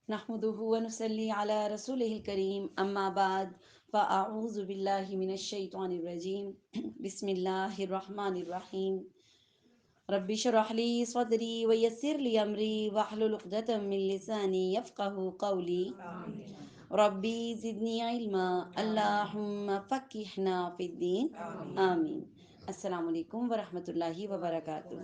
نحمده ونصلي على رسوله الكريم أما بعد فأعوذ بالله من الشيطان الرجيم بسم الله الرحمن الرحيم رب اشرح لي صدري ويسر لي أمري واحلل عقدة من لساني يفقه قولي ربي زدني علما اللهم فقهنا في الدين آمين. السلام علیکم ورحمۃ اللہ وبرکاتہ.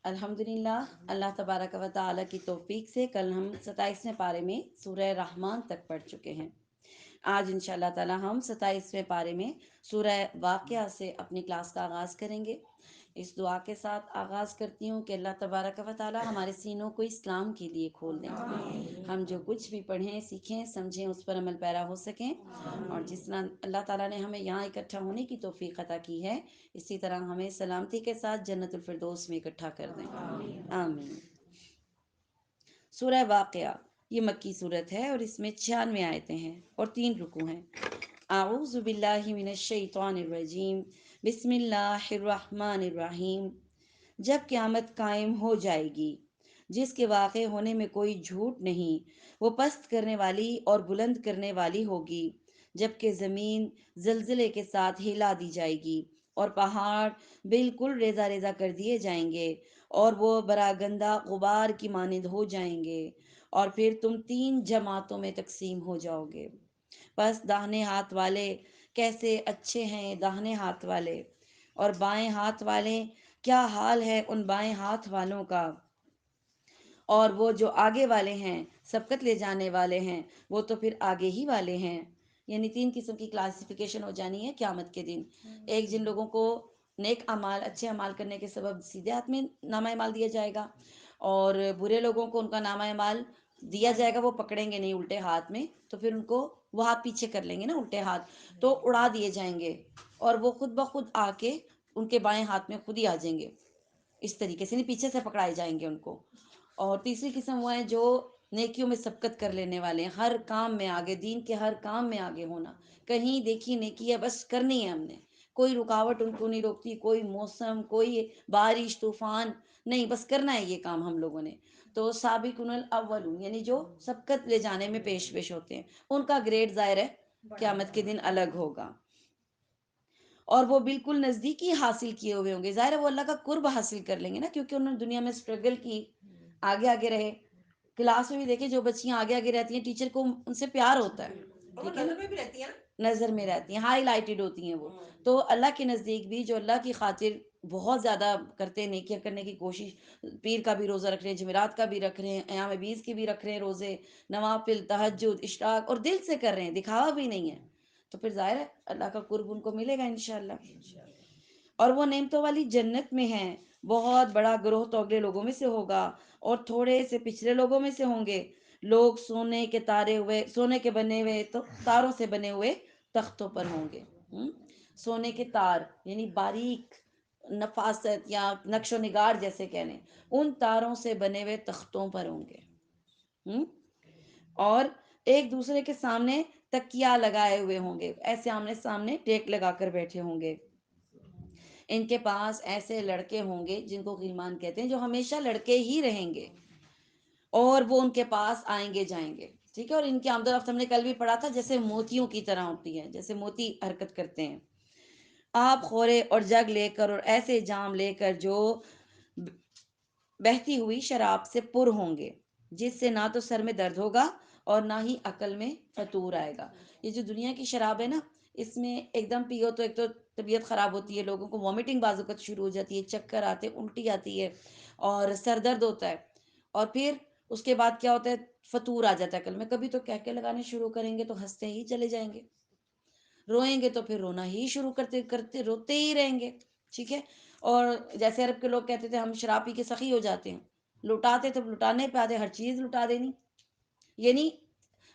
الحمد للہ، اللہ تبارک و تعالیٰ کی توفیق سے کل ہم 27ویں پارے میں سورہ رحمان تک پڑھ چکے ہیں. آج ان شاء اللہ تعالیٰ ہم 27ویں پارے میں سورہ واقعہ سے اپنی کلاس کا آغاز کریں گے. اس دعا کے ساتھ آغاز کرتی ہوں کہ اللہ تبارک و تعالیٰ ہمارے سینوں کو اسلام کے لیے کھول دیں. ہم جو کچھ بھی پڑھیں، سیکھیں، سمجھیں، اس پر عمل پیرا ہو سکیں، اور جس طرح اللہ تعالیٰ نے ہمیں یہاں اکٹھا ہونے کی توفیق عطا کی ہے، اسی طرح ہمیں سلامتی کے ساتھ جنت الفردوس میں اکٹھا کر دیں. آمین. سورہ واقعہ یہ مکی صورت ہے اور اس میں 96 آیتیں ہیں اور 3 رکوع ہیں. اعوذ باللہ من الشیطان الرجیم بسم اللہ الرحمن الرحیم. جب قیامت قائم ہو جائے گی جس کے واقع ہونے میں کوئی جھوٹ نہیں، وہ پست کرنے والی اور بلند کرنے والی ہوگی، جبکہ زمین زلزلے کے ساتھ ہلا دی جائے گی اور پہاڑ بالکل ریزہ ریزہ کر دیے جائیں گے اور وہ براگندہ غبار کی مانند ہو جائیں گے، اور پھر تم 3 جماعتوں میں تقسیم ہو جاؤ گے. پس داہنے ہاتھ والے کیسے اچھے ہیں داہنے ہاتھ والے، اور بائیں ہاتھ والے کیا حال ہے ان بائیں ہاتھ والوں کا، اور وہ جو آگے والے ہیں سبقت لے جانے والے ہیں وہ تو پھر آگے ہی والے ہیں. یعنی 3 قسم کی کلاسیفیکیشن ہو جانی ہے قیامت کے دن. ایک، جن لوگوں کو نیک اعمال اچھے اعمال کرنے کے سبب سیدھے ہاتھ میں نامہ اعمال دیا جائے گا، اور برے لوگوں کو ان کا نامہ اعمال دیا جائے گا، وہ پکڑیں گے نہیں الٹے ہاتھ میں، تو پھر ان کو وہ ہاتھ پیچھے کر لیں گے نا الٹے ہاتھ، تو اڑا دیے جائیں گے اور وہ خود بخود آ کے ان کے بائیں ہاتھ میں خود ہی آ جائیں گے. اس طریقے سے نہیں، پیچھے سے پکڑائے جائیں گے ان کو. اور تیسری قسم وہ ہے جو نیکیوں میں سبقت کر لینے والے ہیں، ہر کام میں آگے، دین کے ہر کام میں آگے ہونا. کہیں دیکھی نیکی ہے بس کرنی ہے ہم نے، کوئی رکاوٹ ان کو نہیں روکتی، کوئی موسم، کوئی بارش طوفان نہیں، بس کرنا ہے یہ کام ہم لوگوں نے. تو سابقون الاولون یعنی جو سبقت لے جانے میں پیش پیش ہوتے ہیں، ان کا گریڈ ظاہر ہے قیامت کے دن الگ ہوگا. اور وہ بالکل نزدیکی حاصل کیے ہوئے ہوں گے، ظاہر ہے وہ اللہ کا قرب حاصل کر لیں گے نا، کیونکہ انہوں نے دنیا میں اسٹرگل کی، آگے آگے رہے. کلاس میں بھی دیکھیں جو بچیاں آگے آگے رہتی ہیں ٹیچر کو ان سے پیار ہوتا ہے، ٹھیک ہے، نظر میں بھی رہتی ہیں، نظر میں رہتی ہیں، ہائی لائٹڈ ہوتی ہیں وہ. تو اللہ کے نزدیک بھی جو اللہ کی خاطر بہت زیادہ کرتے ہیں، نیکیاں کرنے کی کوشش، پیر کا بھی روزہ رکھ رہے ہیں، جمعرات کا بھی رکھ رہے ہیں، ایام بیس کے بھی رکھ رہے ہیں روزے، نوافل، تہجد، اشراق، اور دل سے کر رہے ہیں، دکھاوا بھی نہیں ہے، تو پھر ظاہر ہے اللہ کا قرب ان کو ملے گا انشاءاللہ. اور وہ نعمتوں والی جنت میں ہیں. بہت بڑا گروہ تو اگلے لوگوں میں سے ہوگا اور تھوڑے سے پچھلے لوگوں میں سے ہوں گے. لوگ سونے کے بنے ہوئے تو تاروں سے بنے ہوئے تختوں پر ہوں گے. سونے کے تار یعنی باریک نفاست یا نقش و نگار جیسے کہنے، ان تاروں سے بنے ہوئے تختوں پر ہوں گے. اور ایک دوسرے کے سامنے تکیا لگائے ہوئے ہوں گے، ایسے آمنے سامنے ٹیک لگا کر بیٹھے ہوں گے. ان کے پاس ایسے لڑکے ہوں گے جن کو غلمان کہتے ہیں، جو ہمیشہ لڑکے ہی رہیں گے اور وہ ان کے پاس آئیں گے جائیں گے، ٹھیک ہے. اور ان کی آمد و رفت ہم نے کل بھی پڑھا تھا، جیسے موتیوں کی طرح ہوتی ہے، جیسے موتی حرکت کرتے ہیں. آپ خورے اور جگ لے کر اور ایسے جام لے کر جو بہتی ہوئی شراب سے پر ہوں گے، جس سے نہ تو سر میں درد ہوگا اور نہ ہی عقل میں فطور آئے گا. یہ جو دنیا کی شراب ہے نا، اس میں ایک دم پیو تو ایک تو طبیعت خراب ہوتی ہے، لوگوں کو وامٹنگ بعض اوقات شروع ہو جاتی ہے، چکر آتے، الٹی آتی ہے اور سر درد ہوتا ہے. اور پھر اس کے بعد کیا ہوتا ہے، فطور آ جاتا ہے عقل میں. کبھی تو کہہ کے لگانے شروع کریں گے تو ہنستے ہی چلے جائیں گے، روئیں گے تو پھر رونا ہی شروع کرتے کرتے روتے ہی رہیں گے، ٹھیک ہے. اور جیسے عرب کے لوگ کہتے تھے ہم شراب پی کے سخی ہو جاتے ہیں، لٹاتے تو لٹانے پہ آتے، ہر چیز لٹا دینی، یعنی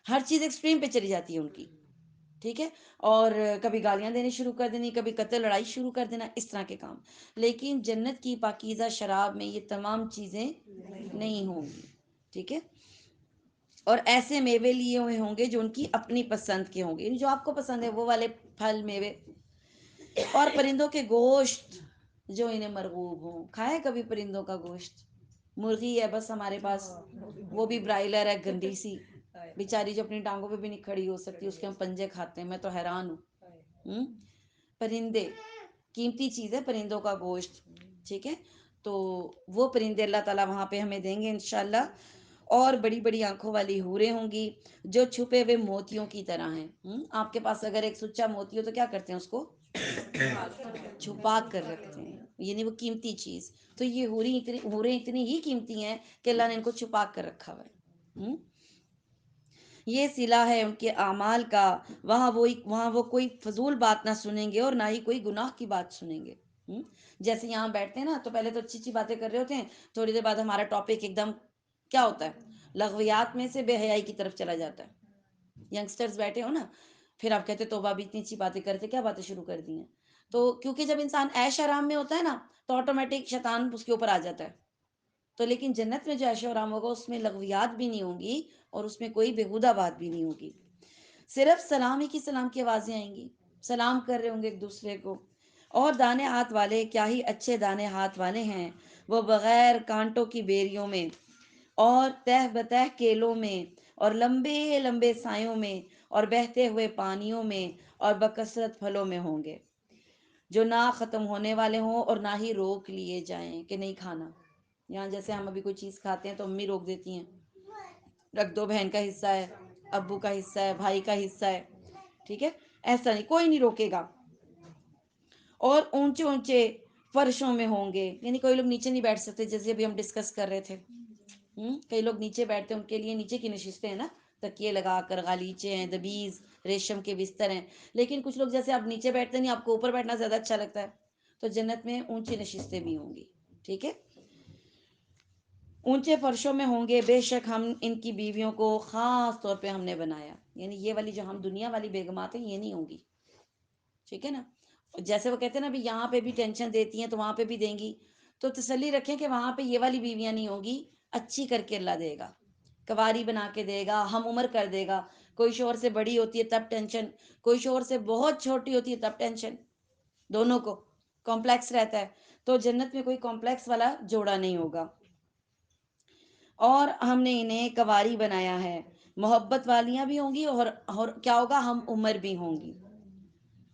ہر چیز ایکسٹریم پہ چلی جاتی ہے ان کی، ٹھیک ہے. اور کبھی گالیاں دینی شروع کر دینی، کبھی قتل لڑائی شروع کر دینا، اس طرح کے کام. لیکن جنت کی پاکیزہ شراب میں یہ تمام چیزیں نہیں ہوں گی، ٹھیک ہے. اور ایسے میوے لیے ہوئے ہوں گے جو ان کی اپنی پسند کے ہوں گے، یعنی جو آپ کو پسند ہے وہ والے پھل میوے. اور پرندوں کے گوشت جو انہیں مرغوب ہوں. کھائے کبھی پرندوں کا گوشت؟ مرغی ہے بس ہمارے پاس، وہ بھی برائلر ہے گندی سی بیچاری، جو اپنی ٹانگوں پہ بھی نہیں کھڑی ہو سکتی، اس کے ہم پنجے کھاتے ہیں، میں تو حیران ہوں۔ ہوں؟ پرندے قیمتی چیز ہے، پرندوں کا گوشت، ٹھیک ہے؟ تو وہ پرندے اللہ تعالیٰ وہاں پہ ہمیں دیں گے انشاءاللہ۔ اور بڑی بڑی آنکھوں والی حوریں ہوں گی جو چھپے ہوئے موتیوں کی طرح ہیں۔ آپ کے پاس اگر ایک سچا موتی ہو تو کیا کرتے ہیں؟ اس کو چھپا کر رکھتے ہیں، یعنی وہ قیمتی چیز۔ تو یہ حوریں اتنی ہی قیمتی ہیں کہ اللہ نے ان کو چھپا کر رکھا ہوا ہے۔ یہ صلہ ہے ان کے اعمال کا، وہاں وہ کوئی فضول بات نہ سنیں گے اور نہ ہی کوئی گناہ کی بات سنیں گے۔ جیسے یہاں بیٹھتے ہیں نا تو پہلے تو اچھی اچھی باتیں کر رہے ہوتے ہیں، تھوڑی دیر بعد ہمارا ٹاپک ایک دم کیا ہوتا ہے، لغویات میں سے بے حیائی کی طرف چلا جاتا ہے۔ ینگسٹرز بیٹھے ہو نا، پھر آپ کہتے توبہ بھی اتنی اچھی باتیں کرتے، کیا باتیں شروع کر دی ہیں؟ تو کیونکہ جب انسان عیش آرام میں ہوتا ہے نا تو آٹومیٹک شیطان اس کے اوپر آ جاتا ہے۔ تو لیکن جنت میں جو عیش و آرام ہوگا اس میں لغویات بھی نہیں ہوں گی اور اس میں کوئی بےہودہ بات بھی نہیں ہوگی، صرف سلام ہی کی سلام کی آوازیں آئیں گی، سلام کر رہے ہوں گے ایک دوسرے کو۔ اور دانے ہاتھ والے کیا ہی اچھے دانے ہاتھ والے ہیں، وہ بغیر کانٹوں کی بیریوں میں اور تہ بتہ کیلوں میں اور لمبے لمبے سایوں میں اور بہتے ہوئے پانیوں میں اور بکثرت پھلوں میں ہوں گے، جو نہ ختم ہونے والے ہوں اور نہ ہی روک لیے جائیں کہ نہیں کھانا۔ یہاں جیسے ہم ابھی کوئی چیز کھاتے ہیں تو امی روک دیتی ہیں، رکھ دو، بہن کا حصہ ہے، ابو کا حصہ ہے، بھائی کا حصہ ہے، ٹھیک ہے؟ ایسا نہیں، کوئی نہیں روکے گا۔ اور اونچے اونچے فرشوں میں ہوں گے، یعنی کوئی لوگ نیچے نہیں بیٹھ سکتے، جیسے ابھی ہم ڈسکس کر رہے تھے۔ کئی لوگ نیچے بیٹھتے ہیں، ان کے لیے نیچے کی نشستیں ہیں نا، تکیے لگا کر، غالیچے ہیں، دبیز ریشم کے بستر ہیں۔ لیکن کچھ لوگ جیسے آپ نیچے بیٹھتے نہیں، آپ کو اوپر بیٹھنا زیادہ اچھا لگتا ہے، تو جنت میں اونچی نشستیں بھی ہوں گی، ٹھیک ہے؟ اونچے فرشوں میں ہوں گے، بے شک ہم ان کی بیویوں کو خاص طور پہ ہم نے بنایا، یعنی یہ والی جو ہم دنیا والی بیگمات ہیں یہ نہیں ہوں گی، ٹھیک ہے نا؟ جیسے وہ کہتے ہیں نا بھی یہاں پہ بھی ٹینشن دیتی ہیں تو وہاں پہ بھی دیں گی، تو تسلی رکھیں کہ وہاں پہ یہ والی بیویاں نہیں ہوگی، اچھی کر کے اللہ دے گا، کواری بنا کے دے گا، ہم عمر کر دے گا۔ کوئی شوہر سے بڑی ہوتی ہے تب ٹینشن، کوئی شوہر سے بہت چھوٹی ہوتی ہے تب ٹینشن، دونوں کو کمپلیکس رہتا ہے۔ تو جنت میں کوئی کمپلیکس والا جوڑا نہیں ہوگا۔ اور ہم نے انہیں کواری بنایا ہے، محبت والیاں بھی ہوں گی اور کیا ہوگا، ہم عمر بھی ہوں گی۔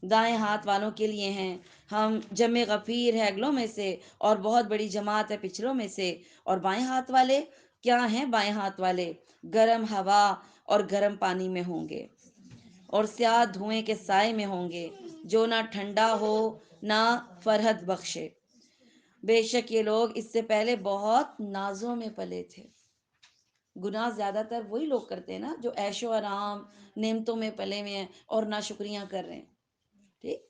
دائیں ہاتھ والوں کے لیے ہیں، ہم جمع غفیر ہے اگلوں میں سے اور بہت بڑی جماعت ہے پچھلوں میں سے۔ اور بائیں ہاتھ والے کیا ہیں؟ بائیں ہاتھ والے گرم ہوا اور گرم پانی میں ہوں گے اور سیاہ دھوئیں کے سائے میں ہوں گے، جو نہ ٹھنڈا ہو نہ فرحت بخشے۔ بے شک یہ لوگ اس سے پہلے بہت نازوں میں پلے تھے۔ گناہ زیادہ تر وہی لوگ کرتے ہیں نا جو عیش و آرام نعمتوں میں پلے ہوئے ہیں اور ناشکریاں کر رہے ہیں، ٹھیک؟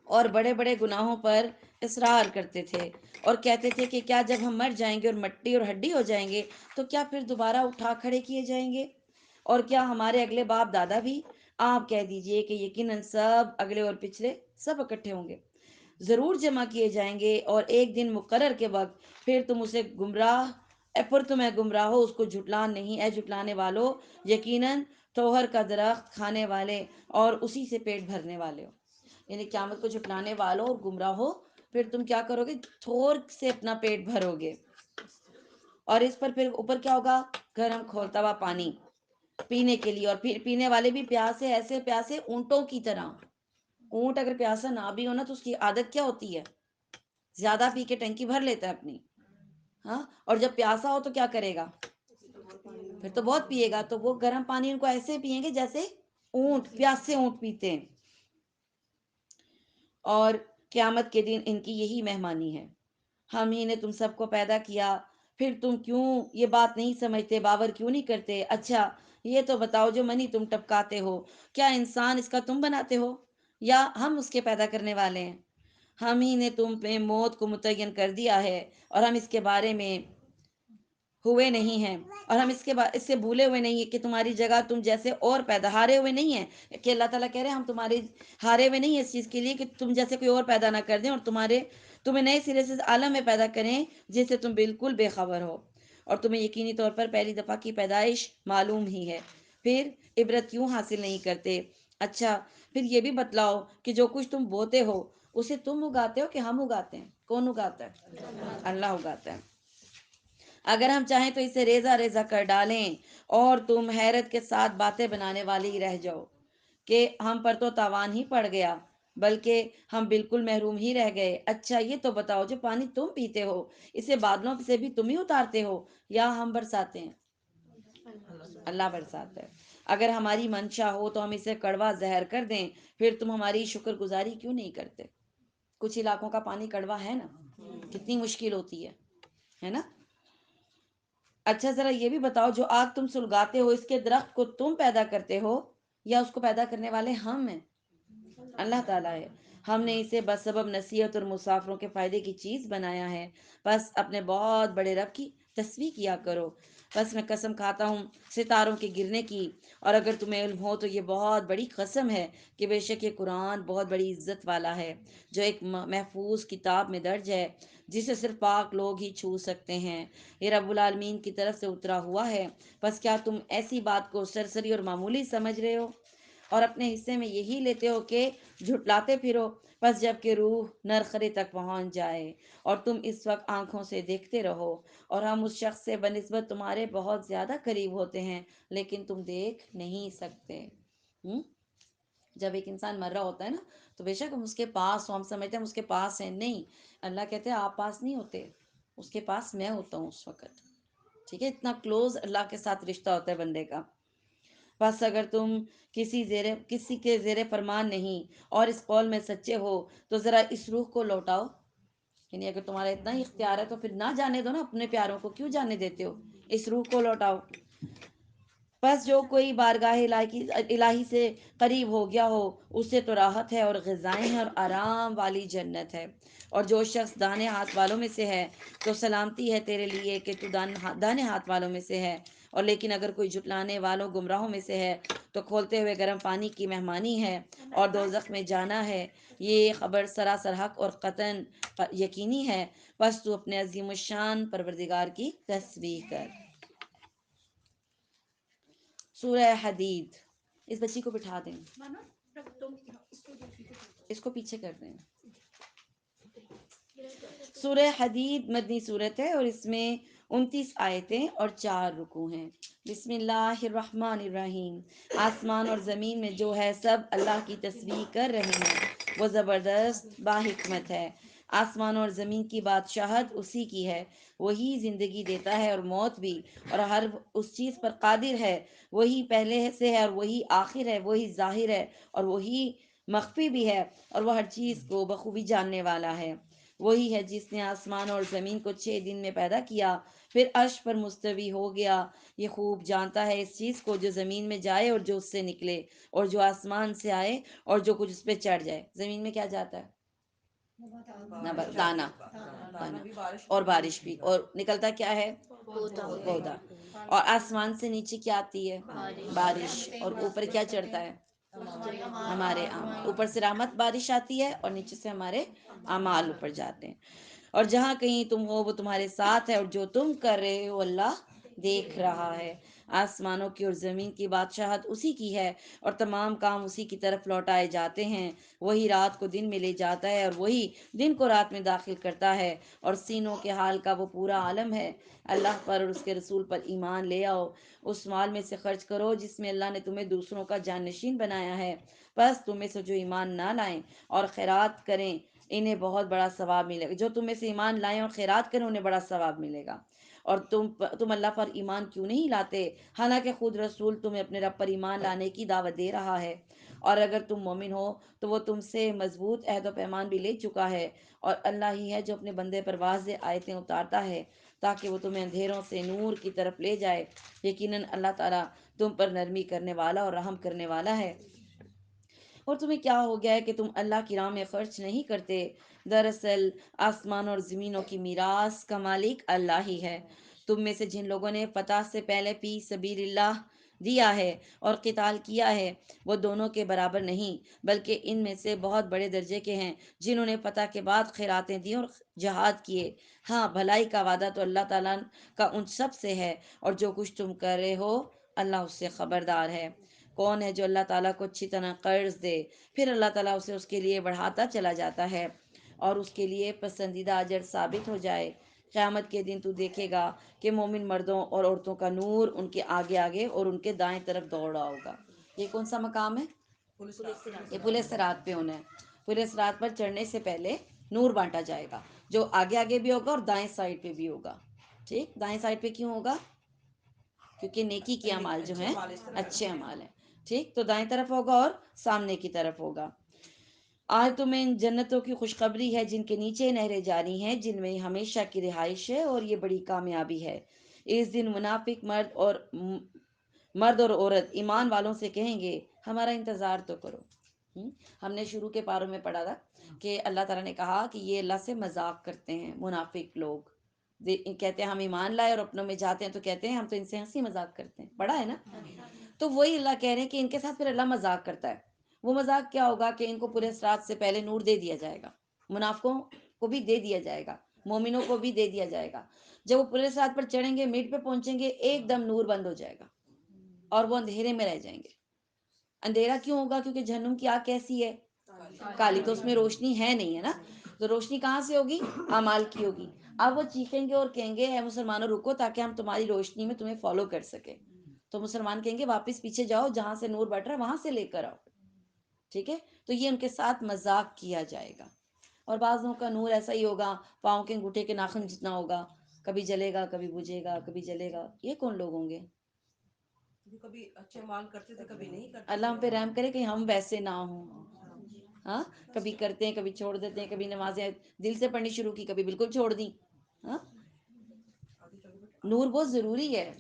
اور بڑے بڑے گناہوں پر اصرار کرتے تھے اور کہتے تھے کہ کیا جب ہم مر جائیں گے اور مٹی اور ہڈی ہو جائیں گے تو کیا پھر دوبارہ اٹھا کھڑے کیے جائیں گے؟ اور کیا ہمارے اگلے باپ دادا بھی؟ آپ کہہ دیجئے کہ یقیناً سب اگلے اور پچھلے سب اکٹھے ہوں گے، ضرور جمع کیے جائیں گے، اور ایک دن مقرر کے وقت پھر تمہیں گمراہ ہو اس کو جھٹلا نہیں، اے جھٹلانے والو، یقیناً توہر کا درخت کھانے والے اور اسی سے پیٹ بھرنے والے ہو، یعنی قیامت کو جھٹلانے والوں اور گمراہ ہو، پھر تم کیا کرو گے؟ تھور سے اپنا پیٹ بھرو گے، اور اس پر پھر اوپر کیا ہوگا؟ گرم کھولتا ہوا پانی پینے کے لیے، اور پھر پینے والے بھی پیاسے، ایسے پیاسے اونٹوں کی طرح۔ اونٹ اگر پیاسا نہ بھی ہونا تو اس کی عادت کیا ہوتی ہے؟ زیادہ پی کے ٹنکی بھر لیتا ہے اپنی، ہاں، اور جب پیاسا ہو تو کیا کرے گا؟ پھر تو بہت پیے گا، تو وہ گرم پانی ان کو ایسے پئیں گے جیسے اونٹ، پیاسے اونٹ پیتے ہیں۔ اور قیامت کے دن ان کی یہی مہمانی ہے، ہم ہی نے تم سب کو پیدا کیا، پھر تم کیوں یہ بات نہیں سمجھتے، باور کیوں نہیں کرتے؟ اچھا یہ تو بتاؤ جو منی تم ٹپکاتے ہو، کیا انسان اس کا تم بناتے ہو یا ہم اس کے پیدا کرنے والے ہیں؟ ہم ہی نے تم پہ موت کو متعین کر دیا ہے اور ہم اس کے بارے میں ہوئے نہیں ہیں، اور ہم اس سے بھولے ہوئے نہیں ہیں کہ تمہاری جگہ تم جیسے اور پیدا ہارے ہوئے نہیں ہیں، کہ اللہ تعالیٰ کہہ رہے ہیں ہم تمہاری ہارے ہوئے نہیں ہیں اس چیز کے لیے کہ تم جیسے کوئی اور پیدا نہ کر دیں اور تمہیں نئے سرے سے عالم میں پیدا کریں جس سے تم بالکل بے خبر ہو، اور تمہیں یقینی طور پر پہلی دفعہ کی پیدائش معلوم ہی ہے، پھر عبرت کیوں حاصل نہیں کرتے؟ اچھا پھر یہ بھی بتلاؤ کہ جو کچھ تم بوتے ہو اسے تم اگاتے ہو کہ ہم اگاتے ہیں؟ کون اگاتا ہے؟ اللہ اگاتا ہے۔ اگر ہم چاہیں تو اسے ریزہ ریزہ کر ڈالیں اور تم حیرت کے ساتھ باتیں بنانے والی ہی رہ جاؤ کہ ہم پر تو تاوان ہی پڑ گیا، بلکہ ہم بالکل محروم ہی رہ گئے۔ اچھا یہ تو بتاؤ، جو پانی تم پیتے ہو اسے بادلوں سے بھی تم ہی اتارتے ہو یا ہم برساتے ہیں؟ اللہ برساتا ہے۔ اگر ہماری منشا ہو تو ہم اسے کڑوا زہر کر دیں، پھر تم ہماری شکر گزاری کیوں نہیں کرتے؟ کچھ علاقوں کا پانی کڑوا ہے نا، کتنی مشکل ہوتی ہے نا؟ اچھا ذرا یہ بھی بتاؤ، جو آگ تم سلگاتے ہو اس کے درخت کو تم پیدا کرتے ہو یا اس کو پیدا کرنے والے ہم ہیں؟ اللہ تعالیٰ ہے۔ ہم نے اسے بسبب نصیحت اور مسافروں کے فائدے کی چیز بنایا ہے، بس اپنے بہت بڑے رب کی تسبیح کیا کرو۔ بس میں قسم کھاتا ہوں ستاروں کے گرنے کی، اور اگر تمہیں علم ہو تو یہ بہت بڑی قسم ہے کہ بے شک یہ قرآن بہت بڑی عزت والا ہے، جو ایک محفوظ کتاب میں درج ہے، جسے صرف پاک لوگ ہی چھو سکتے ہیں۔ یہ رب العالمین کی طرف سے اترا ہوا ہے۔ بس کیا تم ایسی بات کو سرسری اور معمولی سمجھ رہے ہو اور اپنے حصے میں یہی لیتے ہو کہ جھٹلاتے پھرو؟ بس جب کہ روح نرخرے تک پہنچ جائے اور تم اس وقت آنکھوں سے دیکھتے رہو اور ہم اس شخص سے بنسبت تمہارے بہت زیادہ قریب ہوتے ہیں، لیکن تم دیکھ نہیں سکتے۔ ہم؟ جب ایک انسان مر رہا ہوتا ہے نا، تو بے شک ہم اس کے پاس ہو، ہم سمجھتے ہیں ہم اس کے پاس ہیں، نہیں، اللہ کہتے ہیں آپ پاس نہیں ہوتے، اس کے پاس میں ہوتا ہوں اس وقت۔ ٹھیک ہے، اتنا کلوز اللہ کے ساتھ رشتہ ہوتا ہے بندے کا۔ بس اگر تم کسی کے زیر فرمان نہیں اور اس قول میں سچے ہو تو ذرا اس روح کو لوٹاؤ۔ یعنی اگر تمہارا اتنا ہی اختیار ہے تو پھر نہ جانے دو نا، اپنے پیاروں کو کیوں جانے دیتے ہو؟ اس روح کو لوٹاؤ۔ بس جو کوئی بارگاہ الہی سے قریب ہو گیا ہو اسے تو راحت ہے اور غذائیں ہیں اور آرام والی جنت ہے۔ اور جو شخص دانے ہاتھ والوں میں سے ہے تو سلامتی ہے تیرے لیے کہ تو دانے ہاتھ والوں میں سے ہے، اور لیکن اگر کوئی جھٹلانے والوں گمراہوں میں سے ہے تو کھولتے ہوئے گرم پانی کی مہمانی ہے اور دوزخ میں جانا ہے۔ یہ خبر سراسر حق اور قطعاً یقینی ہے۔ بس تو اپنے عظیم الشان پروردگار کی تسبیح کر۔ سورہ حدید۔ اس بچی کو بٹھا دیں، اس کو پیچھے کر دیں۔ سورہ حدید مدنی صورت ہے اور اس میں 29 آیتیں اور 4 رکوع ہیں۔ بسم اللہ الرحمن الرحیم۔ آسمان اور زمین میں جو ہے سب اللہ کی تسبیح کر رہے ہیں، وہ زبردست باحکمت ہے۔ آسمان اور زمین کی بادشاہت اسی کی ہے، وہی زندگی دیتا ہے اور موت بھی، اور ہر اس چیز پر قادر ہے۔ وہی پہلے سے ہے اور وہی آخر ہے، وہی ظاہر ہے اور وہی مخفی بھی ہے، اور وہ ہر چیز کو بخوبی جاننے والا ہے۔ وہی ہے جس نے آسمان اور زمین کو 6 دن میں پیدا کیا، پھر عرش پر مستوی ہو گیا۔ یہ خوب جانتا ہے اس چیز کو جو زمین میں جائے اور جو اس سے نکلے، اور جو آسمان سے آئے اور جو کچھ اس پہ چڑھ جائے۔ زمین میں کیا جاتا ہے؟ دانا، دانا اور بارش بھی، اور نکلتا کیا ہے؟ پودا۔ اور آسمان سے نیچے کیا آتی ہے؟ بارش۔ اور اوپر کیا چڑھتا ہے؟ ہمارے اعمال۔ اوپر سے رحمت بارش آتی ہے اور نیچے سے ہمارے اعمال اوپر جاتے ہیں۔ اور جہاں کہیں تم ہو وہ تمہارے ساتھ ہے، اور جو تم کر رہے ہو اللہ دیکھ رہا ہے۔ آسمانوں کی اور زمین کی بادشاہت اسی کی ہے اور تمام کام اسی کی طرف لوٹائے جاتے ہیں۔ وہی رات کو دن میں لے جاتا ہے اور وہی دن کو رات میں داخل کرتا ہے، اور سینوں کے حال کا وہ پورا عالم ہے۔ اللہ پر اور اس کے رسول پر ایمان لے آؤ، اس مال میں سے خرچ کرو جس میں اللہ نے تمہیں دوسروں کا جانشین بنایا ہے۔ بس تم میں سے جو ایمان نہ لائیں اور خیرات کریں انہیں بہت بڑا ثواب ملے گا۔ جو تم میں سے ایمان لائیں اور خیرات کریں انہیں بڑا ثواب ملے گا۔ اور تم اللہ پر ایمان کیوں نہیں لاتے، حالانکہ خود رسول تمہیں اپنے رب پر ایمان لانے کی دعوت دے رہا ہے، اور اگر تم مومن ہو تو وہ تم سے مضبوط عہد و پیمان بھی لے چکا ہے۔ اور اللہ ہی ہے جو اپنے بندے پر واضح آیتیں اتارتا ہے تاکہ وہ تمہیں اندھیروں سے نور کی طرف لے جائے۔ یقیناً اللہ تعالیٰ تم پر نرمی کرنے والا اور رحم کرنے والا ہے۔ اور تمہیں کیا ہو گیا ہے کہ تم اللہ کی راہ میں خرچ نہیں کرتے؟ دراصل آسمان اور زمینوں کی میراث کا مالک اللہ ہی ہے۔ تم میں سے جن لوگوں نے فتح سے پہلے فی سبیل اللہ دیا ہے اور قتال کیا ہے وہ دونوں کے برابر نہیں، بلکہ ان میں سے بہت بڑے درجے کے ہیں جنہوں نے فتح کے بعد خیراتیں دی اور جہاد کیے۔ ہاں، بھلائی کا وعدہ تو اللہ تعالیٰ کا ان سب سے ہے، اور جو کچھ تم کر رہے ہو اللہ اس سے خبردار ہے۔ کون ہے جو اللہ تعالیٰ کو اچھی طرح قرض دے، پھر اللہ تعالیٰ اسے اس کے لیے بڑھاتا چلا جاتا ہے اور اس کے لیے پسندیدہ اجر ثابت ہو جائے؟ قیامت کے دن تو دیکھے گا کہ مومن مردوں اور عورتوں کا نور ان کے آگے آگے اور ان کے دائیں طرف دوڑ رہا ہوگا. یہ کون سا مقام ہے؟ یہ پل صراط پہ ہونا ہے. پل صراط پر چڑھنے سے پہلے نور بانٹا جائے گا، جو آگے آگے بھی ہوگا اور دائیں سائڈ پہ بھی ہوگا. ٹھیک، دائیں سائڈ پہ کیوں ہوگا؟ کیونکہ نیکی کے اعمال جو ہیں اچھے اعمال ہیں. ٹھیک، تو دائیں طرف ہوگا اور سامنے کی طرف ہوگا. آج تمہیں ان جنتوں کی خوشخبری ہے جن کے نیچے نہریں جاری ہیں، جن میں ہمیشہ کی رہائش ہے اور یہ بڑی کامیابی ہے. اس دن منافق مرد اور عورت ایمان والوں سے کہیں گے ہمارا انتظار تو کرو. ہم نے شروع کے پاروں میں پڑھا تھا کہ اللہ تعالیٰ نے کہا کہ یہ اللہ سے مذاق کرتے ہیں منافق لوگ. کہتے ہیں ہم ایمان لائے اور اپنوں میں جاتے ہیں تو کہتے ہیں ہم تو ان سے ہنسی مذاق کرتے ہیں. پڑھا ہے نا؟ تو وہی اللہ کہہ رہے ہیں کہ ان کے ساتھ پھر اللہ مذاق کرتا ہے. وہ مذاق کیا ہوگا کہ ان کو پورے صراط سے پہلے نور دے دیا جائے گا، منافقوں کو بھی دے دیا جائے گا، مومنوں کو بھی دے دیا جائے گا. جب وہ پورے صراط پر چڑھیں گے، میٹ پہ پہنچیں گے، ایک دم نور بند ہو جائے گا اور وہ اندھیرے میں رہ جائیں گے. اندھیرا کیوں ہوگا؟ کیونکہ جہنم کی آگ کیسی ہے؟ کالی. تو اس میں روشنی ہے نہیں، ہے نا؟ تو روشنی کہاں سے ہوگی؟ اعمال کی ہوگی. اب وہ چیخیں گے اور کہیں گے اے مسلمانوں رکو تاکہ ہم تمہاری روشنی میں تمہیں فالو کر سکیں. تو مسلمان کہیں گے واپس پیچھے جاؤ، جہاں سے نور بٹ رہا ہے وہاں سے لے کر آؤ. ٹھیک ہے، تو یہ ان کے ساتھ مذاق کیا جائے گا. اور بعضوں کا نور ایسا ہی ہوگا، پاؤں کے انگوٹھے کے ناخن جتنا ہوگا، کبھی جلے گا کبھی بجھے گا کبھی جلے گا. یہ کون لوگ ہوں گے؟ کبھی اچھے مال کرتے تھے کبھی نہیں کرتے. اللہ ہم پہ رحم کرے کہ ہم ویسے نہ ہوں. ہاں، کبھی کرتے ہیں کبھی چھوڑ دیتے ہیں، کبھی نمازیں دل سے پڑھنی شروع کی کبھی بالکل چھوڑ دی. ہاں، نور بہت ضروری ہے.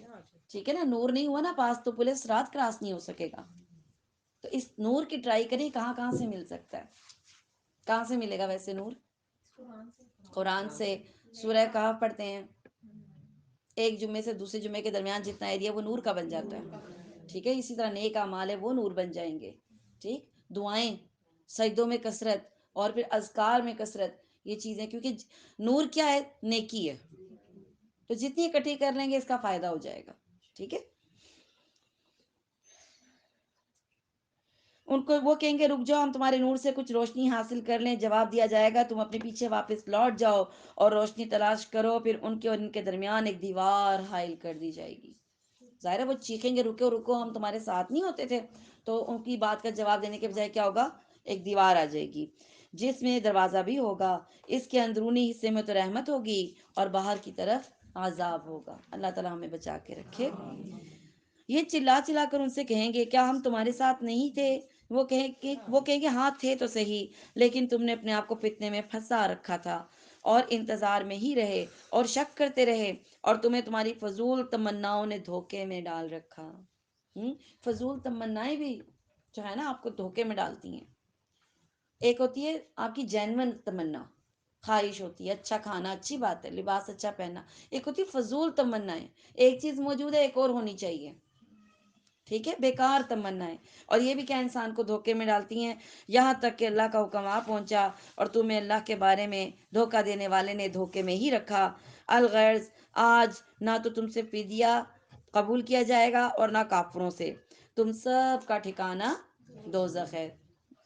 ٹھیک ہے نا، نور نہیں ہوا نا پاس تو پولیس رات کراس نہیں ہو سکے گا. تو اس نور کی ٹرائی کریں کہاں کہاں سے مل سکتا ہے. کہاں سے ملے گا ویسے نور؟ قرآن سے. سورہ کہف پڑھتے ہیں، ایک جمعے سے دوسرے جمعے کے درمیان جتنا ایریا وہ نور کا بن جاتا ہے. ٹھیک ہے، اسی طرح نیک اعمال ہے وہ نور بن جائیں گے. ٹھیک، دعائیں، سجدوں میں کثرت اور پھر اذکار میں کثرت، یہ چیزیں، کیونکہ نور کیا ہے؟ نیکی ہے. تو جتنی اکٹھی کر لیں گے اس کا فائدہ ہو جائے گا. ٹھیک ہے، ان کو وہ کہیں گے رک جاؤ ہم تمہارے نور سے کچھ روشنی حاصل کر لیں. جواب دیا جائے گا تم اپنے پیچھے واپس لوٹ جاؤ اور روشنی تلاش کرو. پھر ان کے اور ان کے درمیان ایک دیوار حائل کر دی جائے گی. ظاہر ہے وہ چیخیں گے رکو رکو ہم تمہارے ساتھ نہیں ہوتے تھے. تو ان کی بات کا جواب دینے کے بجائے کیا ہوگا؟ ایک دیوار آ جائے گی جس میں دروازہ بھی ہوگا. اس کے اندرونی حصے میں تو رحمت ہوگی اور باہر کی طرف عذاب ہوگا. اللہ تعالیٰ ہمیں بچا کے رکھے. یہ چلا چلا کر ان سے کہیں گے کیا ہم تمہارے ساتھ نہیں تھے؟ وہ کہیں گے ہاں تھے تو صحیح، لیکن تم نے اپنے آپ کو فتنے میں پھنسا رکھا تھا اور انتظار میں ہی رہے اور شک کرتے رہے اور تمہیں تمہاری فضول تمناؤں نے دھوکے میں ڈال رکھا. فضول تمنائیں بھی جو ہے نا آپ کو دھوکے میں ڈالتی ہیں. ایک ہوتی ہے آپ کی جینون تمنا، خواہش ہوتی ہے اچھا کھانا، اچھی بات ہے، لباس اچھا پہننا. ایک ہوتی فضول تمنائیں، ایک چیز موجود ہے ایک اور ہونی چاہیے. ٹھیک ہے، بیکار تمنائیں. اور یہ بھی کیا انسان کو دھوکے میں ڈالتی ہیں، یہاں تک کہ اللہ کا حکم آ پہنچا اور تمہیں اللہ کے بارے میں دھوکہ دینے والے نے دھوکے میں ہی رکھا. الغرض آج نہ تو تم سے فدیہ قبول کیا جائے گا اور نہ کافروں سے. تم سب کا ٹھکانہ دوزخ ہے.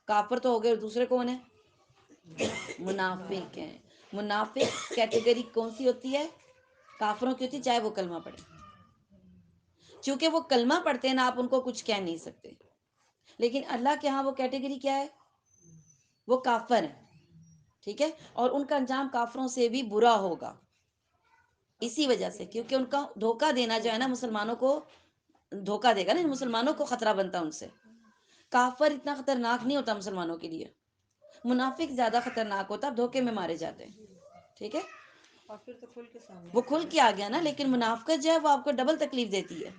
کافر تو ہو گئے، دوسرے کون ہیں؟ منافق ہیں. منافق کیٹیگری کون سی ہوتی ہے؟ کافروں کی ہوتی ہے، چاہے وہ کلمہ پڑھے. چونکہ وہ کلمہ پڑھتے ہیں نا، آپ ان کو کچھ کہہ نہیں سکتے. لیکن اللہ کے ہاں وہ کیٹیگری کیا ہے؟ وہ کافر ہیں. ٹھیک ہے، اور ان کا انجام کافروں سے بھی برا ہوگا. اسی وجہ سے کیونکہ ان کا دھوکہ دینا جو ہے نا مسلمانوں کو دھوکہ دے گا نا، مسلمانوں کو خطرہ بنتا ان سے. کافر اتنا خطرناک نہیں ہوتا مسلمانوں کے لیے، منافق زیادہ خطرناک ہوتا، دھوکے میں مارے جاتے ہیں. ٹھیک ہے، اور پھر تو کھل کے سامنے وہ آتے کھل ہیں کے آ گیا نا، لیکن منافقت جو ہے وہ آپ کو ڈبل تکلیف دیتی ہے.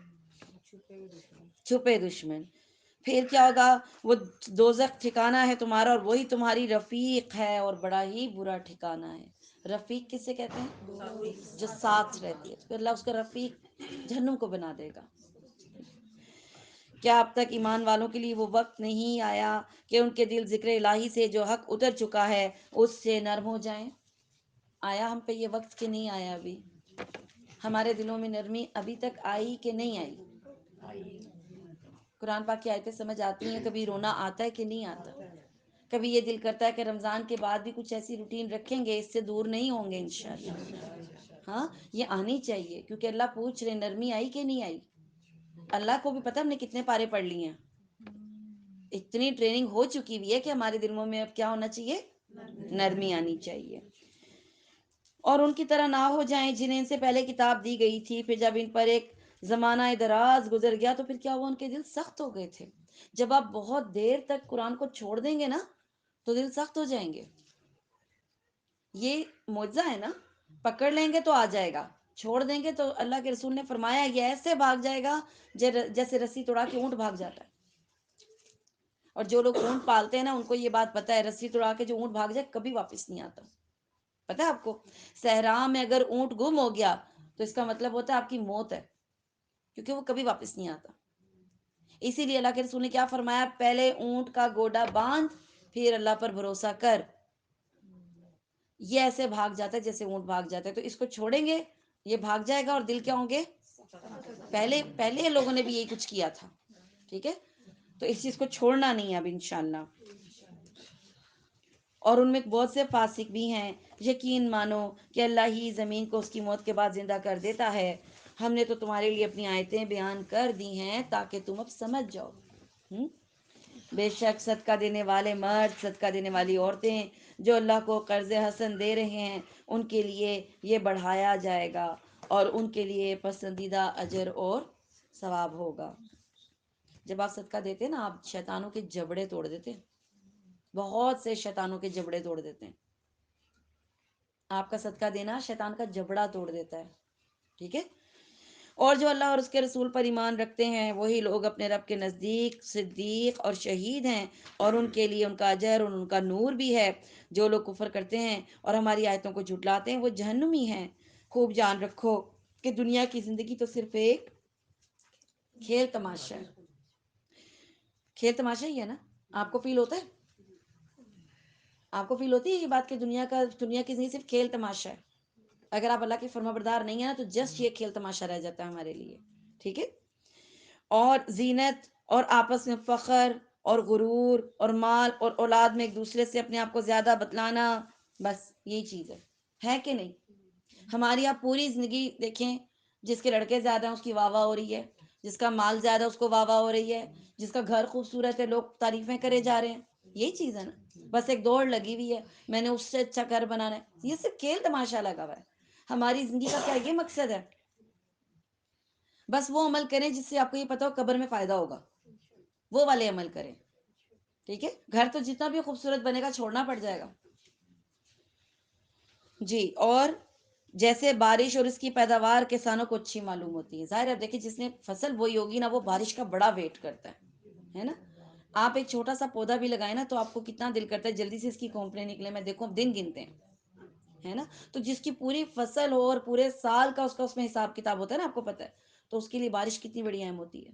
چھپے ہوئے دشمن. چھپے دشمن. پھر کیا ہوگا؟ وہ دوزخ ٹھکانہ ہے تمہارا اور وہی تمہاری رفیق ہے اور بڑا ہی برا ٹھکانہ ہے. رفیق کسے کہتے ہیں؟ جو ساتھ رہتی ہے. تو اللہ اس کا رفیق جہنم کو بنا دے گا. کیا اب تک ایمان والوں کے لیے وہ وقت نہیں آیا کہ ان کے دل ذکر الہی سے جو حق اتر چکا ہے اس سے نرم ہو جائیں؟ آیا ہم پہ یہ وقت کہ نہیں آیا؟ ابھی ہمارے دلوں میں نرمی ابھی تک آئی کہ نہیں آئی؟ قرآن پاک کی آیتیں سمجھ آتی ہیں؟ کبھی رونا آتا ہے کہ نہیں آتا؟ کبھی یہ دل کرتا ہے کہ رمضان کے بعد بھی کچھ ایسی روٹین رکھیں گے، اس سے دور نہیں ہوں گے انشاءاللہ۔ ہاں یہ آنی چاہیے، کیونکہ اللہ پوچھ رہے نرمی آئی کہ نہیں آئی۔ اللہ کو بھی پتہ ہم نے کتنے پارے پڑھ لیے ہیں، اتنی ٹریننگ ہو چکی ہوئی ہے کہ ہمارے دلوں میں اب کیا ہونا چاہیے، نرمی آنی چاہیے۔ اور ان کی طرح نہ ہو جائیں جنہیں ان سے پہلے کتاب دی گئی تھی، پھر جب ان پر ایک زمانہ دراز گزر گیا تو پھر کیا ہوا، ان کے دل سخت ہو گئے تھے۔ جب آپ بہت دیر تک قرآن کو چھوڑ دیں گے نا تو دل سخت ہو جائیں گے۔ یہ معجزہ ہے نا، پکڑ لیں گے تو آ جائے گا، چھوڑ دیں گے تو اللہ کے رسول نے فرمایا یہ ایسے بھاگ جائے گا جیسے رسی توڑا کے اونٹ بھاگ جاتا ہے۔ اور جو لوگ اونٹ پالتے ہیں نا ان کو یہ بات پتہ ہے، رسی توڑا کے جو اونٹ بھاگ جائے کبھی واپس نہیں آتا۔ پتہ ہے آپ کو، صحرا میں اگر اونٹ گم ہو گیا تو اس کا مطلب ہوتا ہے آپ کی موت ہے، کیونکہ وہ کبھی واپس نہیں آتا۔ اسی لیے اللہ کے رسول نے کیا فرمایا، پہلے اونٹ کا گوڈا باندھ پھر اللہ پر بھروسہ کر۔ یہ ایسے بھاگ جاتا ہے جیسے اونٹ بھاگ جاتا ہے، تو اس کو چھوڑیں گے یہ بھاگ جائے گا اور دل کیا ہوں گے، پہلے لوگوں نے بھی یہی کچھ کیا تھا، ٹھیک ہے، تو اس چیز کو چھوڑنا نہیں ہے اب انشاءاللہ۔ اور ان میں بہت سے فاسق بھی ہیں، یقین مانو کہ اللہ ہی زمین کو اس کی موت کے بعد زندہ کر دیتا ہے۔ ہم نے تو تمہارے لیے اپنی آیتیں بیان کر دی ہیں تاکہ تم اب سمجھ جاؤ۔ بے شک صدقہ دینے والے مرد، صدقہ دینے والی عورتیں جو اللہ کو قرض حسن دے رہے ہیں ان کے لیے یہ بڑھایا جائے گا اور ان کے لیے پسندیدہ اجر اور ثواب ہوگا۔ جب آپ صدقہ دیتے ہیں نا آپ شیطانوں کے جبڑے توڑ دیتے ہیں، بہت سے شیطانوں کے جبڑے توڑ دیتے ہیں۔ آپ کا صدقہ دینا شیطان کا جبڑا توڑ دیتا ہے، ٹھیک ہے۔ اور جو اللہ اور اس کے رسول پر ایمان رکھتے ہیں وہی لوگ اپنے رب کے نزدیک صدیق اور شہید ہیں، اور ان کے لیے ان کا اجر اور ان کا نور بھی ہے۔ جو لوگ کفر کرتے ہیں اور ہماری آیتوں کو جھٹلاتے ہیں وہ جہنمی ہیں۔ خوب جان رکھو کہ دنیا کی زندگی تو صرف ایک کھیل تماشا ہے۔ کھیل تماشا ہی ہے نا، آپ کو فیل ہوتا ہے، آپ کو فیل ہوتی ہے یہ بات کہ دنیا کی زندگی صرف کھیل تماشا ہے؟ اگر آپ اللہ کی فرما بردار نہیں ہیں نا تو جسٹ یہ کھیل تماشا رہ جاتا ہے ہمارے لیے، ٹھیک ہے۔ اور زینت اور آپس میں فخر اور غرور اور مال اور اولاد میں ایک دوسرے سے اپنے آپ کو زیادہ بتلانا، بس یہی چیز ہے کہ نہیں؟ ہماری آپ پوری زندگی دیکھیں، جس کے لڑکے زیادہ ہیں اس کی واہ واہ ہو رہی ہے، جس کا مال زیادہ اس کو واہ واہ ہو رہی ہے، جس کا گھر خوبصورت ہے لوگ تعریفیں کرے جا رہے ہیں، یہی چیز ہے نا۔ بس ایک دوڑ لگی ہوئی ہے، میں نے اس سے اچھا گھر بنانا ہے، یہ صرف کھیل تماشا لگا ہوا ہے۔ ہماری زندگی کا کیا یہ مقصد ہے؟ بس وہ عمل کریں جس سے آپ کو یہ پتا ہو قبر میں فائدہ ہوگا، وہ والے عمل کریں، ٹھیک ہے۔ گھر تو جتنا بھی خوبصورت بنے گا چھوڑنا پڑ جائے گا جی۔ اور جیسے بارش اور اس کی پیداوار کسانوں کو اچھی معلوم ہوتی ہے، ظاہر ہے دیکھیں جس نے فصل بوئی ہوگی نا وہ بارش کا بڑا ویٹ کرتا ہے نا۔ آپ ایک چھوٹا سا پودا بھی لگائیں نا تو آپ کو کتنا دل کرتا ہے جلدی سے اس کی کونپلیں نکلے، میں دیکھوں دن گنتے ہیں، ہے نا۔ تو جس کی پوری فصل ہو اور پورے سال کا اس میں حساب کتاب ہوتا ہے نا، آپ کو پتہ ہے، تو اس کے لیے بارش کتنی بڑی اہم ہوتی ہے،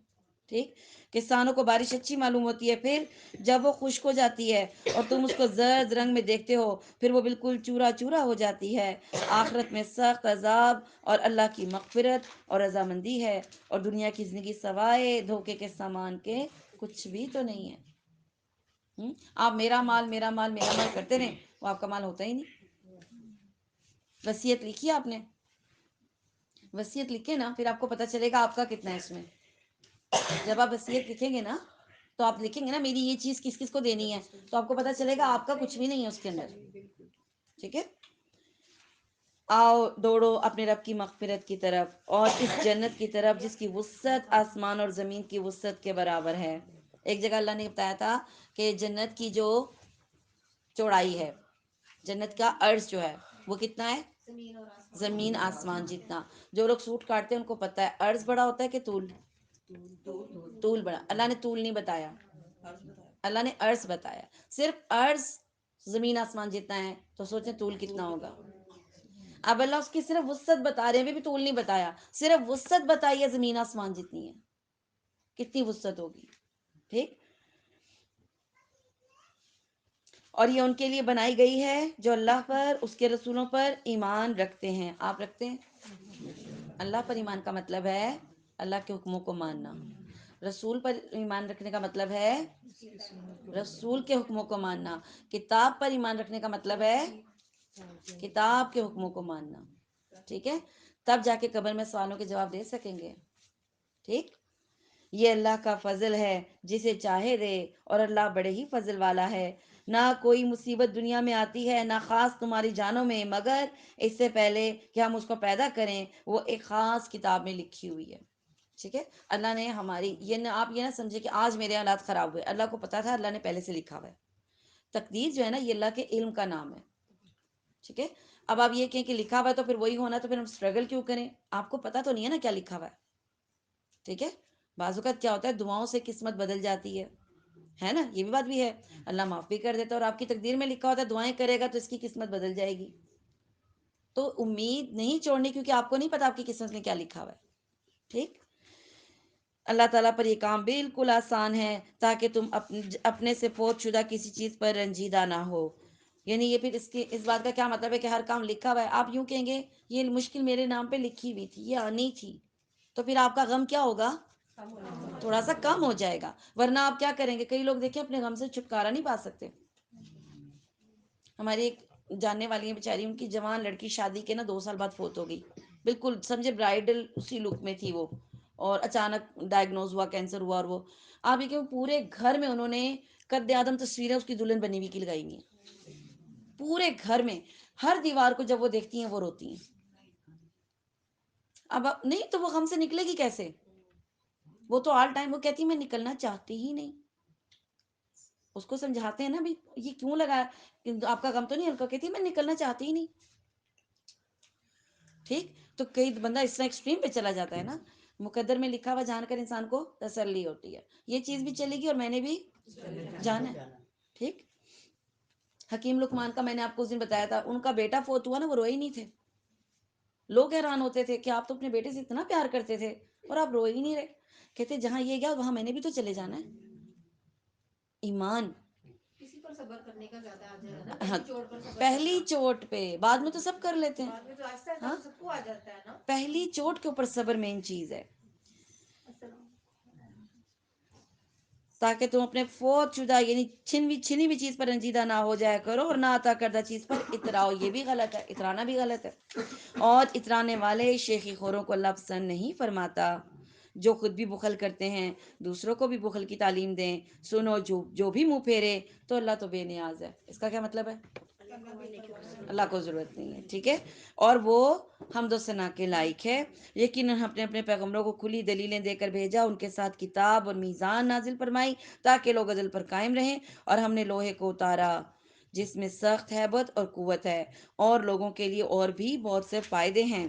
ٹھیک۔ کسانوں کو بارش اچھی معلوم ہوتی ہے، پھر جب وہ خشک ہو جاتی ہے اور تم اس کو زرد رنگ میں دیکھتے ہو پھر وہ بالکل چورا چورا ہو جاتی ہے۔ آخرت میں سخت عذاب اور اللہ کی مغفرت اور رضامندی ہے، اور دنیا کی زندگی سوائے دھوکے کے سامان کے کچھ بھی تو نہیں ہے۔ آپ میرا مال میرا مال میرا مال کرتے رہیں، وہ آپ کا مال ہوتا ہی نہیں۔ وصیت لکھی آپ نے، وصیت لکھے نا پھر آپ کو پتا چلے گا آپ کا کتنا ہے اس میں۔ جب آپ وصیت لکھیں گے نا تو آپ لکھیں گے نا میری یہ چیز کس کس کو دینی ہے، تو آپ کو پتا چلے گا آپ کا کچھ بھی نہیں ہے اس کے اندر، ٹھیک ہے۔ آؤ دوڑو اپنے رب کی مغفرت کی طرف اور اس جنت کی طرف جس کی وسعت آسمان اور زمین کی وسعت کے برابر ہے۔ ایک جگہ اللہ نے بتایا تھا کہ جنت کی جو چوڑائی ہے، جنت کا عرض جو ہے وہ کتنا ہے، زمین آسمان جتنا۔ جو لوگ سوٹ کاٹتے ہیں ان کو پتہ ہے عرض بڑا ہوتا ہے کہ طول، طول بڑا۔ اللہ نے طول نہیں بتایا، اللہ نے عرض بتایا۔ صرف عرض زمین آسمان جتنا ہے تو سوچیں طول کتنا ہوگا۔ اب اللہ اس کی صرف وسعت بتا رہے ہیں، ابھی بھی طول نہیں بتایا، صرف وسعت بتائی ہے زمین آسمان جتنی ہے، کتنی وسعت ہوگی، ٹھیک۔ اور یہ ان کے لیے بنائی گئی ہے جو اللہ پر اس کے رسولوں پر ایمان رکھتے ہیں۔ آپ رکھتے ہیں؟ اللہ پر ایمان کا مطلب ہے اللہ کے حکموں کو ماننا، رسول پر ایمان رکھنے کا مطلب ہے رسول کے حکموں کو ماننا. کتاب پر ایمان رکھنے کا مطلب ہے کتاب کے حکموں کو ماننا. ٹھیک ہے، تب جا کے قبر میں سوالوں کے جواب دے سکیں گے. ٹھیک، یہ اللہ کا فضل ہے، جسے چاہے دے، اور اللہ بڑے ہی فضل والا ہے. نہ کوئی مصیبت دنیا میں آتی ہے، نہ خاص تمہاری جانوں میں، مگر اس سے پہلے کہ ہم اس کو پیدا کریں وہ ایک خاص کتاب میں لکھی ہوئی ہے. ٹھیک ہے، اللہ نے ہماری یہ نہ، آپ یہ نہ سمجھے کہ آج میرے حالات خراب ہوئے، اللہ کو پتا تھا، اللہ نے پہلے سے لکھا ہوا ہے. تقدیر جو ہے نا، یہ اللہ کے علم کا نام ہے. ٹھیک ہے، اب آپ یہ کہیں کہ لکھا ہوا ہے تو پھر وہی ہونا، تو پھر ہم اسٹرگل کیوں کریں؟ آپ کو پتا تو نہیں ہے نا کیا لکھا ہوا ہے. ٹھیک ہے، بعض اوقات کیا ہوتا ہے، دعاؤں سے قسمت بدل جاتی ہے نا، یہ بھی بات بھی ہے. اللہ معاف بھی کر دیتا ہے، اور آپ کی تقدیر میں لکھا ہوتا ہے دعائیں کرے گا تو اس کی قسمت بدل جائے گی. تو امید نہیں چھوڑنی، کیونکہ آپ کو نہیں پتا آپ کی قسمت میں کیا لکھا ہوا ہے. ٹھیک، اللہ تعالیٰ پر یہ کام بالکل آسان ہے، تاکہ تم اپنے سے فوت شدہ کسی چیز پر رنجیدہ نہ ہو. یعنی یہ پھر اس بات کا کیا مطلب ہے کہ ہر کام لکھا ہوا ہے. آپ یوں کہیں گے یہ مشکل میرے نام پہ لکھی ہوئی تھی، یہ آنی تھی، تو پھر آپ کا غم کیا ہوگا؟ تھوڑا سا کم ہو جائے گا. ورنہ آپ کیا کریں گے؟ کئی لوگ دیکھیں اپنے غم سے چھٹکارا نہیں پا سکتے. ہماری ایک جاننے والی ہیں بیچاری، ان کی جوان لڑکی شادی کے نا 2 سال بعد فوت ہو گئی. بالکل سمجھے برائڈل اسی لک میں تھی وہ، اور اچانک ڈائگنوز ہوا، کینسر ہوا. اور وہ آپ یہ کہ پورے گھر میں انہوں نے قد آدم تصویریں اس کی دلہن بنی ہوئی کی لگائی ہوئی ہیں. پورے گھر میں ہر دیوار کو جب وہ دیکھتی ہیں وہ روتی ہیں. اب نہیں تو وہ غم سے نکلے گی کیسے؟ وہ تو آل ٹائم وہ کہتی میں نکلنا چاہتی ہی نہیں. اس کو سمجھاتے ہیں نا بھی یہ کیوں لگا، آپ کا غم تو نہیں ہلکا؟ کہتی میں نکلنا چاہتی ہی نہیں. ٹھیک، تو کئی بندہ اس طرح ایکسٹریم پہ چلا جاتا ہے نا. مقدر میں لکھا ہوا جان کر انسان کو تسلی ہوتی ہے، یہ چیز بھی چلے گی اور میں نے بھی جانا ہے. ٹھیک، حکیم لقمان کا میں نے آپ کو اس دن بتایا تھا، ان کا بیٹا فوت ہوا نا، وہ روئے ہی نہیں تھے. لوگ حیران ہوتے تھے کہ آپ تو اپنے بیٹے سے اتنا پیار کرتے تھے اور آپ روئے ہی نہیں رہے. کہتے جہاں یہ گیا وہاں میں نے بھی تو چلے جانا ہے. ایمان کسی پر صبر کرنے کا زیادہ اجر ہے نا، ہاں، پہلی چوٹ پر صبر پہلی کرنا. چوٹ پہ، بعد میں تو سب کر لیتے ہیں. بعد میں تو آہستہ آہستہ ہاں، تو سب کو آ جاتا ہے نا. پہلی چوٹ کے اوپر صبر مین چیز ہے، تاکہ تم اپنے فوت شدہ یعنی چھنی ہوئی چیز پر رنجیدہ نہ ہو جایا کرو، اور نہ عطا کردہ چیز پر اتراؤ. یہ بھی غلط ہے، اترانا بھی غلط ہے. اور اترانے والے شیخی خوروں کو اللہ پسند نہیں فرماتا، جو خود بھی بخل کرتے ہیں دوسروں کو بھی بخل کی تعلیم دیں. سنو، جو بھی منہ پھیرے تو اللہ تو بے نیاز ہے. اس کا کیا مطلب ہے؟ اللہ کو ضرورت نہیں ہے. ٹھیک ہے، اور وہ حمد و ثنا کے لائق ہے. یقیناً ہم نے اپنے پیغمبروں کو کھلی دلیلیں دے کر بھیجا، ان کے ساتھ کتاب اور میزان نازل فرمائی تاکہ لوگ عدل پر قائم رہیں. اور ہم نے لوہے کو اتارا جس میں سخت ہیبت اور قوت ہے، اور لوگوں کے لیے اور بھی بہت سے فائدے ہیں.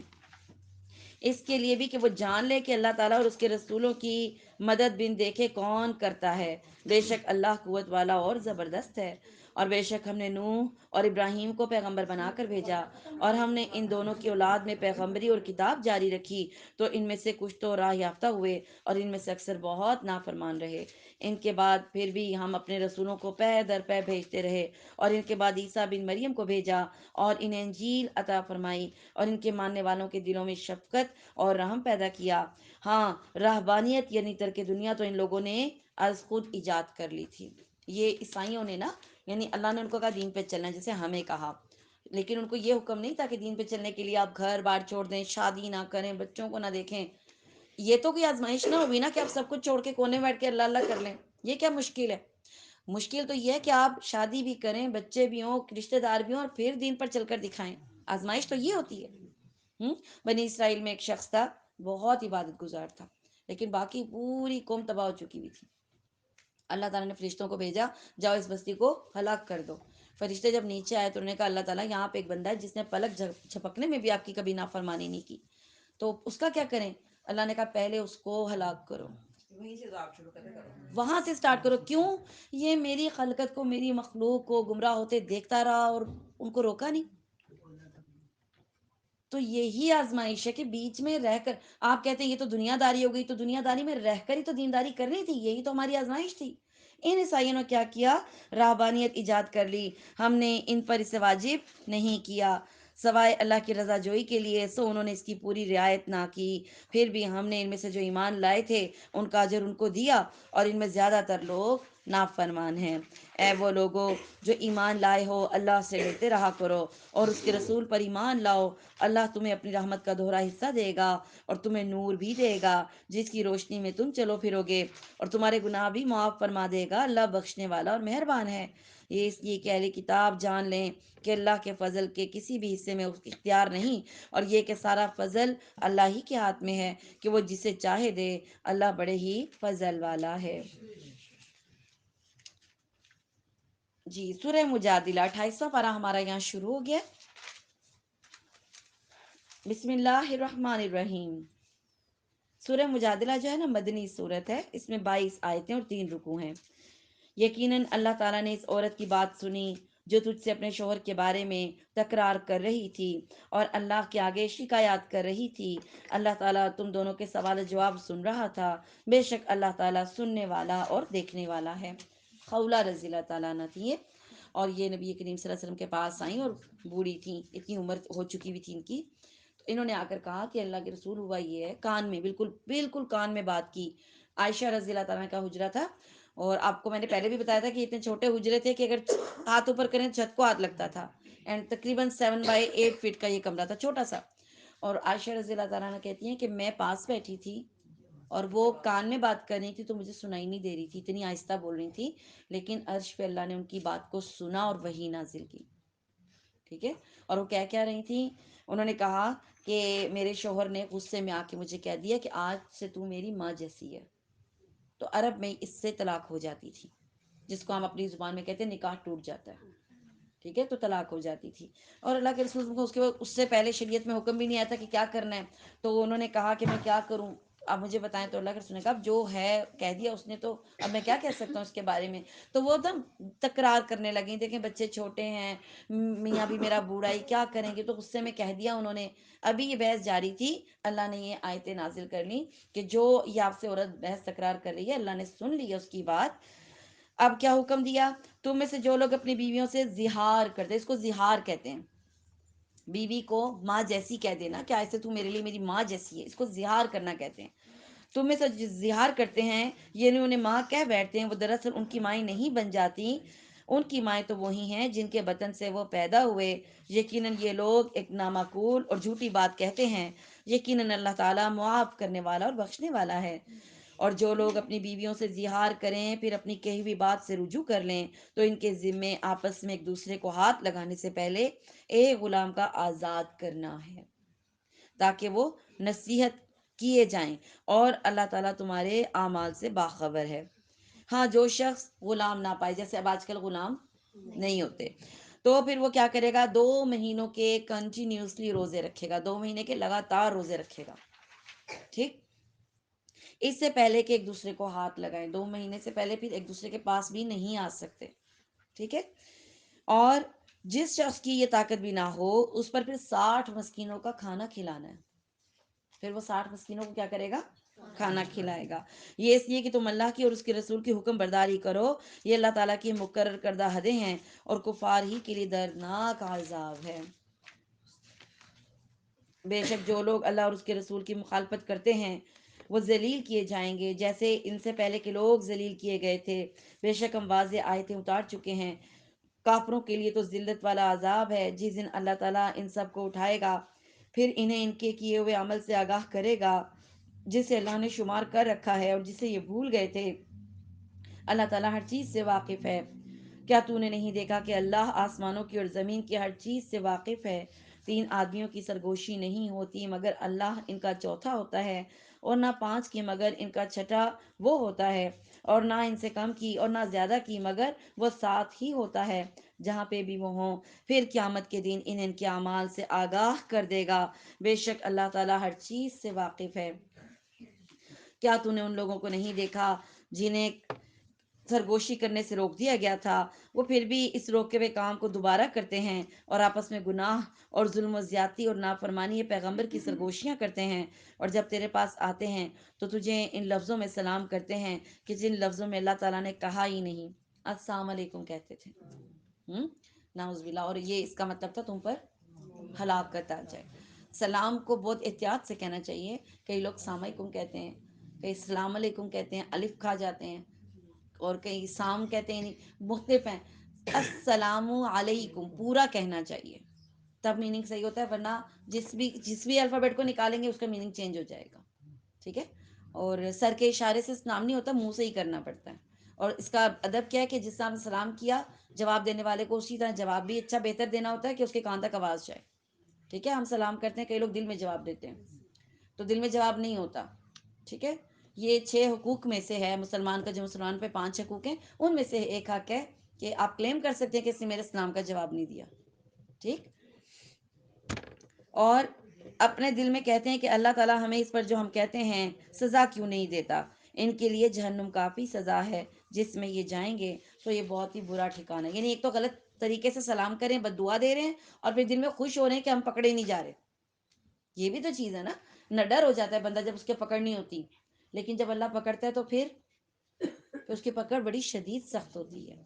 اس کے لیے بھی کہ وہ جان لے کہ اللہ تعالیٰ اور اس کے رسولوں کی مدد بن دیکھے کون کرتا ہے. بے شک اللہ قوت والا اور زبردست ہے. اور بے شک ہم نے نوح اور ابراہیم کو پیغمبر بنا کر بھیجا، اور ہم نے ان دونوں کی اولاد میں پیغمبری اور کتاب جاری رکھی. تو ان میں سے کچھ تو راہ یافتہ ہوئے، اور ان میں سے اکثر بہت نافرمان رہے. ان کے بعد پھر بھی ہم اپنے رسولوں کو پے در پے بھیجتے رہے، اور ان کے بعد عیسیٰ بن مریم کو بھیجا اور انہیں انجیل عطا فرمائی، اور ان کے ماننے والوں کے دلوں میں شفقت اور رحم پیدا کیا. ہاں، رہبانیت یعنی ترک دنیا تو ان لوگوں نے از خود ایجاد کر لی تھی. یہ عیسائیوں نے نا، یعنی اللہ نے ان کو کہا دین پہ چلنا ہے، جیسے ہمیں کہا، لیکن ان کو یہ حکم نہیں تھا کہ دین پہ چلنے کے لیے آپ گھر بار چھوڑ دیں، شادی نہ کریں، بچوں کو نہ دیکھیں. یہ تو کوئی آزمائش نہ ہوئی نا کہ آپ سب کچھ چھوڑ کے کونے میں بیٹھ کے اللہ اللہ کر لیں. یہ کیا مشکل ہے؟ مشکل تو یہ ہے کہ آپ شادی بھی کریں، بچے بھی ہوں، رشتہ دار بھی ہوں، اور پھر دین پر چل کر دکھائیں. آزمائش تو یہ ہوتی ہے. بنی اسرائیل میں ایک شخص تھا، بہت عبادت گزار تھا، لیکن باقی پوری قوم تباہ ہو چکی ہوئی تھی. اللہ تعالیٰ نے فرشتوں کو بھیجا، جاؤ اس بستی کو ہلاک کر دو. فرشتے جب نیچے آئے تو انہوں نے کہا اللہ تعالیٰ یہاں پہ ایک بندہ ہے جس نے پلک جھپکنے میں بھی آپ کی کبھی نافرمانی نہیں کی، تو اس کا کیا کریں؟ اللہ نے کہا پہلے اس کو ہلاک کرو، وہیں سے تو آپ شروع کرے کرو. وہاں سے سٹارٹ کرو. کیوں؟ یہ میری خلقت کو، میری مخلوق کو گمراہ ہوتے دیکھتا رہا اور ان کو روکا نہیں. تو یہی آزمائش ہے کہ بیچ میں رہ کر آپ کہتے ہیں یہ تو دنیا داری ہو گئی، تو دنیا داری میں رہ کر ہی تو دینداری کرنی تھی. یہی تو ہماری آزمائش تھی. ان عیسائیوں نے کیا کیا؟ رہبانیت ایجاد کر لی. ہم نے ان پر اسے واجب نہیں کیا. سوائے اللہ کی رضا جوئی کے لیے، سو انہوں نے اس کی پوری رعایت نہ کی۔ پھر بھی ہم نے ان میں سے جو ایمان لائے تھے ان کا اجر ان کو دیا، اور ان میں زیادہ تر لوگ نافرمان ہیں۔ اے وہ لوگو جو ایمان لائے ہو، اللہ سے ڈرتے رہا کرو اور اس کے رسول پر ایمان لاؤ۔ اللہ تمہیں اپنی رحمت کا دوہرا حصہ دے گا اور تمہیں نور بھی دے گا جس کی روشنی میں تم چلو پھرو گے، اور تمہارے گناہ بھی معاف فرما دے گا۔ اللہ بخشنے والا اور مہربان ہے۔ یہ اس لیے کہ اہل کتاب جان لیں کہ اللہ کے فضل کے کسی بھی حصے میں اس کی اختیار نہیں، اور یہ کہ سارا فضل اللہ ہی کے ہاتھ میں ہے کہ وہ جسے چاہے دے۔ اللہ بڑے ہی فضل والا ہے۔ جی، سورہ مجادلہ 28واں پارہ ہمارا یہاں شروع ہو گیا۔ بسم اللہ الرحمن الرحیم۔ سورہ مجادلہ جو ہے نا مدنی صورت ہے، اس میں 22 آیتیں اور 3 رکوع ہیں۔ یقیناً اللہ تعالیٰ نے اس عورت کی بات سنی جو تجھ سے اپنے شوہر کے بارے میں تکرار کر رہی تھی اور اللہ کے آگے شکایات کر رہی تھی۔ اللہ تعالیٰ تم دونوں کے سوال و جواب سن رہا تھا، بے شک اللہ تعالیٰ سننے والا اور دیکھنے والا ہے۔ خولہ رضی اللہ تعالیٰ عنہ تھی یہ، اور یہ نبی کریم صلی اللہ علیہ وسلم کے پاس آئیں اور بوڑھی تھیں، اتنی عمر ہو چکی ہوئی تھی ان کی۔ تو انہوں نے آ کر کہا کہ اللہ کے رسول، ہوا یہ ہے، کان میں بالکل بالکل کان میں بات کی۔ عائشہ رضی اللہ تعالیٰ کا حجرہ تھا، اور آپ کو میں نے پہلے بھی بتایا تھا کہ اتنے چھوٹے حجرے تھے کہ اگر ہاتھ اوپر کریں تو چھت کو ہاتھ لگتا تھا، اینڈ تقریباً 7 بائی 8 فٹ کا یہ کمرہ تھا، چھوٹا سا۔ اور عائشہ رضی اللہ تعالیٰ عنہ کہتی ہیں کہ میں پاس بیٹھی تھی اور وہ کان میں بات کر رہی تھی تو مجھے سنائی نہیں دے رہی تھی، اتنی آہستہ بول رہی تھی، لیکن عرش پہ اللہ نے ان کی بات کو سنا اور وحی نازل کی۔ ٹھیک ہے، اور وہ کیا رہی تھیں؟ انہوں نے کہا کہ میرے شوہر نے غصے میں آ کے مجھے کہہ دیا کہ آج سے تو میری ماں جیسی ہے۔ تو عرب میں اس سے طلاق ہو جاتی تھی، جس کو ہم اپنی زبان میں کہتے ہیں نکاح ٹوٹ جاتا ہے۔ ٹھیک ہے، تو طلاق ہو جاتی تھی۔ اور اللہ کے رسول کو اس سے پہلے شریعت میں حکم بھی نہیں آیا تھا کہ کیا کرنا ہے، تو انہوں نے کہا کہ میں کیا کروں، آپ مجھے بتائیں۔ تو اللہ کے رسول نے کہا اب جو ہے کہہ دیا اس نے، تو اب میں کیا کہہ سکتا ہوں اس کے بارے میں۔ تو وہ تو تکرار کرنے لگیں، دیکھیں بچے چھوٹے ہیں، میاں بھی میرا بوڑھا ہی، کیا کریں گے، تو غصے میں کہہ دیا انہوں نے۔ ابھی یہ بحث جاری تھی، اللہ نے یہ آیتیں نازل کر لی کہ جو یہ آپ سے عورت بحث تکرار کر رہی ہے، اللہ نے سن لی ہے اس کی بات۔ اب کیا حکم دیا؟ تم میں سے جو لوگ اپنی بیویوں سے زہار کرتے ہیں، اس کو زہار کہتے ہیں، بیوی کو ماں جیسی کہہ دینا کہ ایسے تو میرے لیے میری ماں جیسی ہے، اس کو زہار کرنا کہتے ہیں۔ تم میں سے جو زہار کرتے ہیں، یعنی انہیں ماں کہہ بیٹھتے ہیں، وہ دراصل ان کی مائیں نہیں بن جاتی، ان کی مائیں تو وہی ہیں جن کے بطن سے وہ پیدا ہوئے۔ یقیناً یہ لوگ ایک نامعقول اور جھوٹی بات کہتے ہیں، یقیناً اللہ تعالیٰ معاف کرنے والا اور بخشنے والا ہے۔ اور جو لوگ اپنی بیویوں سے زہار کریں پھر اپنی کہی ہوئی بات سے رجوع کر لیں، تو ان کے ذمے آپس میں ایک دوسرے کو ہاتھ لگانے سے پہلے ایک غلام کا آزاد کرنا ہے، تاکہ وہ نصیحت کیے جائیں، اور اللہ تعالیٰ تمہارے اعمال سے باخبر ہے۔ ہاں، جو شخص غلام نہ پائے، جیسے اب آج کل غلام نہیں ہوتے، تو پھر وہ کیا کرے گا؟ 2 مہینوں کے کنٹینیوسلی روزے رکھے گا، 2 مہینے کے لگاتار روزے رکھے گا۔ ٹھیک، اس سے پہلے کہ ایک دوسرے کو ہاتھ لگائیں، 2 مہینے سے پہلے پھر ایک دوسرے کے پاس بھی نہیں آ سکتے۔ ٹھیک ہے، اور جس شخص کی یہ طاقت بھی نہ ہو، اس پر پھر 60 مسکینوں کا کھانا کھلانا ہے۔ پھر وہ 60 مسکینوں کو کیا کرے گا؟ کھانا کھلائے گا۔ یہ اس لیے کہ تم اللہ کی اور اس کے رسول کی حکم برداری کرو، یہ اللہ تعالیٰ کی مقرر کردہ حدیں ہیں، اور کفار ہی کے لیے دردناک عذاب ہے۔ بے شک جو لوگ اللہ اور اس کے رسول کی مخالفت کرتے ہیں وہ ذلیل کیے جائیں گے، جیسے ان سے پہلے کے لوگ ذلیل کیے گئے تھے۔ بے شک ہم واضح آیتیں اتار چکے ہیں۔ کافروں کے لیے تو ذلت والا عذاب ہے، جس دن اللہ تعالیٰ ان سب کو اٹھائے گا، پھر انہیں ان کے کیے ہوئے عمل سے آگاہ کرے گا، جسے اللہ نے شمار کر رکھا ہے اور جسے یہ بھول گئے تھے۔ اللہ تعالیٰ ہر چیز سے واقف ہے۔ کیا تو نے نہیں دیکھا کہ اللہ آسمانوں کی اور زمین کی ہر چیز سے واقف ہے؟ 3 آدمیوں کی سرگوشی نہیں ہوتی مگر اللہ ان کا چوتھا ہوتا ہے، اور نہ 5 کی مگر ان کا چھٹا وہ ہوتا ہے، اور نہ ان سے کم کی اور نہ زیادہ کی مگر وہ 7 ہی ہوتا ہے، جہاں پہ بھی وہ ہوں۔ پھر قیامت کے دن ان کے اعمال سے آگاہ کر دے گا، بے شک اللہ تعالیٰ ہر چیز سے واقف ہے۔ کیا تو نے ان لوگوں کو نہیں دیکھا جنہیں سرگوشی کرنے سے روک دیا گیا تھا، وہ پھر بھی اس روکے ہوئے کام کو دوبارہ کرتے ہیں، اور آپس میں گناہ اور ظلم و زیادتی اور نافرمانی پیغمبر کی سرگوشیاں کرتے ہیں، اور جب تیرے پاس آتے ہیں تو تجھے ان لفظوں میں سلام کرتے ہیں کہ جن لفظوں میں اللہ تعالیٰ نے کہا ہی نہیں، السلام علیکم کہتے تھے۔ نعوذ باللہ، اور یہ اس کا مطلب تھا تم پر ہلاکت آ جائے. سلام کو بہت احتیاط سے کہنا چاہیے. کئی لوگ السلام علیکم کہتے ہیں، کئی السلام علیکم کہتے ہیں، الف کھا جاتے ہیں، اور کئی سام کہتے ہیں. نہیں، مختلف ہیں. السلام علیکم پورا کہنا چاہیے، تب میننگ صحیح ہوتا ہے، ورنہ جس بھی الفابیٹ کو نکالیں گے اس کا میننگ چینج ہو جائے گا. ٹھیک ہے. اور سر کے اشارے سے سلام نہیں ہوتا، منہ سے ہی کرنا پڑتا ہے. اور اس کا ادب کیا ہے کہ جس طرح نے سلام کیا، جواب دینے والے کو اسی طرح جواب بھی اچھا بہتر دینا ہوتا ہے کہ اس کے کان تک آواز جائے. ٹھیک ہے. ہم سلام کرتے ہیں، کئی لوگ دل میں جواب دیتے ہیں، تو دل میں جواب نہیں ہوتا. ٹھیک ہے. یہ 6 حقوق میں سے ہے مسلمان کا. جو مسلمان پہ 5 حقوق ہیں ان میں سے ایک حق ہے کہ آپ کلیم کر سکتے ہیں کہ اس نے میرے سلام کا جواب نہیں دیا. ٹھیک. اور اپنے دل میں کہتے ہیں کہ اللہ تعالیٰ ہمیں اس پر جو ہم کہتے ہیں سزا کیوں نہیں دیتا. ان کے لیے جہنم کافی سزا ہے، جس میں یہ جائیں گے تو یہ بہت ہی برا ٹھکانہ ہے. یعنی ایک تو غلط طریقے سے سلام کریں، بد دعا دے رہے ہیں، اور پھر دل میں خوش ہو رہے ہیں کہ ہم پکڑے نہیں جا رہے. یہ بھی تو چیز ہے نا. نہ ڈر ہو جاتا ہے بندہ جب اس کے پکڑ نہیں ہوتی، لیکن جب اللہ پکڑتا ہے تو پھر اس کی پکڑ بڑی شدید سخت ہوتی ہے.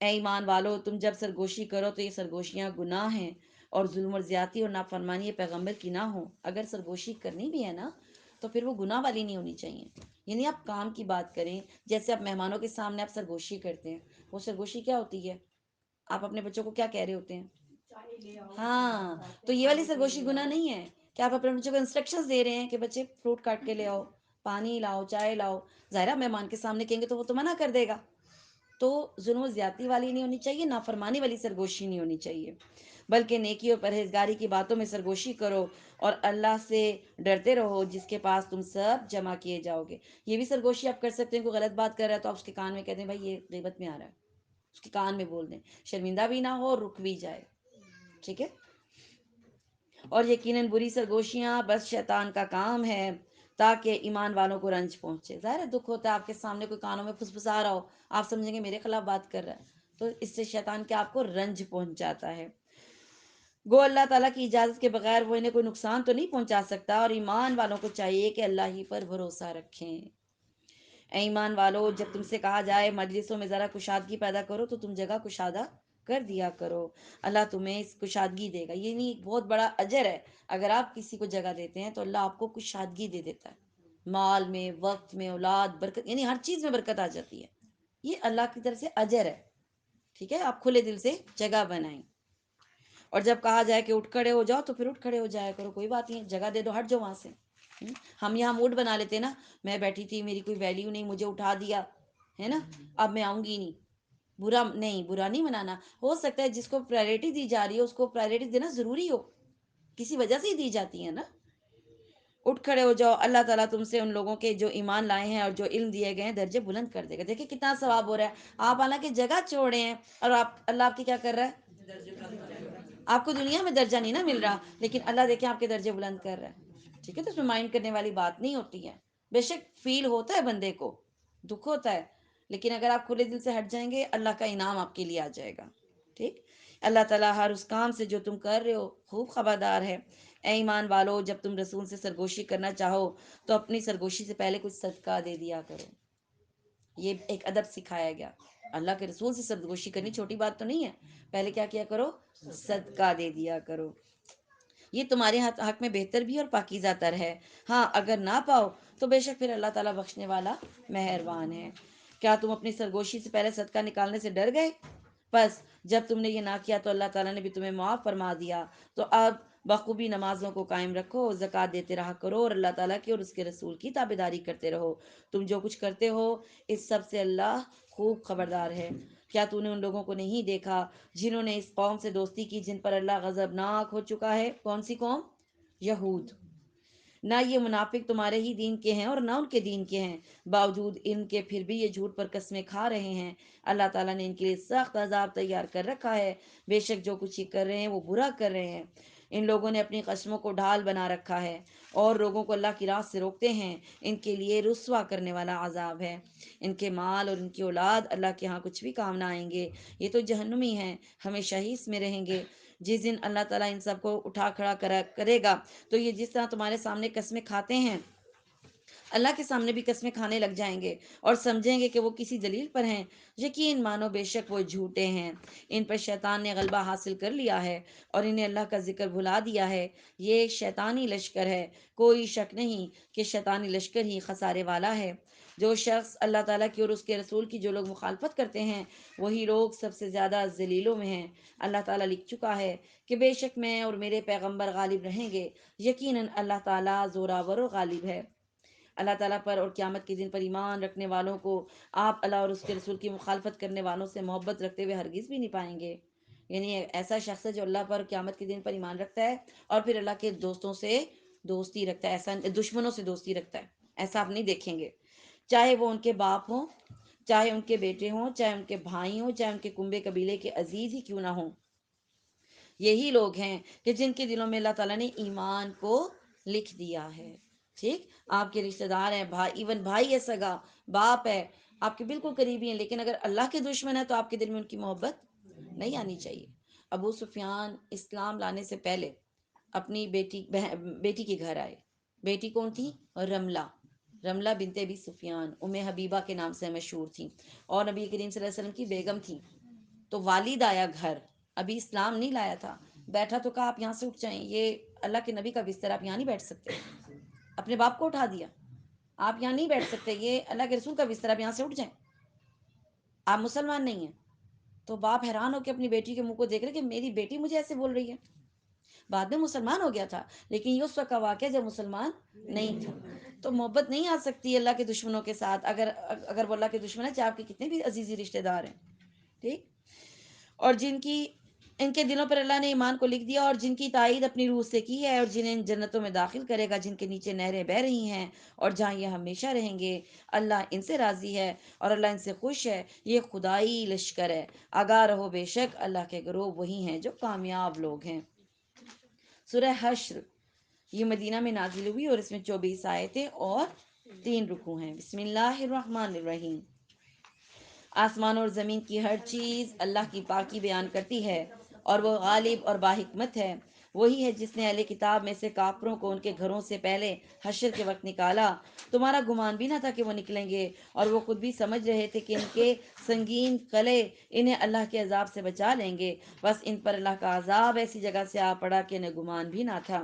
اے ایمان والو، تم جب سرگوشی کرو تو یہ سرگوشیاں گناہ ہیں، اور ظلم اور زیادتی اور نافرمانی پیغمبر کی نہ ہو. اگر سرگوشی کرنی بھی ہے نا تو پھر وہ گناہ والی نہیں ہونی چاہیے. یعنی آپ کام کی بات کریں، جیسے آپ مہمانوں کے سامنے آپ سرگوشی کرتے ہیں. وہ سرگوشی کیا ہوتی ہے؟ آپ اپنے بچوں کو کیا کہہ رہے ہوتے ہیں؟ ہاں. تو یہ والی سرگوشی گناہ نہیں ہے کہ آپ اپنے بچوں کو انسٹرکشنز دے رہے ہیں کہ بچے فروٹ کاٹ کے لے آؤ، پانی لاؤ، چائے لاؤ. ظاہرہ مہمان کے سامنے کہیں گے تو وہ تو منع کر دے گا. تو ظلم و زیادتی والی نہیں ہونی چاہیے، نافرمانی والی سرگوشی نہیں ہونی چاہیے، بلکہ نیکی اور پرہیزگاری کی باتوں میں سرگوشی کرو، اور اللہ سے ڈرتے رہو جس کے پاس تم سب جمع کیے جاؤ گے. یہ بھی سرگوشی آپ کر سکتے ہیں. کوئی غلط بات کر رہا ہے تو آپ اس کے کان میں کہتے ہیں بھائی یہ غیبت میں آ رہا ہے، اس کے کان میں بول دیں، شرمندہ بھی نہ ہو اور رک بھی جائے. ٹھیک ہے. اور یقیناً بری سرگوشیاں بس شیطان کا کام ہے تاکہ ایمان والوں کو رنج پہنچے. ظاہر ہے دکھ ہوتا ہے، آپ کے سامنے کوئی کانوں میں پھسپھسا رہا ہو، آپ سمجھیں گے میرے خلاف بات کر رہا ہے، تو اس سے شیطان کیا آپ کو رنج پہنچاتا ہے. گو اللہ تعالیٰ کی اجازت کے بغیر وہ انہیں کوئی نقصان تو نہیں پہنچا سکتا، اور ایمان والوں کو چاہیے کہ اللہ ہی پر بھروسہ رکھیں. اے ایمان والو، جب تم سے کہا جائے مجلسوں میں ذرا کشادگی پیدا کرو تو تم جگہ کشادہ کر دیا کرو، اللہ تمہیں اس کشادگی دے گا. یہ نہیں ایک بہت بڑا اجر ہے. اگر آپ کسی کو جگہ دیتے ہیں تو اللہ آپ کو کشادگی دے دیتا ہے، مال میں، وقت میں، اولاد، برکت، یعنی ہر چیز میں برکت آ جاتی ہے. یہ اللہ کی طرف سے اجر ہے. ٹھیک ہے. آپ کھلے دل سے جگہ بنائیں. اور جب کہا جائے کہ اٹھ کھڑے ہو جاؤ تو پھر اٹھ کھڑے ہو جایا کرو، کوئی بات نہیں، جگہ دے دو، ہٹ جاؤ وہاں سے. ہم یہاں موڈ بنا لیتے ہیں نا، میں بیٹھی تھی، میری کوئی ویلیو نہیں، مجھے اٹھا دیا ہے نا، اب میں آؤں گی نہیں. برا نہیں، برا نہیں منانا. ہو سکتا ہے جس کو پرائرٹی دی جا رہی ہے اس کو پرائرٹی دینا ضروری ہو، کسی وجہ سے ہی دی جاتی ہے نا. اٹھ کھڑے ہو جاؤ، اللہ تعالیٰ تم سے ان لوگوں کے جو ایمان لائے ہیں اور جو علم دیے گئے ہیں درجے بلند کر دے گا. دیکھیں کتنا ثواب ہو رہا ہے. آپ حالانکہ جگہ چھوڑے ہیں، اور اللہ آپ کی کیا کر رہا ہے؟ آپ کو دنیا میں درجہ نہیں نا مل رہا، لیکن اللہ دیکھیں آپ کے درجے بلند کر رہا ہے. ٹھیک ہے. تو اس میں مائنڈ کرنے والی بات نہیں ہوتی ہے. بے شک فیل ہوتا ہے بندے کو، دکھ ہوتا ہے، لیکن اگر آپ کھلے دل سے ہٹ جائیں گے اللہ کا انعام آپ کے لیے آ جائے گا. ٹھیک. اللہ تعالیٰ ہر اس کام سے جو تم کر رہے ہو خوب خبردار ہے. اے ایمان والو، جب تم رسول سے سرگوشی کرنا چاہو تو اپنی سرگوشی سے پہلے کچھ صدقہ دے دیا کرو. یہ ایک ادب سکھایا گیا. اللہ کے رسول سے سرگوشی کرنی چھوٹی بات تو نہیں ہے. پہلے کیا کیا کرو؟ صدقہ دے دیا کرو. یہ تمہارے حق میں بہتر بھی اور پاکیزہ تر ہے. ہاں اگر نہ پاؤ تو بے شک پھر اللہ تعالیٰ بخشنے والا مہربان ہے. کیا تم اپنی سرگوشی سے پہلے صدقہ نکالنے سے ڈر گئے؟ بس جب تم نے یہ نہ کیا تو اللہ تعالیٰ نے بھی تمہیں معاف فرما دیا. تو اب بخوبی نمازوں کو قائم رکھو، زکوٰۃ دیتے رہا کرو، اور اللہ تعالیٰ کی اور اس کے رسول کی تابعداری کرتے رہو. تم جو کچھ کرتے ہو اس سب سے اللہ خوب خبردار ہے. کیا تو نے ان لوگوں کو نہیں دیکھا جنہوں نے اس قوم سے دوستی کی جن پر اللہ غضبناک ہو چکا ہے؟ کون سی قوم؟ یہود. نہ یہ منافق تمہارے ہی دین کے ہیں اور نہ ان کے دین کے ہیں، باوجود ان کے پھر بھی یہ جھوٹ پر قسمیں کھا رہے ہیں. اللہ تعالیٰ نے ان کے لیے سخت عذاب تیار کر رکھا ہے. بے شک جو کچھ یہ کر رہے ہیں وہ برا کر رہے ہیں. ان لوگوں نے اپنی قسموں کو ڈھال بنا رکھا ہے اور لوگوں کو اللہ کی راہ سے روکتے ہیں. ان کے لیے رسوا کرنے والا عذاب ہے. ان کے مال اور ان کی اولاد اللہ کے ہاں کچھ بھی کام نہ آئیں گے. یہ تو جہنمی ہیں، ہمیشہ ہی اس میں رہیں گے. جس دن اللہ تعالیٰ ان سب کو اٹھا کھڑا کرے گا تو یہ جس طرح تمہارے سامنے قسمیں کھاتے ہیں اللہ کے سامنے بھی قسمیں کھانے لگ جائیں گے اور سمجھیں گے کہ وہ کسی دلیل پر ہیں، یقین مانو بے شک وہ جھوٹے ہیں۔ ان پر شیطان نے غلبہ حاصل کر لیا ہے اور انہیں اللہ کا ذکر بھلا دیا ہے۔ یہ ایک شیطانی لشکر ہے، کوئی شک نہیں کہ شیطانی لشکر ہی خسارے والا ہے۔ جو شخص اللہ تعالیٰ کی اور اس کے رسول کی جو لوگ مخالفت کرتے ہیں، وہی لوگ سب سے زیادہ ذلیلوں میں ہیں۔ اللہ تعالیٰ لکھ چکا ہے کہ بے شک میں اور میرے پیغمبر غالب رہیں گے، یقیناً اللہ تعالیٰ زوراور و غالب ہے۔ اللہ تعالیٰ پر اور قیامت کے دن پر ایمان رکھنے والوں کو آپ اللہ اور اس کے رسول کی مخالفت کرنے والوں سے محبت رکھتے ہوئے ہرگز بھی نہیں پائیں گے۔ یعنی ایسا شخص ہے جو اللہ پر قیامت کے دن پر ایمان رکھتا ہے اور پھر اللہ کے دوستوں سے دوستی رکھتا ہے، ایسا دشمنوں سے دوستی رکھتا ہے، ایسا آپ نہیں دیکھیں گے، چاہے وہ ان کے باپ ہوں، چاہے ان کے بیٹے ہوں، چاہے ان کے بھائی ہوں، چاہے ان کے کنبے قبیلے کے عزیز ہی کیوں نہ ہوں۔ یہی لوگ ہیں کہ جن کے دلوں میں اللہ تعالیٰ نے ایمان کو لکھ دیا ہے۔ ٹھیک، آپ کے رشتہ دار ہیں، بھائی، ایون بھائی ہے سگا، باپ ہے، آپ کے بالکل قریبی ہیں، لیکن اگر اللہ کے دشمن ہے تو آپ کے دل میں ان کی محبت نہیں آنی چاہیے۔ ابو سفیان اسلام لانے سے پہلے اپنی بیٹی کے گھر آئے۔ بیٹی کون تھی؟ رملہ، رملہ بنت ابی سفیان، ام حبیبہ کے نام سے مشہور تھیں اور نبی کریم صلی اللہ علیہ وسلم کی بیگم تھیں۔ تو والد آیا گھر، ابھی اسلام نہیں لایا تھا، بیٹھا تو کہا آپ یہاں سے اٹھ جائیں، یہ اللہ کے نبی کا بستر، آپ یہاں نہیں بیٹھ سکتے۔ اپنے باپ کو اٹھا دیا، آپ یہاں نہیں بیٹھ سکتے، یہ اللہ کے رسول کا بستر، آپ یہاں سے اٹھ جائیں، آپ مسلمان نہیں ہیں۔ تو باپ حیران ہو کے اپنی بیٹی کے منہ کو دیکھ رہے کہ میری بیٹی مجھے ایسے بول رہی ہے۔ بعد میں مسلمان ہو گیا تھا، لیکن یہ اس وقت کا واقعہ جب مسلمان نہیں تھا۔ تو محبت نہیں آ سکتی اللہ کے دشمنوں کے ساتھ، اگر وہ اللہ کے دشمن ہے، چاہے آپ کے کتنے بھی عزیزی رشتہ دار ہیں۔ ٹھیک، اور ان کے دلوں پر اللہ نے ایمان کو لکھ دیا اور جن کی تائید اپنی روح سے کی ہے، اور جنہیں ان جنتوں میں داخل کرے گا جن کے نیچے نہریں بہہ رہی ہیں اور جہاں یہ ہمیشہ رہیں گے۔ اللہ ان سے راضی ہے اور اللہ ان سے خوش ہے، یہ خدائی لشکر ہے۔ آگاہ رہو، بے شک اللہ کے گروہ وہی ہیں جو کامیاب لوگ ہیں۔ سورہ حشر یہ مدینہ میں نازل ہوئی اور اس میں 24 آیتیں اور 3 رکوع ہیں۔ بسم اللہ الرحمن الرحیم۔ آسمان اور زمین کی ہر چیز اللہ کی پاکی بیان کرتی ہے اور وہ غالب اور باحکمت ہے۔ وہی ہے جس نے اہل کتاب میں سے کافروں کو ان کے گھروں سے پہلے حشر کے وقت نکالا۔ تمہارا گمان بھی نہ تھا کہ وہ نکلیں گے، اور وہ خود بھی سمجھ رہے تھے کہ ان کے سنگین قلعے انہیں اللہ کے عذاب سے بچا لیں گے، بس ان پر اللہ کا عذاب ایسی جگہ سے آ پڑا کہ انہیں گمان بھی نہ تھا،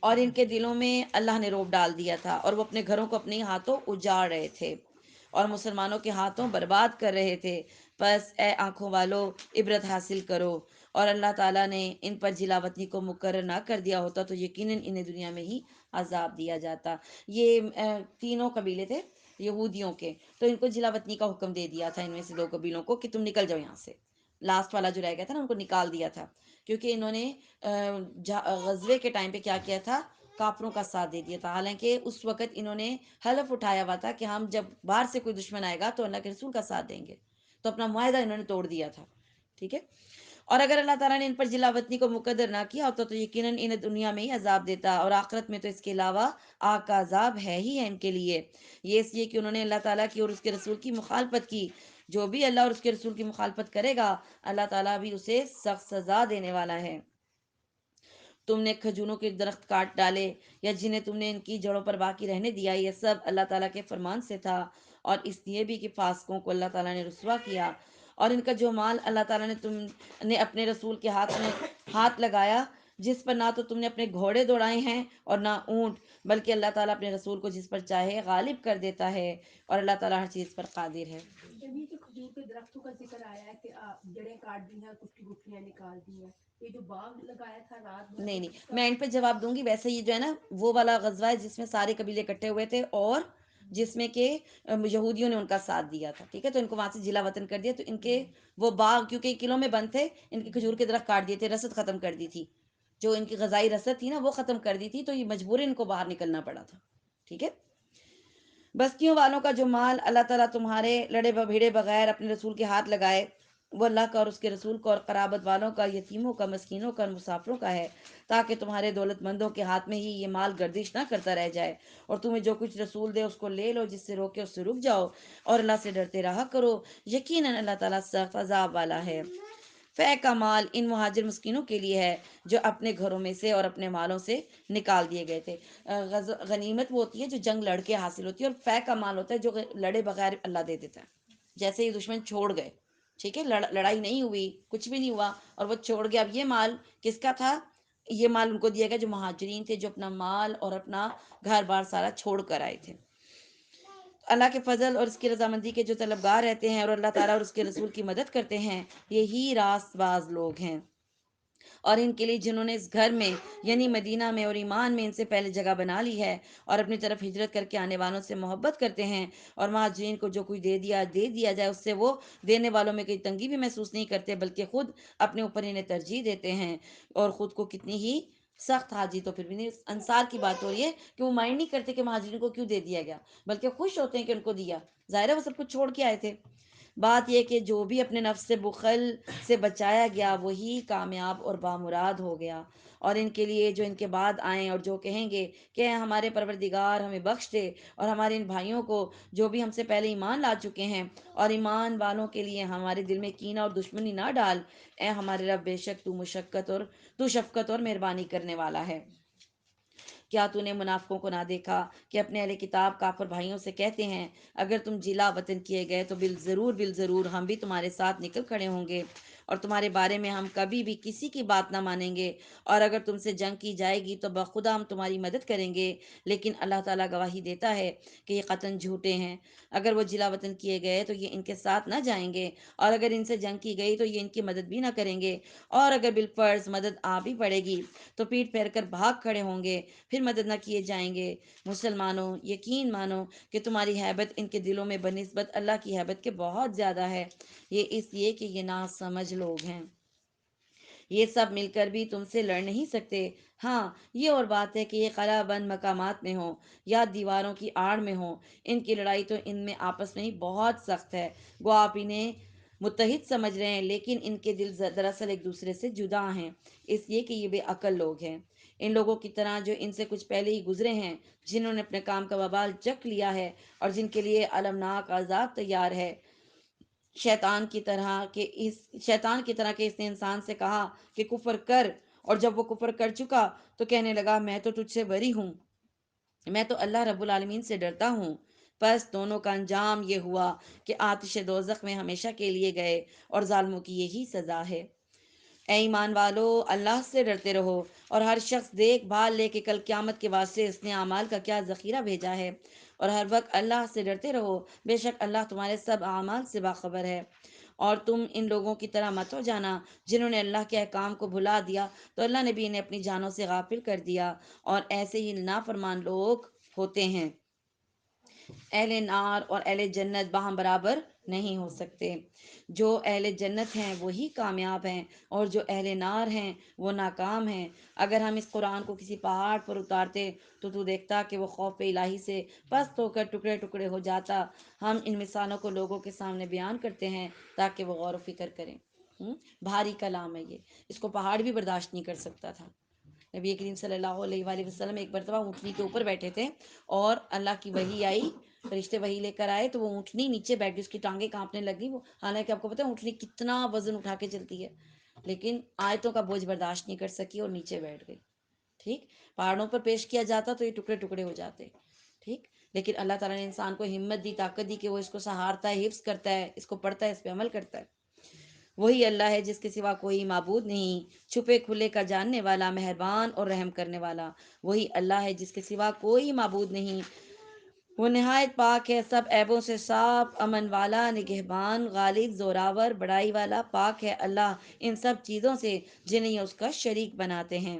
اور ان کے دلوں میں اللہ نے روب ڈال دیا تھا اور وہ اپنے گھروں کو اپنے ہاتھوں اجاڑ رہے تھے اور مسلمانوں کے ہاتھوں برباد کر رہے تھے۔ پس اے آنکھوں والو، عبرت حاصل کرو، اور اللہ تعالیٰ نے ان پر جلا وطنی کو مقرر نہ کر دیا ہوتا تو یقیناً انہیں دنیا میں ہی عذاب دیا جاتا۔ یہ تینوں قبیلے تھے یہودیوں کے، تو ان کو جلا وطنی کا حکم دے دیا تھا، ان میں سے 2 قبیلوں کو، کہ تم نکل جاؤ یہاں سے۔ لاسٹ والا جو رہ گیا تھا نا، ان کو نکال دیا تھا، کیونکہ انہوں نے غزوے کے ٹائم پہ کیا کیا تھا؟ کافروں کا ساتھ دے دیا تھا، حالانکہ اس وقت انہوں نے حلف اٹھایا ہوا تھا کہ ہم جب باہر سے کوئی دشمن آئے گا تو اللہ کے رسول کا ساتھ دیں گے، تو اپنا معاہدہ انہوں نے توڑ دیا تھا۔ ٹھیک ہے، اور اگر اللہ تعالیٰ نے ان پر جلا وطنی کو مقدر نہ کیا ہوتا تو یقیناً انہیں دنیا میں ہی عذاب دیتا، اور آخرت میں تو اس کے علاوہ آگ کا عذاب ہے ہی ہے ان کے لیے۔ یہ اس لیے کہ انہوں نے اللہ تعالیٰ کی اور اس کے رسول کی مخالفت کی۔ جو بھی اللہ اور اس کے رسول کی مخالفت کرے گا، اللہ تعالیٰ بھی اسے سخت سزا دینے والا ہے۔ تم نے کھجوروں کے درخت کاٹ ڈالے یا جنہیں تم نے ان کی جڑوں پر باقی رہنے دیا، یہ سب اللہ تعالیٰ کے فرمان سے تھا، اور اس لیے بھی کہ فاسقوں کو اللہ تعالیٰ نے رسوا کیا۔ اور ان کا جو مال اللہ تعالیٰ نے تم نے اپنے رسول کے ہاتھ میں ہاتھ لگایا، جس پر نہ تو تم نے اپنے گھوڑے دوڑائے ہیں اور نہ اونٹ، بلکہ اللہ تعالیٰ اپنے رسول کو جس پر چاہے غالب کر دیتا ہے، اور اللہ تعالیٰ ہر چیز پر قادر ہے۔ یہ جو کھجور کے درختوں کا ذکر آیا ہے کہ جڑیں کاٹ دی ہیں، کچھ کی گٹھلیاں نکال دی ہیں، یہ جو باغ لگایا تھا رات بھر نہیں تو نہیں، اس کا میں ان پہ جواب دوں گی۔ ویسے یہ جو ہے نا وہ والا غزوہ ہے جس میں سارے قبیلے اکٹھے ہوئے تھے اور جس میں کہ یہودیوں نے ان کا ساتھ دیا تھا، ٹھیک ہے، تو ان کو وہاں سے جلا وطن کر دیا، تو ان کے وہ باغ کیونکہ قلعوں میں بند تھے، ان کے کھجور کے درخت کاٹ دیے تھے، رسد ختم کر دی تھی، جو ان کی غذائی رسد تھی نا وہ ختم کر دی تھی، تو یہ مجبور ان کو باہر نکلنا پڑا تھا۔ ٹھیک ہے، بستیوں والوں کا جو مال اللہ تعالیٰ تمہارے لڑے بھیڑے بغیر اپنے رسول کے ہاتھ لگائے، وہ اللہ کا اور اس کے رسول کا اور قرابت والوں کا، یتیموں کا، مسکینوں کا اور مسافروں کا ہے، تاکہ تمہارے دولت مندوں کے ہاتھ میں ہی یہ مال گردش نہ کرتا رہ جائے، اور تمہیں جو کچھ رسول دے اس کو لے لو، جس سے روکے اس سے رک جاؤ، اور اللہ سے ڈرتے رہا کرو، یقیناً اللہ تعالیٰ سخت عذاب والا ہے۔ فے کا مال ان مہاجر مسکینوں کے لیے ہے جو اپنے گھروں میں سے اور اپنے مالوں سے نکال دیے گئے تھے۔ غنیمت وہ ہوتی ہے جو جنگ لڑ کے حاصل ہوتی ہے، اور فے کا مال ہوتا ہے جو لڑے بغیر اللہ دے دیتا ہے۔ جیسے یہ دشمن چھوڑ گئے، ٹھیک ہے، لڑائی نہیں ہوئی، کچھ بھی نہیں ہوا، اور وہ چھوڑ گیا، اب یہ مال کس کا تھا؟ یہ مال ان کو دیا گیا جو مہاجرین تھے، جو اپنا مال اور اپنا گھر بار سارا چھوڑ کر آئے تھے۔ اللہ کے فضل اور اس کی رضامندی کے جو طلبگار رہتے ہیں اور اللہ تعالیٰ اور اس کے رسول کی مدد کرتے ہیں، یہی راست باز لوگ ہیں۔ اور ان کے لیے جنہوں نے اس گھر میں یعنی مدینہ میں اور ایمان میں ان سے پہلے جگہ بنا لی ہے، اور اپنی طرف ہجرت کر کے آنے والوں سے محبت کرتے ہیں، اور مہاجرین کو جو کوئی دے دیا جائے اس سے وہ دینے والوں میں کوئی تنگی بھی محسوس نہیں کرتے، بلکہ خود اپنے اوپر انہیں ترجیح دیتے ہیں، اور خود کو کتنی ہی سخت حاجی تو پھر بھی نہیں۔ انصار کی بات ہو رہی ہے کہ وہ مائنڈ نہیں کرتے کہ مہاجرین کو کیوں دے دیا گیا، بلکہ خوش ہوتے ہیں کہ ان کو دیا، ظاہر ہے وہ سب کچھ چھوڑ کے آئے تھے۔ بات یہ کہ جو بھی اپنے نفس سے بخل سے بچایا گیا وہی کامیاب اور بامراد ہو گیا۔ اور ان کے لیے جو ان کے بعد آئیں اور جو کہیں گے کہ اے ہمارے پروردگار ہمیں بخش دے، اور ہمارے ان بھائیوں کو جو بھی ہم سے پہلے ایمان لا چکے ہیں، اور ایمان والوں کے لیے ہمارے دل میں کینہ اور دشمنی نہ ڈال، اے ہمارے رب بے شک تو شفقت اور مہربانی کرنے والا ہے۔ کیا تو نے منافقوں کو نہ دیکھا کہ اپنے اہل کتاب کافر بھائیوں سے کہتے ہیں، اگر تم جلا وطن کیے گئے تو بالضرور ہم بھی تمہارے ساتھ نکل کھڑے ہوں گے، اور تمہارے بارے میں ہم کبھی بھی کسی کی بات نہ مانیں گے، اور اگر تم سے جنگ کی جائے گی تو بخدا ہم تمہاری مدد کریں گے، لیکن اللہ تعالیٰ گواہی دیتا ہے کہ یہ قطعاً جھوٹے ہیں۔ اگر وہ جلا وطن کیے گئے تو یہ ان کے ساتھ نہ جائیں گے، اور اگر ان سے جنگ کی گئی تو یہ ان کی مدد بھی نہ کریں گے، اور اگر بالفرض مدد آ بھی پڑے گی تو پیٹ پھیر کر بھاگ کھڑے ہوں گے، پھر مدد نہ کیے جائیں گے۔ مسلمانوں یقین مانو کہ تمہاری ہیبت ان کے دلوں میں بنسبت اللہ کی ہیبت کے بہت زیادہ ہے، یہ اس لیے کہ یہ نا سمجھ لوگ ہیں۔ یہ سب مل کر بھی تم سے لڑ نہیں سکتے۔ ہاں یہ اور بات ہے کہ یہ قلعہ بند مقامات میں ہوں یا دیواروں کی آڑ میں ہوں، ان کی لڑائی تو ان میں آپس میں ہی بہت سخت ہے، وہ آپ انہیں متحد سمجھ رہے ہیں، لیکن ان کے دل دراصل ایک دوسرے سے جدا ہیں، اس لیے کہ یہ بے عقل لوگ ہیں۔ ان لوگوں کی طرح جو ان سے کچھ پہلے ہی گزرے ہیں، جنہوں نے اپنے کام کا وبال چکھ لیا ہے اور جن کے لیے المناک عذاب تیار ہے، شیطان کی طرح کہ اس نے انسان سے کہا کہ کفر کر، اور جب وہ کفر کر چکا تو کہنے لگا میں تو تجھ سے بری ہوں، میں تو اللہ رب العالمین سے ڈرتا ہوں۔ پس دونوں کا انجام یہ ہوا کہ آتش دوزخ میں ہمیشہ کے لیے گئے، اور ظالموں کی یہی سزا ہے۔ اے ایمان والو، اللہ سے ڈرتے رہو، اور ہر شخص دیکھ بھال لے کہ کل قیامت کے واسطے اس نے اعمال کا کیا ذخیرہ بھیجا ہے، اور ہر وقت اللہ سے ڈرتے رہو، بے شک اللہ تمہارے سب اعمال سے باخبر ہے۔ اور تم ان لوگوں کی طرح مت ہو جانا جنہوں نے اللہ کے احکام کو بھلا دیا تو اللہ نے بھی انہیں اپنی جانوں سے غافل کر دیا، اور ایسے ہی نافرمان لوگ ہوتے ہیں۔ اہل نار اور اہل جنت باہم برابر نہیں ہو سکتے، جو اہل جنت ہیں وہی کامیاب ہیں، اور جو اہل نار ہیں وہ ناکام ہیں۔ اگر ہم اس قرآن کو کسی پہاڑ پر اتارتے تو دیکھتا کہ وہ خوف الہی سے پست ہو کر ٹکڑے ٹکڑے ہو جاتا۔ ہم ان مثالوں کو لوگوں کے سامنے بیان کرتے ہیں تاکہ وہ غور و فکر کریں۔ بھاری کلام ہے یہ، اس کو پہاڑ بھی برداشت نہیں کر سکتا تھا۔ نبی کریم صلی اللہ علیہ وآلہ وسلم ایک مرتبہ اونٹنی کے اوپر بیٹھے تھے، اور اللہ کی وحی آئی، فرشتے وحی لے کر آئے تو وہ اونٹنی نیچے بیٹھ گئی، اس کی ٹانگیں کانپنے لگی، وہ حالانکہ آپ کو پتہ ہے اونٹنی کتنا وزن اٹھا کے چلتی ہے، لیکن آیتوں کا بوجھ برداشت نہیں کر سکی اور نیچے بیٹھ گئی۔ ٹھیک، پہاڑوں پر پیش کیا جاتا تو یہ ٹکڑے ٹکڑے ہو جاتے۔ ٹھیک، لیکن اللہ تعالیٰ نے انسان کو ہمت دی، طاقت دی کہ وہ اس کو سہارتا ہے، حفظ کرتا ہے، اس کو پڑھتا ہے، اس پہ عمل کرتا ہے۔ وہی اللہ ہے جس کے سوا کوئی معبود نہیں، چھپے کھلے کا جاننے والا، مہربان اور رحم کرنے والا۔ وہی اللہ ہے جس کے سوا کوئی معبود نہیں، وہ نہایت پاک ہے سب عیبوں سے، صاف، امن والا، نگہبان، غالب، زوراور، بڑائی والا، پاک ہے اللہ ان سب چیزوں سے جنہیں یہ اس کا شریک بناتے ہیں۔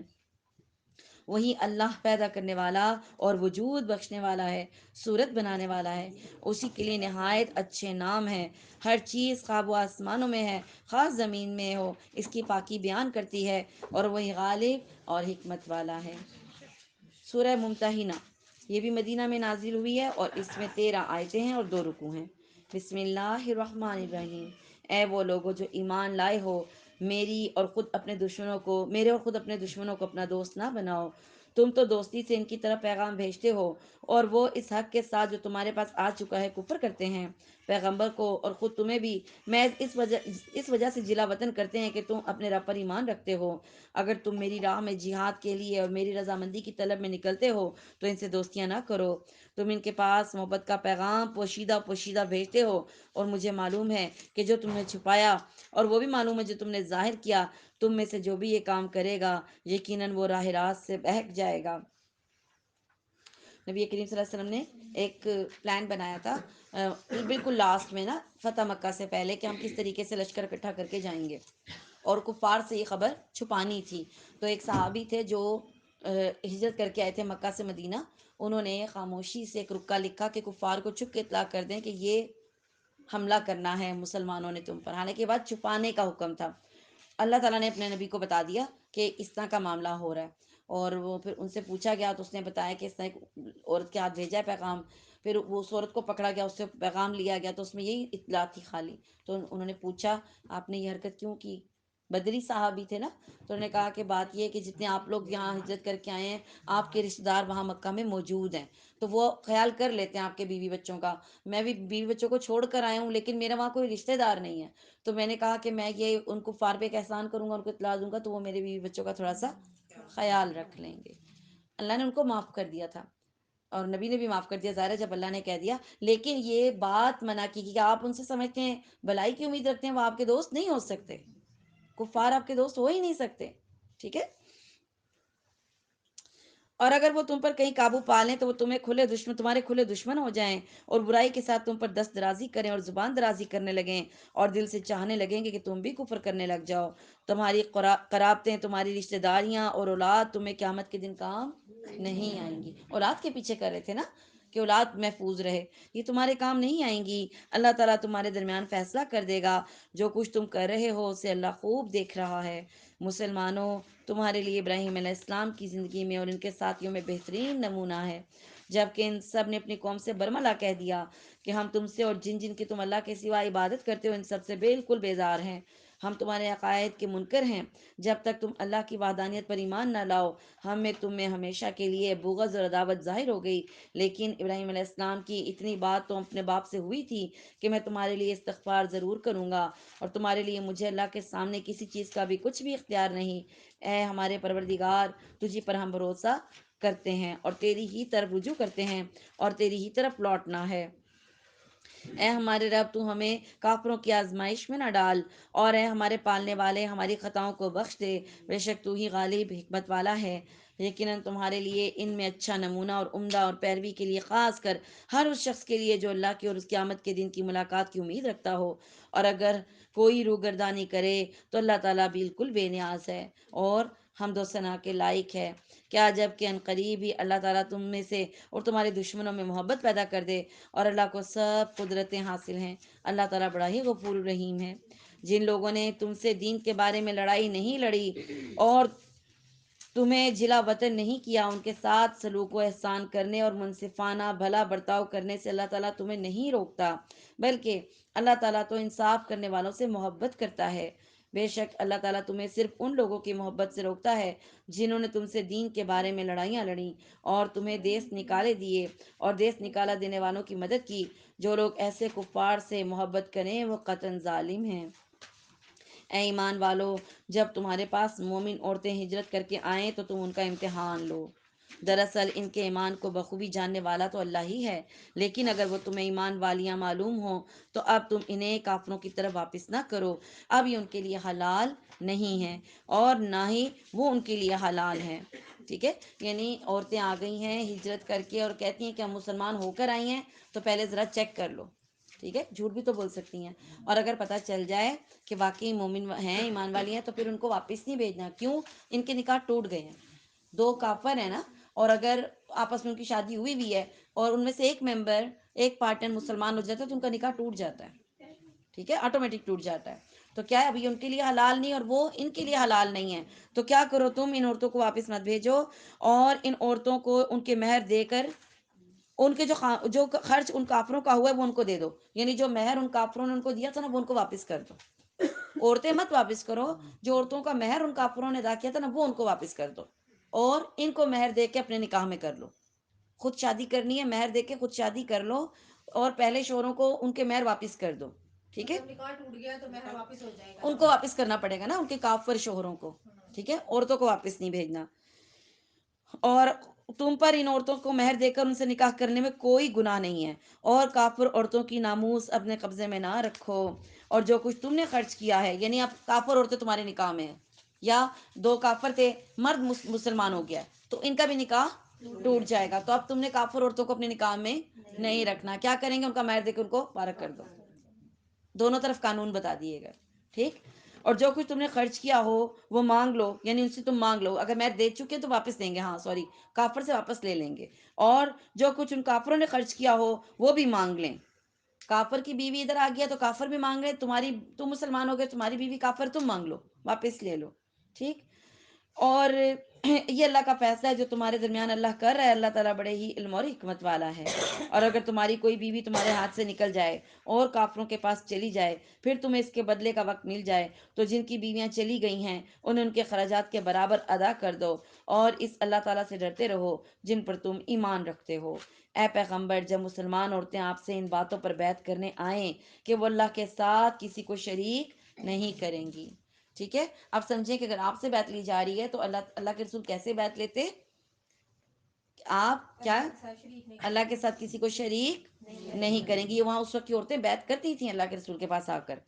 وہی اللہ پیدا کرنے والا اور وجود بخشنے والا ہے، صورت بنانے والا ہے، اسی کے لیے نہایت اچھے نام ہیں۔ ہر چیز خواہ وہ آسمانوں میں ہے خاص زمین میں ہو اس کی پاکی بیان کرتی ہے، اور وہی غالب اور حکمت والا ہے۔ سورہ ممتحنہ، یہ بھی مدینہ میں نازل ہوئی ہے، اور اس میں 13 آیتیں ہیں اور 2 رکوع ہیں۔ بسم اللہ الرحمن الرحیم۔ اے وہ لوگو جو ایمان لائے ہو، میرے اور خود اپنے دشمنوں کو اپنا دوست نہ بناؤ۔ تم تو دوستی سے ان کی طرف پیغام بھیجتے ہو، اور وہ اس حق کے ساتھ جو تمہارے پاس آ چکا ہے کفر کرتے ہیں۔ پیغمبر کو اور خود تمہیں بھی محض اس وجہ سے جلا وطن کرتے ہیں کہ تم اپنے رب پر ایمان رکھتے ہو۔ اگر تم میری راہ میں جہاد کے لیے اور میری رضامندی کی طلب میں نکلتے ہو تو ان سے دوستیاں نہ کرو۔ تم ان کے پاس محبت کا پیغام پوشیدہ پوشیدہ بھیجتے ہو، اور مجھے معلوم ہے کہ جو تم نے چھپایا، اور وہ بھی معلوم ہے جو تم نے ظاہر کیا۔ تم میں سے جو بھی یہ کام کرے گا یقیناً وہ راہ راست سے بہک جائے گا۔ نبی کریم صلی اللہ علیہ وسلم نے ایک پلان بنایا تھا بالکل لاسٹ میں نا، فتح مکہ سے پہلے، کہ ہم کس طریقے سے لشکر اکٹھا کر کے جائیں گے، اور کفار سے یہ خبر چھپانی تھی۔ تو ایک صحابی تھے جو ہجرت کر کے آئے تھے مکہ سے مدینہ، انہوں نے خاموشی سے ایک رکا لکھا کہ کفار کو چھپ کے اطلاع کر دیں کہ یہ حملہ کرنا ہے مسلمانوں نے تم پر، حالانکہ بعد چھپانے کا حکم تھا۔ اللہ تعالیٰ نے اپنے نبی کو بتا دیا کہ اس طرح کا معاملہ ہو رہا ہے، اور وہ پھر ان سے پوچھا گیا تو اس نے بتایا کہ اس طرح ایک عورت کے ہاتھ بھیجا ہے پیغام۔ پھر وہ اس عورت کو پکڑا گیا، اس سے پیغام لیا گیا، تو اس میں یہی اطلاع تھی خالی۔ تو انہوں نے پوچھا آپ نے یہ حرکت کیوں کی؟ بدری صحابی تھے نا، تو انہوں نے کہا کہ بات یہ ہے کہ جتنے آپ لوگ یہاں ہجرت کر کے آئے ہیں، آپ کے رشتہ دار وہاں مکہ میں موجود ہیں، تو وہ خیال کر لیتے ہیں آپ کے بیوی بچوں کا۔ میں بھی بیوی بچوں کو چھوڑ کر آیا ہوں، لیکن میرا وہاں کوئی رشتہ دار نہیں ہے، تو میں نے کہا کہ میں یہ ان کو فار پہ ایک احسان کروں گا، ان کو اطلاع دوں گا، تو وہ میرے بیوی بچوں کا تھوڑا سا خیال رکھ لیں گے۔ اللہ نے ان کو معاف کر دیا تھا، اور نبی نے بھی معاف کر دیا، ظاہر ہے جب اللہ نے کہہ دیا۔ لیکن یہ بات منع کی کہ آپ ان سے سمجھتے ہیں بھلائی کی امید رکھتے ہیں، وہ آپ کے دوست نہیں ہو سکتے، کفار آپ کے دوست ہو ہی نہیں سکتے، ٹھیک ہے؟ اور اگر وہ تم پر کہیں قابو پا لیں تو وہ تمہارے کھلے دشمن ہو جائیں، اور برائی کے ساتھ تم پر دست درازی کریں اور زبان درازی کرنے لگیں، اور دل سے چاہنے لگیں گے کہ تم بھی کفر کرنے لگ جاؤ۔ تمہاری قرابتیں، تمہاری رشتہ داریاں اور اولاد تمہیں قیامت کے دن کام نہیں آئیں گی۔ اولاد کے پیچھے کر رہے تھے نا کہ اولاد محفوظ رہے، یہ تمہارے کام نہیں آئیں گی۔ اللہ تعالیٰ تمہارے درمیان فیصلہ کر دے گا، جو کچھ تم کر رہے ہو اسے اللہ خوب دیکھ رہا ہے۔ مسلمانوں، تمہارے لیے ابراہیم علیہ السلام کی زندگی میں اور ان کے ساتھیوں میں بہترین نمونہ ہے، جب کہ ان سب نے اپنی قوم سے برملا کہہ دیا کہ ہم تم سے اور جن جن کی تم اللہ کے سوا عبادت کرتے ہو ان سب سے بالکل بیزار ہیں، ہم تمہارے عقائد کے منکر ہیں۔ جب تک تم اللہ کی وحدانیت پر ایمان نہ لاؤ، ہم تم میں ہمیشہ کے لیے بغض اور عداوت ظاہر ہو گئی۔ لیکن ابراہیم علیہ السلام کی اتنی بات تو اپنے باپ سے ہوئی تھی کہ میں تمہارے لیے استغفار ضرور کروں گا، اور تمہارے لیے مجھے اللہ کے سامنے کسی چیز کا بھی کچھ بھی اختیار نہیں۔ اے ہمارے پروردگار، تجھی پر ہم بھروسہ کرتے ہیں اور تیری ہی طرف رجوع کرتے ہیں، اور تیری ہی طرف لوٹنا ہے۔ اے ہمارے رب، تو ہمیں کافروں کی آزمائش میں نہ ڈال، اور اے ہمارے پالنے والے ہماری خطاؤں کو بخش دے، بے شک تو ہی غالب حکمت والا ہے۔ یقیناً تمہارے لیے ان میں اچھا نمونہ اور عمدہ اور پیروی کے لیے خاص کر ہر اس شخص کے لیے جو اللہ کی اور اس قیامت کے دن کی ملاقات کی امید رکھتا ہو۔ اور اگر کوئی روگردانی کرے تو اللہ تعالیٰ بالکل بے نیاز ہے اور حمد و ثنا کے لائق ہے۔ کیا جب کہ ان قریب ہی اللہ تعالیٰ تم میں سے اور تمہارے دشمنوں میں محبت پیدا کر دے، اور اللہ کو سب قدرتیں حاصل ہیں، اللہ تعالیٰ بڑا ہی غفور الرحیم ہے۔ جن لوگوں نے تم سے دین کے بارے میں لڑائی نہیں لڑی اور تمہیں جلا وطن نہیں کیا، ان کے ساتھ سلوک و احسان کرنے اور منصفانہ بھلا برتاؤ کرنے سے اللہ تعالیٰ تمہیں نہیں روکتا، بلکہ اللہ تعالیٰ تو انصاف کرنے والوں سے محبت کرتا ہے۔ بے شک اللہ تعالیٰ تمہیں صرف ان لوگوں کی محبت سے روکتا ہے جنہوں نے تم سے دین کے بارے میں لڑائیاں لڑیں اور تمہیں دیس نکالے دیے اور دیس نکالا دینے والوں کی مدد کی۔ جو لوگ ایسے کفار سے محبت کریں وہ قطعاً ظالم ہیں۔ اے ایمان والو، جب تمہارے پاس مومن عورتیں ہجرت کر کے آئیں تو تم ان کا امتحان لو۔ دراصل ان کے ایمان کو بخوبی جاننے والا تو اللہ ہی ہے، لیکن اگر وہ تمہیں ایمان والیاں معلوم ہوں تو اب تم انہیں کافروں کی طرف واپس نہ کرو، اب یہ ان کے لیے حلال نہیں ہے اور نہ ہی وہ ان کے لیے حلال ہیں۔ ٹھیک ہے، یعنی عورتیں آ گئی ہیں ہجرت کر کے اور کہتی ہیں کہ ہم مسلمان ہو کر آئی ہیں، تو پہلے ذرا چیک کر لو۔ ٹھیک ہے، جھوٹ بھی تو بول سکتی ہیں، اور اگر پتہ چل جائے کہ واقعی مومن ہیں، ایمان والی ہیں، تو پھر ان کو واپس نہیں بھیجنا۔ کیوں؟ ان کے نکاح ٹوٹ گئے ہیں، دو کافر ہیں نا، اور اگر آپس میں ان کی شادی ہوئی بھی ہے اور ان میں سے ایک ممبر، ایک پارٹنر مسلمان ہو جاتا ہے تو ان کا نکاح ٹوٹ جاتا ہے، ٹھیک ہے، آٹومیٹک ٹوٹ جاتا ہے۔ تو کیا ہے، ابھی ان کے لیے حلال نہیں اور وہ ان کے لیے حلال نہیں ہے، تو کیا کرو تم، ان عورتوں کو واپس مت بھیجو، اور ان عورتوں کو ان کے مہر دے کر ان کے جو خرچ ان کافروں کا ہوا ہے وہ ان کو دے دو، یعنی جو مہر ان کافروں نے ان کو دیا تھا نا وہ ان کو واپس کر دو۔ عورتیں مت واپس کرو، جو عورتوں کا مہر ان کافروں نے ادا کیا تھا نا وہ ان کو واپس کر دو، اور ان کو مہر دے کے اپنے نکاح میں کر لو۔ خود شادی کرنی ہے، مہر دے کے خود شادی کر لو، اور پہلے شوہروں کو ان کے مہر واپس کر دو، ٹھیک ہے، نکاح ٹوٹ گیا تو مہر واپس ہو جائے گا ان کو واپس کرنا پڑے گا نا، ان کے کافر شوہروں کو، ٹھیک ہے، عورتوں کو واپس نہیں بھیجنا۔ اور تم پر ان عورتوں کو مہر دے کر ان سے نکاح کرنے میں کوئی گناہ نہیں ہے، اور کافر عورتوں کی ناموس اپنے قبضے میں نہ رکھو، اور جو کچھ تم نے خرچ کیا ہے، یعنی اب کافر عورتیں تمہارے نکاح میں ہیں، یا دو کافر تھے، مرد مسلمان ہو گیا تو ان کا بھی نکاح ٹوٹ جائے گا، تو اب تم نے کافر عورتوں کو اپنے نکاح میں نہیں رکھنا، کیا کریں گے، ان کا مہر دے کے ان کو فارغ کر دو، دونوں طرف قانون بتا دیے گا، ٹھیک۔ اور جو کچھ تم نے خرچ کیا ہو وہ مانگ لو، یعنی ان سے تم مانگ لو، اگر میں دے چکے تو واپس دیں گے، ہاں سوری، کافر سے واپس لے لیں گے، اور جو کچھ ان کافروں نے خرچ کیا ہو وہ بھی مانگ لیں، کافر کی بیوی ادھر آ گیا تو کافر بھی مانگ لے، تم مسلمان ہو گئے، تمہاری بیوی کافر، تم مانگ لو، واپس لے لو، ٹھیک۔ اور یہ اللہ کا فیصلہ ہے جو تمہارے درمیان اللہ کر رہا ہے، اللہ تعالیٰ بڑے ہی علم اور حکمت والا ہے۔ اور اگر تمہاری کوئی بیوی تمہارے ہاتھ سے نکل جائے اور کافروں کے پاس چلی جائے، پھر تمہیں اس کے بدلے کا وقت مل جائے، تو جن کی بیویاں چلی گئی ہیں انہیں ان کے خراجات کے برابر ادا کر دو، اور اس اللہ تعالیٰ سے ڈرتے رہو جن پر تم ایمان رکھتے ہو۔ اے پیغمبر، جب مسلمان عورتیں آپ سے ان باتوں پر بیعت کرنے آئیں کہ وہ اللہ کے ساتھ کسی کو شریک نہیں کریں گی، ٹھیک ہے، اب سمجھیں کہ اگر آپ سے بیعت لی جا رہی ہے تو اللہ کے رسول کیسے بیعت لیتے، آپ کیا اللہ کے ساتھ کسی کو شریک نہیں کریں گی، وہاں اس وقت کی عورتیں بیعت کرتی تھیں اللہ کے رسول کے پاس آ کر،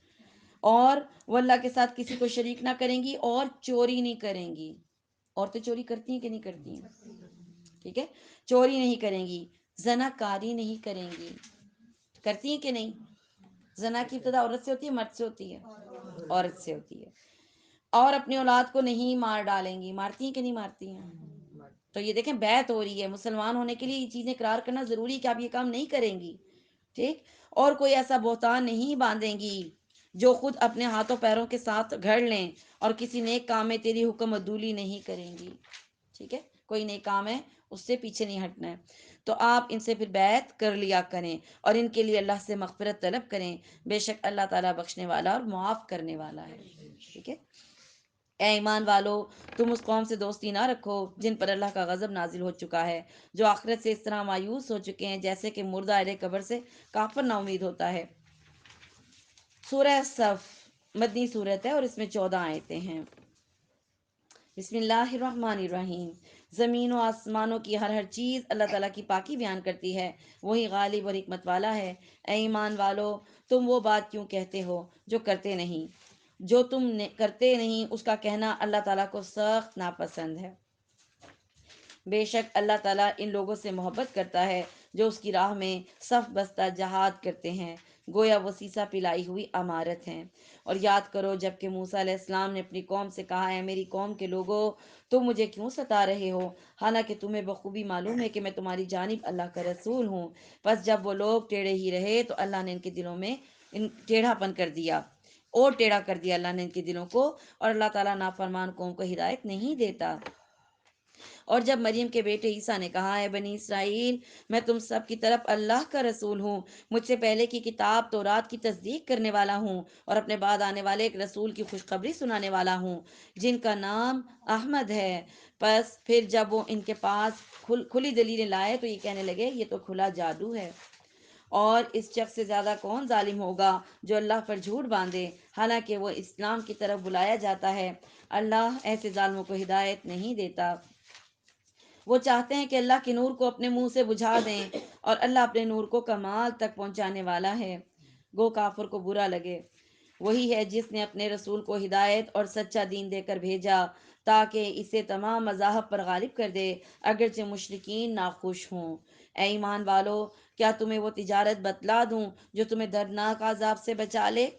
اور وہ اللہ کے ساتھ کسی کو شریک نہ کریں گی، اور چوری نہیں کریں گی، عورتیں چوری کرتی ہیں کہ نہیں کرتی ہیں، ٹھیک ہے، چوری نہیں کریں گی، زنا کاری نہیں کریں گی، کرتی ہیں کہ نہیں، زنا کی ابتدا عورت سے ہوتی ہے، مرد سے ہوتی ہے، عورت سے ہوتی ہے، اور اپنی اولاد کو نہیں مار ڈالیں گی، مارتی ہیں کہ نہیں مارتی ہیں، تو یہ دیکھیں بیعت ہو رہی ہے، مسلمان ہونے کے لیے یہ چیزیں اقرار کرنا ضروری ہے کہ آپ یہ کام نہیں کریں گی، ٹھیک، اور کوئی ایسا بہتان نہیں باندھیں گی جو خود اپنے ہاتھوں پیروں کے ساتھ گھڑ لیں، اور کسی نیک کام میں تیری حکم عدولی نہیں کریں گی، ٹھیک ہے، کوئی نیک کام ہے اس سے پیچھے نہیں ہٹنا ہے، تو آپ ان سے پھر بیعت کر لیا کریں، اور ان کے لیے اللہ سے مغفرت طلب کریں، بے شک اللہ تعالیٰ بخشنے والا اور معاف کرنے والا ہے، ٹھیک ہے۔ اے ایمان والو، تم اس قوم سے دوستی نہ رکھو جن پر اللہ کا غضب نازل ہو چکا ہے، جو آخرت سے اس طرح مایوس ہو چکے ہیں جیسے کہ مردہ اہل قبر سے کافر نا امید ہوتا ہے۔ سورہ صف مدنی صورت ہے اور اس میں 14 آیتیں ہیں۔ بسم اللہ الرحمن الرحیم۔ زمین و آسمانوں کی ہر چیز اللہ تعالیٰ کی پاکی بیان کرتی ہے، وہی غالب اور حکمت والا ہے۔ اے ایمان والو، تم وہ بات کیوں کہتے ہو جو کرتے نہیں، جو تم کرتے نہیں اس کا کہنا اللہ تعالیٰ کو سخت ناپسند ہے۔ بے شک اللہ تعالیٰ ان لوگوں سے محبت کرتا ہے جو اس کی راہ میں صف بستہ جہاد کرتے ہیں، گویا وہ سیسا پلائی ہوئی عمارت ہیں۔ اور یاد کرو جب کہ موسیٰ علیہ السلام نے اپنی قوم سے کہا ہے، میری قوم کے لوگوں، تم مجھے کیوں ستا رہے ہو، حالانکہ تمہیں بخوبی معلوم ہے کہ میں تمہاری جانب اللہ کا رسول ہوں۔ بس جب وہ لوگ ٹیڑھے ہی رہے تو اللہ نے ان کے دلوں میں ٹیڑھا پن کر دیا، اور ٹیڑھا کر دیا اللہ نے ان کے دلوں کو، اور اللہ تعالیٰ نافرمان قوم کو ہدایت نہیں دیتا۔ اور جب مریم کے بیٹے عیسیٰ نے کہا ہے، بنی اسرائیل، میں تم سب کی طرف اللہ کا رسول ہوں، مجھ سے پہلے کی کتاب تورات کی تصدیق کرنے والا ہوں، اور اپنے بعد آنے والے ایک رسول کی خوشخبری سنانے والا ہوں جن کا نام احمد ہے۔ پس پھر جب وہ ان کے پاس کھلی دلیلیں لائے تو یہ کہنے لگے، یہ تو کھلا جادو ہے، اور اس شخص سے زیادہ کون ظالم ہوگا جو اللہ پر جھوٹ باندھے، حالانکہ وہ اسلام کی طرف بلایا جاتا ہے۔ اللہ ایسے ظالموں کو ہدایت نہیں دیتا۔ وہ چاہتے ہیں کہ اللہ کے نور کو اپنے منہ سے بجھا دیں، اور اللہ اپنے نور کو کمال تک پہنچانے والا ہے، گو کافر کو برا لگے۔ وہی ہے جس نے اپنے رسول کو ہدایت اور سچا دین دے کر بھیجا تاکہ اسے تمام مذاہب پر غالب کر دے، اگرچہ مشرکین ناخوش ہوں۔ اے ایمان والو، کیا تمہیں وہ تجارت بتلا دوں جو تمہیں دردناک عذاب سے بچا لے؟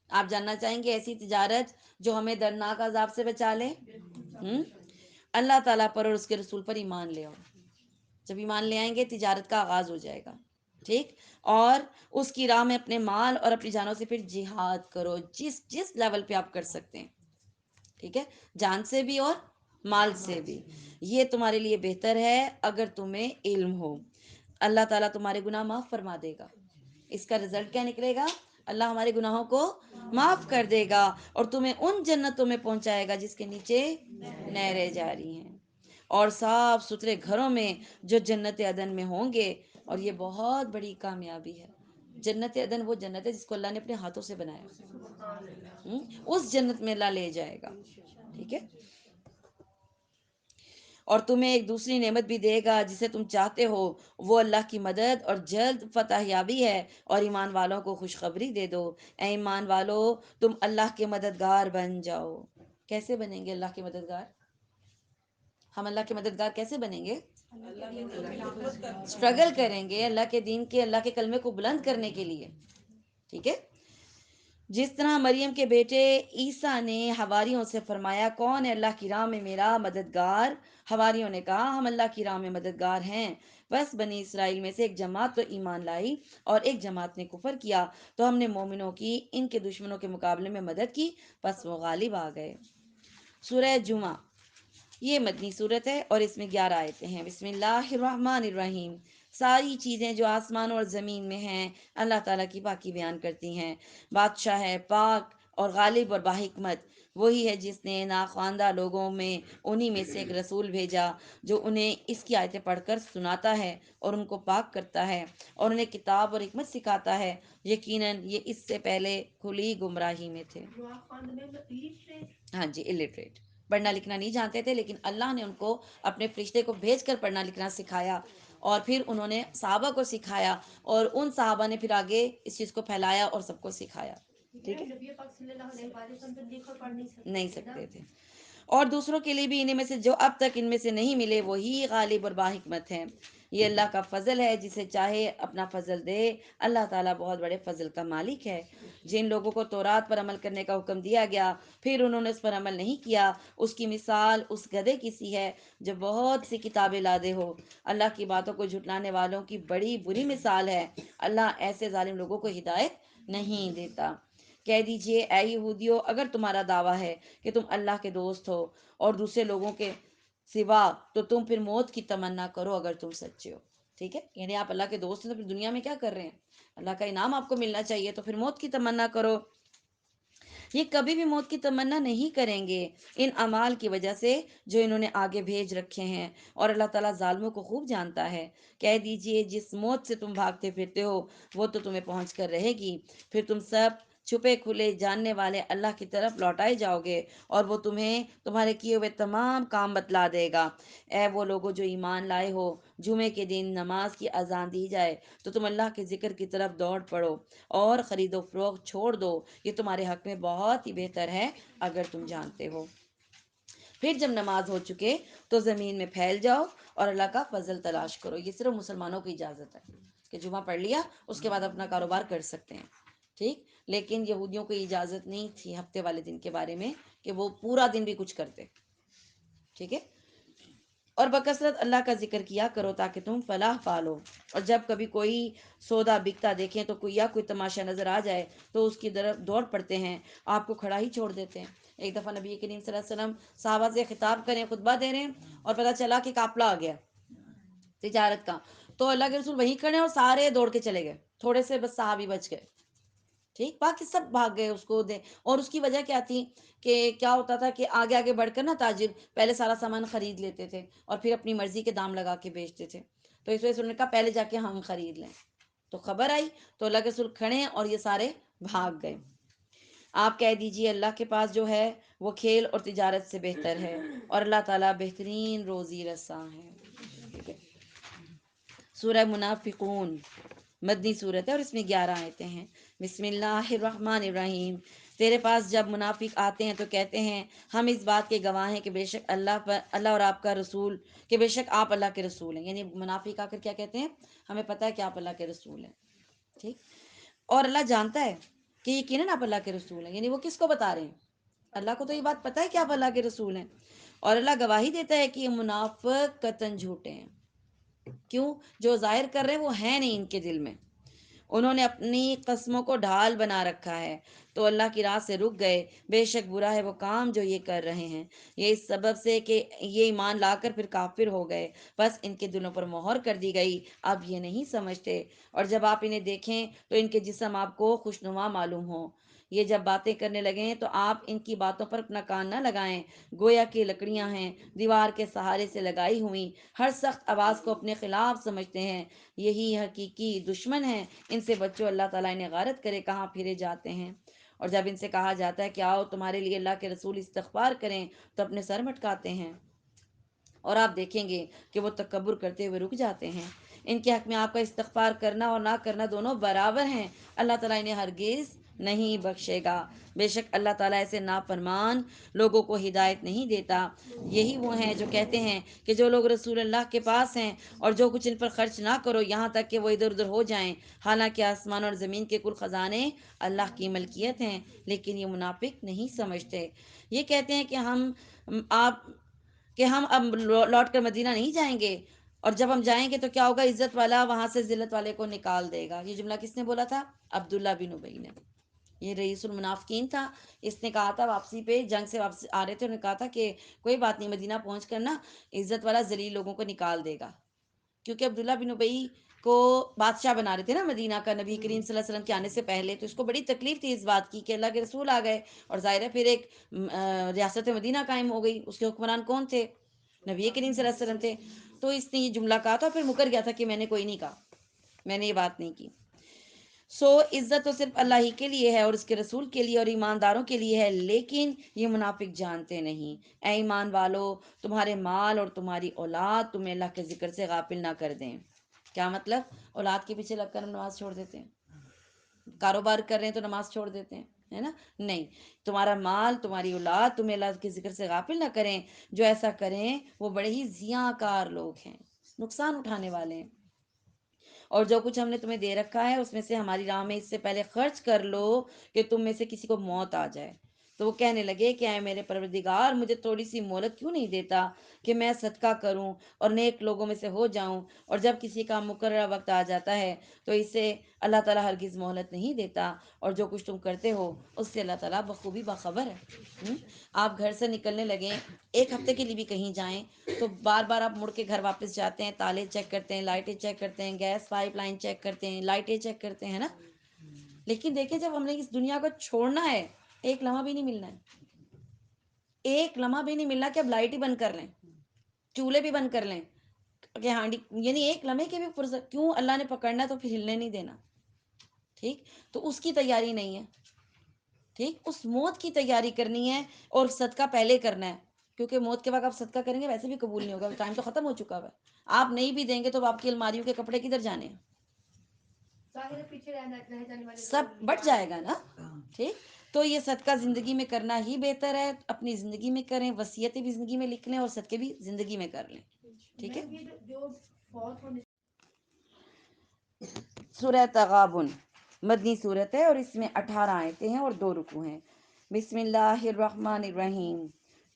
آپ جاننا چاہیں گے ایسی تجارت جو ہمیں دردناک عذاب سے بچا لے؟ ہم؟ اللہ تعالیٰ پر اور اس کے رسول پر ایمان لے آؤ۔ جب ایمان لے آئیں گے تجارت کا آغاز ہو جائے گا، ٹھیک، اور اس کی راہ میں اپنے مال اور اپنی جانوں سے پھر جہاد کرو، جس جس لیول پہ آپ کر سکتے ہیں، ٹھیک ہے، جان سے بھی اور مال سے بھی، یہ تمہارے لیے بہتر ہے اگر تمہیں علم ہو۔ اللہ تعالیٰ تمہارے گناہ معاف فرما دے گا۔ اس کا رزلٹ کیا نکلے گا؟ اللہ ہمارے گناہوں کو معاف کر دے گا اور تمہیں ان جنتوں میں پہنچائے گا جس کے نیچے نہریں جاری ہیں، اور صاف ستھرے گھروں میں جو جنت عدن میں ہوں گے، اور یہ بہت بڑی کامیابی ہے. جنت عدن وہ جنت ہے جس کو اللہ نے اپنے ہاتھوں سے بنایا. اس جنت میں اللہ لے جائے گا. ٹھیک ہے. اور تمہیں ایک دوسری نعمت بھی دے گا جسے تم چاہتے ہو، وہ اللہ کی مدد اور جلد فتح یابی ہے. اور ایمان والوں کو خوشخبری دے دو، اے ایمان والو تم اللہ کے مددگار بن جاؤ. کیسے بنیں گے اللہ کے مددگار؟ ہم اللہ کے مددگار کیسے بنیں گے؟ اسٹرگل کریں گے اللہ کے دین کے، اللہ کے کلمے کو بلند کرنے کے لیے. ٹھیک ہے. جس طرح مریم کے بیٹے عیسیٰ نے حواریوں سے فرمایا کون ہے اللہ کی راہ میں میرا مددگار؟ حواریوں نے کہا ہم اللہ کی راہ میں مددگار ہیں. بس بنی اسرائیل میں سے ایک جماعت تو ایمان لائی اور ایک جماعت نے کفر کیا، تو ہم نے مومنوں کی ان کے دشمنوں کے مقابلے میں مدد کی، بس وہ غالب آ گئے. سورہ جمعہ یہ مدنی صورت ہے اور اس میں 11 آیتیں ہیں. بسم اللہ الرحمن الرحیم. ساری چیزیں جو آسمان اور زمین میں ہیں اللہ تعالیٰ کی پاکی بیان کرتی ہیں. بادشاہ ہے پاک اور غالب اور باحکمت، وہی ہے جس نے ناخواندہ لوگوں میں انہی میں سے ایک رسول بھیجا جو انہیں اس کی آیتیں پڑھ کر سناتا ہے اور ان کو پاک کرتا ہے اور انہیں کتاب اور حکمت سکھاتا ہے. یقیناً یہ اس سے پہلے کھلی گمراہی میں تھے. ہاں جی، الٹریٹ، پڑھنا لکھنا نہیں جانتے تھے، لیکن اللہ نے ان کو اپنے فرشتے کو بھیج کر پڑھنا لکھنا سکھایا اور پھر انہوں نے صحابہ کو سکھایا اور ان صحابہ نے پھر آگے اس چیز کو پھیلایا اور سب کو سکھایا. ٹھیک ہے. نہیں سکتے تھے. اور دوسروں کے لیے بھی انہیں میں سے جو اب تک ان میں سے نہیں ملے وہی غالب اور باحکمت ہیں. یہ اللہ کا فضل ہے، جسے چاہے اپنا فضل دے. اللہ تعالیٰ بہت بڑے فضل کا مالک ہے. جن لوگوں کو تورات پر عمل کرنے کا حکم دیا گیا پھر انہوں نے اس پر عمل نہیں کیا، اس کی مثال اس گدھے کی سی ہے جو بہت سی کتابیں لادے ہو. اللہ کی باتوں کو جھٹلانے والوں کی بڑی بری مثال ہے. اللہ ایسے ظالم لوگوں کو ہدایت نہیں دیتا. کہہ دیجئے اے یہودیو، اگر تمہارا دعویٰ ہے کہ تم اللہ کے دوست ہو اور دوسرے لوگوں کے سوا، تو تم پھر موت کی تمنا کرو اگر تم سچے ہو. ٹھیک ہے. یعنی آپ اللہ کے دوست ہیں تو پھر دنیا میں کیا کر رہے ہیں؟ اللہ کا انعام آپ کو ملنا چاہیے تو پھر موت کی تمنا کرو. یہ کبھی بھی موت کی تمنا نہیں کریں گے ان اعمال کی وجہ سے جو انہوں نے آگے بھیج رکھے ہیں، اور اللہ تعالیٰ ظالموں کو خوب جانتا ہے. کہہ دیجئے جس موت سے تم بھاگتے پھرتے ہو وہ تو تمہیں پہنچ کر رہے گی، پھر تم سب چھپے کھلے جاننے والے اللہ کی طرف لوٹائے جاؤ گے اور وہ تمہیں تمہارے کیے ہوئے تمام کام بتلا دے گا. اے وہ لوگوں جو ایمان لائے ہو، جمعے کے دن نماز کی اذان دی جائے تو تم اللہ کے ذکر کی طرف دوڑ پڑو اور خرید و فروخت چھوڑ دو، یہ تمہارے حق میں بہت ہی بہتر ہے اگر تم جانتے ہو. پھر جب نماز ہو چکے تو زمین میں پھیل جاؤ اور اللہ کا فضل تلاش کرو. یہ صرف مسلمانوں کی اجازت ہے کہ جمعہ پڑھ لیا اس کے بعد اپنا کاروبار کر سکتے ہیں. ٹھیک. لیکن یہودیوں کو اجازت نہیں تھی ہفتے والے دن کے بارے میں کہ وہ پورا دن بھی کچھ کرتے. ٹھیک ہے. اور بکثرت اللہ کا ذکر کیا کرو تاکہ تم فلاح پالو. اور جب کبھی کوئی سودا بکتا دیکھیں تو کوئی یا کوئی تماشا نظر آ جائے تو اس کی طرف دوڑ پڑتے ہیں، آپ کو کھڑا ہی چھوڑ دیتے ہیں. ایک دفعہ نبی کریم صلی اللہ علیہ وسلم صحابہ سے خطاب کریں، خطبہ دے رہے ہیں اور پتہ چلا کہ قافلہ آ گیا تجارت کا، تو اللہ کے رسول وہیں کھڑے اور سارے دوڑ کے چلے گئے، تھوڑے سے بس صحابی بچ گئے. ٹھیک. باقی سب بھاگ گئے اس کو دے. اور اس کی وجہ کیا تھی کہ کیا ہوتا تھا کہ آگے آگے بڑھ کر نا تاجر پہلے سارا سامان خرید لیتے تھے اور پھر اپنی مرضی کے دام لگا کے بیچتے تھے. تو اس وجہ سے انہوں نے کہا پہلے جا کے ہم خرید لیں. تو خبر آئی تو اللہ کے رسول کھڑے ہیں اور یہ سارے بھاگ گئے. آپ کہہ دیجئے اللہ کے پاس جو ہے وہ کھیل اور تجارت سے بہتر ہے اور اللہ تعالیٰ بہترین روزی رساں ہے. ٹھیک ہے. سورہ منافقون مدنی صورت ہے اور اس میں 11 آیتیں ہیں. بسم اللہ الرحمن الرحیم. تیرے پاس جب منافق آتے ہیں تو کہتے ہیں ہم اس بات کے گواہ ہیں کہ بے شک اللہ اور آپ کا رسول، کہ بے شک آپ اللہ کے رسول ہیں. یعنی منافق آ کر کیا کہتے ہیں؟ ہمیں پتہ ہے کہ آپ اللہ کے رسول ہیں. ٹھیک. اور اللہ جانتا ہے کہ یقیناً آپ اللہ کے رسول ہیں. یعنی وہ کس کو بتا رہے ہیں؟ اللہ کو تو یہ بات پتہ ہے کہ آپ اللہ کے رسول ہیں. اور اللہ گواہی دیتا ہے کہ یہ منافق قطعاً جھوٹے ہیں. کیوں؟ جو ظاہر کر رہے ہیں وہ ہے نہیں ان کے دل میں، انہوں نے اپنی قسموں کو ڈھال بنا رکھا ہے تو اللہ کی راہ سے رک گئے. بے شک برا ہے وہ کام جو یہ کر رہے ہیں، یہ اس سبب سے کہ یہ ایمان لا کر پھر کافر ہو گئے، بس ان کے دلوں پر مہر کر دی گئی، اب یہ نہیں سمجھتے. اور جب آپ انہیں دیکھیں تو ان کے جسم آپ کو خوشنما معلوم ہو، یہ جب باتیں کرنے لگیں تو آپ ان کی باتوں پر اپنا کان نہ لگائیں، گویا کہ لکڑیاں ہیں دیوار کے سہارے سے لگائی ہوئی، ہر سخت آواز کو اپنے خلاف سمجھتے ہیں، یہی حقیقی دشمن ہیں، ان سے بچو، اللہ تعالیٰ انہیں غارت کرے کہاں پھرے جاتے ہیں۔ اور جب ان سے کہا جاتا ہے کہ آؤ تمہارے لیے اللہ کے رسول استغفار کریں تو اپنے سر مٹکاتے ہیں، اور آپ دیکھیں گے کہ وہ تکبر کرتے ہوئے رک جاتے ہیں۔ ان کے حق میں آپ کا استغفار کرنا اور نہ کرنا دونوں برابر ہیں، اللہ تعالیٰ انہیں ہرگز نہیں بخشے گا۔ بے شک اللہ تعالیٰ ایسے نافرمان لوگوں کو ہدایت نہیں دیتا۔ یہی وہ ہیں جو کہتے ہیں کہ جو لوگ رسول اللہ کے پاس ہیں اور جو کچھ ان پر خرچ نہ کرو یہاں تک کہ وہ ادھر ادھر ہو جائیں، حالانکہ آسمان اور زمین کے کل خزانے اللہ کی ملکیت ہیں، لیکن یہ منافق نہیں سمجھتے۔ یہ کہتے ہیں کہ ہم اب لوٹ کر مدینہ نہیں جائیں گے، اور جب ہم جائیں گے تو کیا ہوگا، عزت والا وہاں سے ذلت والے کو نکال دے گا۔ یہ جملہ کس نے بولا تھا؟ عبداللہ بن ابی نے۔ یہ رئیس المنافقین تھا، اس نے کہا تھا واپسی پہ، جنگ سے واپس آ رہے تھے، انہوں نے کہا تھا کہ کوئی بات نہیں، مدینہ پہنچ کر نا عزت والا ذلیل لوگوں کو نکال دے گا، کیونکہ عبداللہ بن ابی کو بادشاہ بنا رہے تھے نا مدینہ کا، نبی کریم صلی اللہ علیہ وسلم کے آنے سے پہلے، تو اس کو بڑی تکلیف تھی اس بات کی کہ اللہ کے رسول آ گئے، اور ظاہر ہے پھر ایک ریاست مدینہ قائم ہو گئی۔ اس کے حکمران کون تھے؟ نبی کریم صلی اللہ علیہ وسلم تھے۔ تو اس نے یہ جملہ کہا تھا، پھر مکر گیا تھا کہ میں نے کوئی نہیں کہا، میں نے یہ بات نہیں کی۔ عزت تو صرف اللہ ہی کے لیے ہے اور اس کے رسول کے لیے اور ایمانداروں کے لیے ہے، لیکن یہ منافق جانتے نہیں۔ اے ایمان والو، تمہارے مال اور تمہاری اولاد تمہیں اللہ کے ذکر سے غافل نہ کر دیں۔ کیا مطلب؟ اولاد کے پیچھے لگ کر ہم نماز چھوڑ دیتے ہیں، کاروبار کر رہے ہیں تو نماز چھوڑ دیتے ہیں، ہے نا؟ نہیں، تمہارا مال تمہاری اولاد تمہیں اللہ کے ذکر سے غافل نہ کریں۔ جو ایسا کریں وہ بڑے ہی زیاں کار لوگ ہیں، نقصان اٹھانے والے ہیں۔ اور جو کچھ ہم نے تمہیں دے رکھا ہے اس میں سے ہماری راہ میں اس سے پہلے خرچ کر لو کہ تم میں سے کسی کو موت آ جائے۔ تو وہ کہنے لگے کہ اے میرے پروردگار، مجھے تھوڑی سی مہلت کیوں نہیں دیتا کہ میں صدقہ کروں اور نیک لوگوں میں سے ہو جاؤں؟ اور جب کسی کا مقررہ وقت آ جاتا ہے تو اسے اللہ تعالیٰ ہرگز مہلت نہیں دیتا، اور جو کچھ تم کرتے ہو اس سے اللہ تعالیٰ بخوبی باخبر ہے۔ آپ گھر سے نکلنے لگیں، ایک ہفتے کے لیے بھی کہیں جائیں تو بار بار آپ مڑ کے گھر واپس جاتے ہیں، تالے چیک کرتے ہیں، لائٹیں چیک کرتے ہیں، گیس پائپ لائن چیک کرتے ہیں، لائٹیں چیک کرتے ہیں نا۔ لیکن دیکھیں جب ہم نے اس دنیا کو چھوڑنا ہے، ایک لمحہ بھی نہیں ملنا ہے، ایک لمحہ بھی نہیں ملنا کہ اب لائٹ ہی بند کر لیں، چولہے بھی بند کر لیں، کہ ہانڈی، یعنی ایک لمحے کی بھی فرصت کیوں؟ اللہ نے پکڑنا تو پھر ہلنے نہیں دینا، ٹھیک؟ تو اس کی تیاری نہیں ہے، ٹھیک؟ اس موت کی تیاری کرنی ہے، اور صدقہ پہلے کرنا ہے، کیونکہ موت کے بعد آپ صدقہ کریں گے ویسے بھی قبول نہیں ہوگا، ٹائم تو ختم ہو چکا ہے۔ آپ نہیں بھی دیں گے تو آپ کی الماریوں کے کپڑے کدھر جانے ہیں؟ ظاہر ہے پیچھے رہ جانے والے سب بٹ جائے گا نا، ٹھیک؟ تو یہ صدقہ زندگی میں کرنا ہی بہتر ہے، اپنی زندگی میں کریں، وصیتیں بھی زندگی میں لکھ لیں اور صدقے بھی زندگی میں کر لیں، ٹھیک ہے؟ یہ جو فوت ہونے سورہ تغابن مدنی صورت ہے اور اس میں 18 آیتیں ہیں اور 2 رکوع ہیں۔ بسم اللہ الرحمن الرحیم۔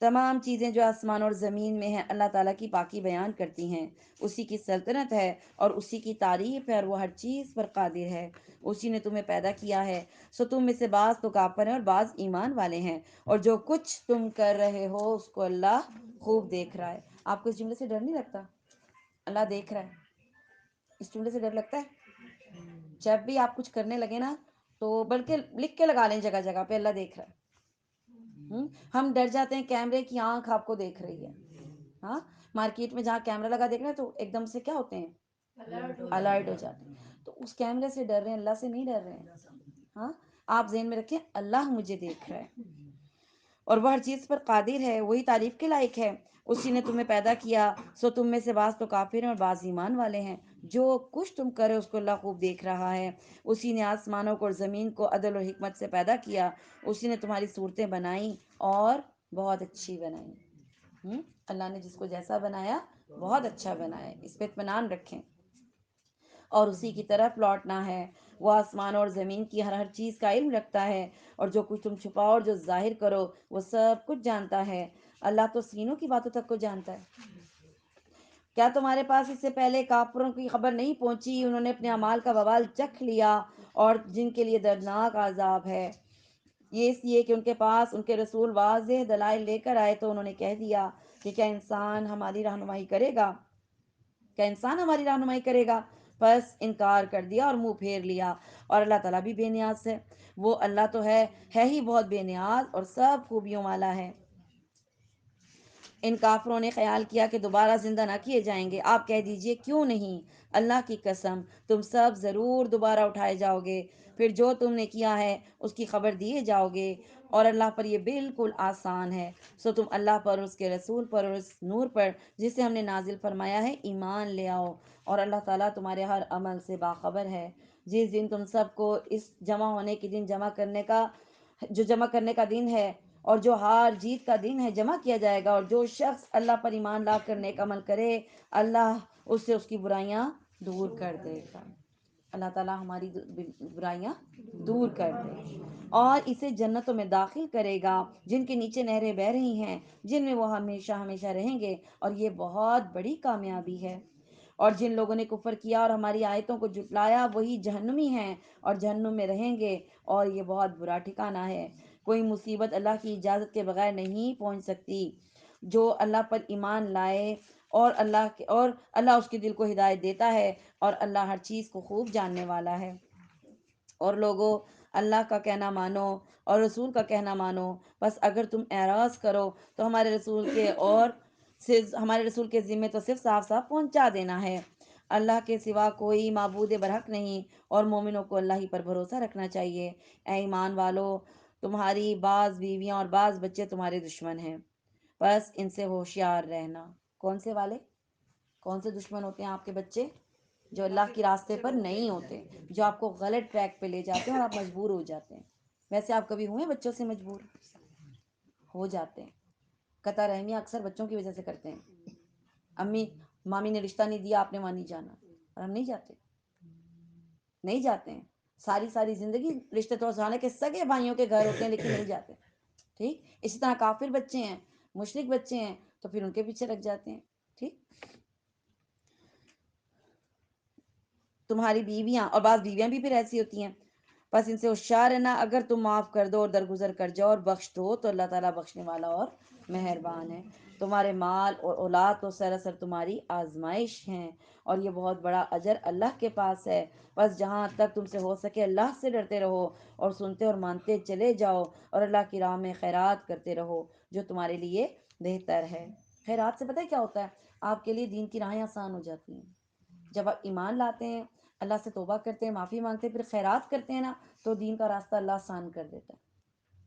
تمام چیزیں جو آسمان اور زمین میں ہیں اللہ تعالیٰ کی پاکی بیان کرتی ہیں، اسی کی سلطنت ہے اور اسی کی تعریف ہے، اور وہ ہر چیز پر قادر ہے۔ اسی نے تمہیں پیدا کیا ہے، سو تم میں سے بعض تو کافر ہیں اور بعض ایمان والے ہیں، اور جو کچھ تم کر رہے ہو اس کو اللہ خوب دیکھ رہا ہے۔ آپ کو اس جملے سے ڈر نہیں لگتا؟ اللہ دیکھ رہا ہے، اس جملے سے ڈر لگتا ہے؟ جب بھی آپ کچھ کرنے لگے نا تو بلکہ لکھ کے لگا لیں جگہ جگہ پہ، اللہ دیکھ رہا ہے۔ ہم ڈر جاتے ہیں کیمرے کی آنکھ آپ کو دیکھ رہی ہے، ہاں، مارکیٹ میں جہاں کیمرہ لگا دیکھ رہے ہیں تو ایک دم سے کیا ہوتے ہیں؟ الرٹ ہو جاتے ہیں۔ تو اس کیمرے سے ڈر رہے ہیں، اللہ سے نہیں ڈر رہے ہیں۔ ہاں، آپ ذہن میں رکھیں اللہ مجھے دیکھ رہا ہے، اور وہ ہر چیز پر قادر ہے، وہی تعریف کے لائق ہے۔ اسی نے تمہیں پیدا کیا، سو تم میں سے بعض تو کافر ہیں اور بعض ایمان والے ہیں۔ جو کچھ تم کرے اس کو اللہ خوب دیکھ رہا ہے۔ اسی نے آسمانوں کو اور زمین کو عدل اور حکمت سے پیدا کیا۔ اسی نے تمہاری صورتیں بنائیں اور بہت اچھی بنائیں۔ اللہ نے جس کو جیسا بنایا بہت اچھا بنایا، اس پہ اطمینان رکھیں، اور اسی کی طرف لوٹنا ہے۔ وہ آسمان اور زمین کی ہر چیز کا علم رکھتا ہے، اور جو کچھ تم چھپاؤ اور جو ظاہر کرو وہ سب کچھ جانتا ہے۔ اللہ تو سینوں کی باتوں تک کو جانتا ہے۔ کیا تمہارے پاس اس سے پہلے کافروں کی خبر نہیں پہنچی؟ انہوں نے اپنے اعمال کا وبال چکھ لیا، اور جن کے لیے دردناک عذاب ہے۔ یہ اس لیے کہ ان کے پاس ان کے رسول واضح دلائل لے کر آئے تو انہوں نے کہہ دیا کہ کیا انسان ہماری رہنمائی کرے گا؟ بس انکار کر دیا اور منہ پھیر لیا. اور اللہ تعالیٰ بھی بے نیاز ہے. وہ اللہ تو ہے ہی بہت بے نیاز اور سب خوبیوں والا ہے. ان کافروں نے خیال کیا کہ دوبارہ زندہ نہ کیے جائیں گے. آپ کہہ دیجئے کیوں نہیں، اللہ کی قسم تم سب ضرور دوبارہ اٹھائے جاؤ گے، پھر جو تم نے کیا ہے اس کی خبر دیے جاؤ گے، اور اللہ پر یہ بالکل آسان ہے. سو تم اللہ پر، اس کے رسول پر اور اس نور پر جسے ہم نے نازل فرمایا ہے ایمان لے آؤ، اور اللہ تعالیٰ تمہارے ہر عمل سے باخبر ہے. جس دن تم سب کو اس جمع ہونے کے دن جمع کرنے کا دن ہے، اور جو ہار جیت کا دن ہے جمع کیا جائے گا، اور جو شخص اللہ پر ایمان لا کر نیک عمل کرے اللہ اس سے اس کی برائیاں دور کر دے گا. اللہ تعالیٰ ہماری برائیاں دور کر دے اور اسے جنتوں میں داخل کرے گا جن کے نیچے نہریں بہہ رہی ہیں، جن میں وہ ہمیشہ ہمیشہ رہیں گے، اور یہ بہت بڑی کامیابی ہے. اور جن لوگوں نے کفر کیا اور ہماری آیتوں کو جھٹلایا وہی جہنمی ہیں اور جہنم میں رہیں گے، اور یہ بہت برا ٹھکانہ ہے. کوئی مصیبت اللہ کی اجازت کے بغیر نہیں پہنچ سکتی. جو اللہ پر ایمان لائے اور اللہ اس کے دل کو ہدایت دیتا ہے، اور اللہ ہر چیز کو خوب جاننے والا ہے. اور لوگوں، اللہ کا کہنا مانو اور رسول کا کہنا مانو. بس اگر تم اعراض کرو تو ہمارے رسول کے ذمے تو صرف صاف صاف پہنچا دینا ہے. اللہ کے سوا کوئی معبود برحق نہیں، اور مومنوں کو اللہ ہی پر بھروسہ رکھنا چاہیے. اے ایمان والو، تمہاری بعض بیویاں اور بعض بچے تمہارے دشمن ہیں، بس ان سے ہوشیار رہنا. کون سے والے؟ کون سے دشمن ہوتے ہیں آپ کے بچے؟ جو اللہ کے راستے پر نہیں ہوتے، جو آپ کو غلط ٹریک پہ لے جاتے ہیں اور آپ مجبور ہو جاتے ہیں. ویسے آپ کبھی ہوئے بچوں سے مجبور؟ ہو جاتے ہیں. قطع رحمیاں اکثر بچوں کی وجہ سے کرتے ہیں. امی مامی نے رشتہ نہیں دیا، آپ نے وہاں نہیں جانا، اور ہم نہیں جاتے. نہیں جاتے ہیں. ساری ساری زندگی رشتے تو سانے کے سگے بھائیوں کے گھر ہوتے ہیں لیکن نہیں جاتے. ٹھیک اسی طرح کافر بچے ہیں، مشرک بچے ہیں تو پھر ان کے پیچھے لگ جاتے ہیں. ٹھیک. تمہاری بیویاں اور بعض بیویاں بھی پھر ایسی ہوتی ہیں، بس ان سے ہوشیار رہنا. اگر تم معاف کر دو اور درگزر کر جاؤ اور بخش دو تو اللہ تعالیٰ بخشنے والا اور مہربان ہے. تمہارے مال اور اولاد تو سراسر تمہاری آزمائش ہیں، اور یہ بہت بڑا اجر اللہ کے پاس ہے. بس جہاں تک تم سے ہو سکے اللہ سے ڈرتے رہو اور سنتے اور مانتے چلے جاؤ، اور اللہ کی راہ میں خیرات کرتے رہو جو تمہارے لیے بہتر ہے. خیرات سے پتہ ہے کیا ہوتا ہے؟ آپ کے لیے دین کی راہیں آسان ہو جاتی ہیں. جب آپ ایمان لاتے ہیں، اللہ سے توبہ کرتے ہیں، معافی مانگتے ہیں، پھر خیرات کرتے ہیں نا، تو دین کا راستہ اللہ آسان کر دیتا ہے.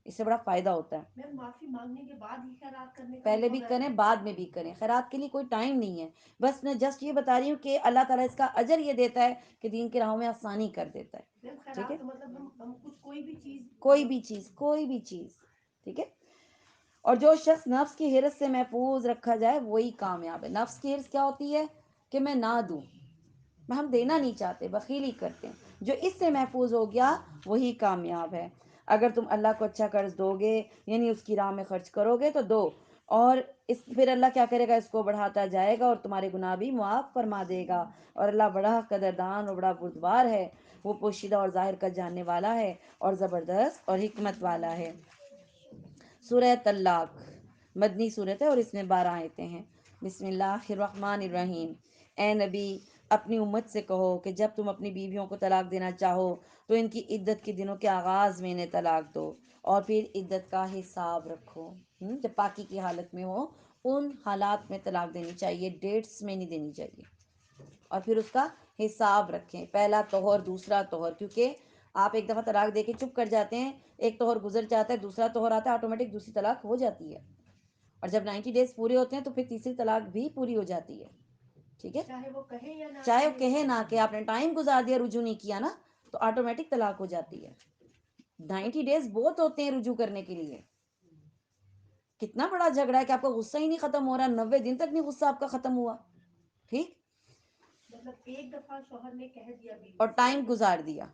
اس سے بڑا فائدہ ہوتا ہے. میں معافی مانگنے کے بعد ہی خیرات کرنے کا پہلے بھی کریں بعد میں بھی کریں. خیرات کے لیے کوئی ٹائم نہیں ہے. بس میں جسٹ یہ بتا رہی ہوں کہ اللہ تعالیٰ اس کا اجر یہ دیتا ہے کہ دین کی راہوں میں آسانی کر دیتا ہے. ٹھیک ہے. مطلب ہم کچھ کوئی بھی چیز. ٹھیک ہے. اور جو شخص نفس کی حرص سے محفوظ رکھا جائے وہی کامیاب ہے. نفس کی حرص کیا ہوتی ہے؟ کہ میں نہ دوں، ہم دینا نہیں چاہتے، بخیلی کرتے ہیں. جو اس سے محفوظ ہو گیا وہی کامیاب ہے. اگر تم اللہ کو اچھا قرض دو گے، یعنی اس کی راہ میں خرچ کرو گے تو دو، اور پھر اللہ کیا کرے گا؟ اس کو بڑھاتا جائے گا اور تمہارے گناہ بھی معاف فرما دے گا. اور اللہ بڑا قدردان اور بڑا بردبار ہے. وہ پوشیدہ اور ظاہر کا جاننے والا ہے اور زبردست اور حکمت والا ہے. سورہ طلاق مدنی صورت ہے اور اس میں 12 آیتیں ہیں. بسم اللہ الرحمن الرحیم. اے نبی، اپنی امت سے کہو کہ جب تم اپنی بیویوں کو طلاق دینا چاہو تو ان کی عدت کے دنوں کے آغاز میں انہیں طلاق دو، اور پھر عدت کا حساب رکھو. جب پاکی کی حالت میں ہو ان حالات میں طلاق دینی چاہیے، ڈیٹس میں نہیں دینی چاہیے. اور پھر اس کا حساب رکھیں، پہلا طہر دوسرا طہر. کیونکہ آپ ایک دفعہ طلاق دے کے چپ کر جاتے ہیں، ایک طہر گزر جاتا ہے، دوسرا طہر آتا ہے، آٹومیٹک دوسری طلاق ہو جاتی ہے. اور جب 90 ڈیز پورے ہوتے ہیں تو پھر تیسری طلاق بھی پوری ہو جاتی ہے. ٹھیک ہے. چاہے وہ کہے یا نہ چاہے وہ کہے نہ کہ آپ نے ٹائم گزار دیا، رجوع نہیں کیا نا، تو آٹومیٹک طلاق ہو جاتی ہے. 90 ڈیز بہت ہوتے ہیں رجوع کرنے کے لیے. کتنا بڑا جھگڑا ہے کہ آپ کا غصہ ہی نہیں ختم ہو رہا، 90 دن تک نہیں غصہ آپ کا ختم ہوا. ٹھیک. مطلب ایک دفعہ شوہر نے کہہ دیا بیوی اور سے، ٹائم گزار دیا،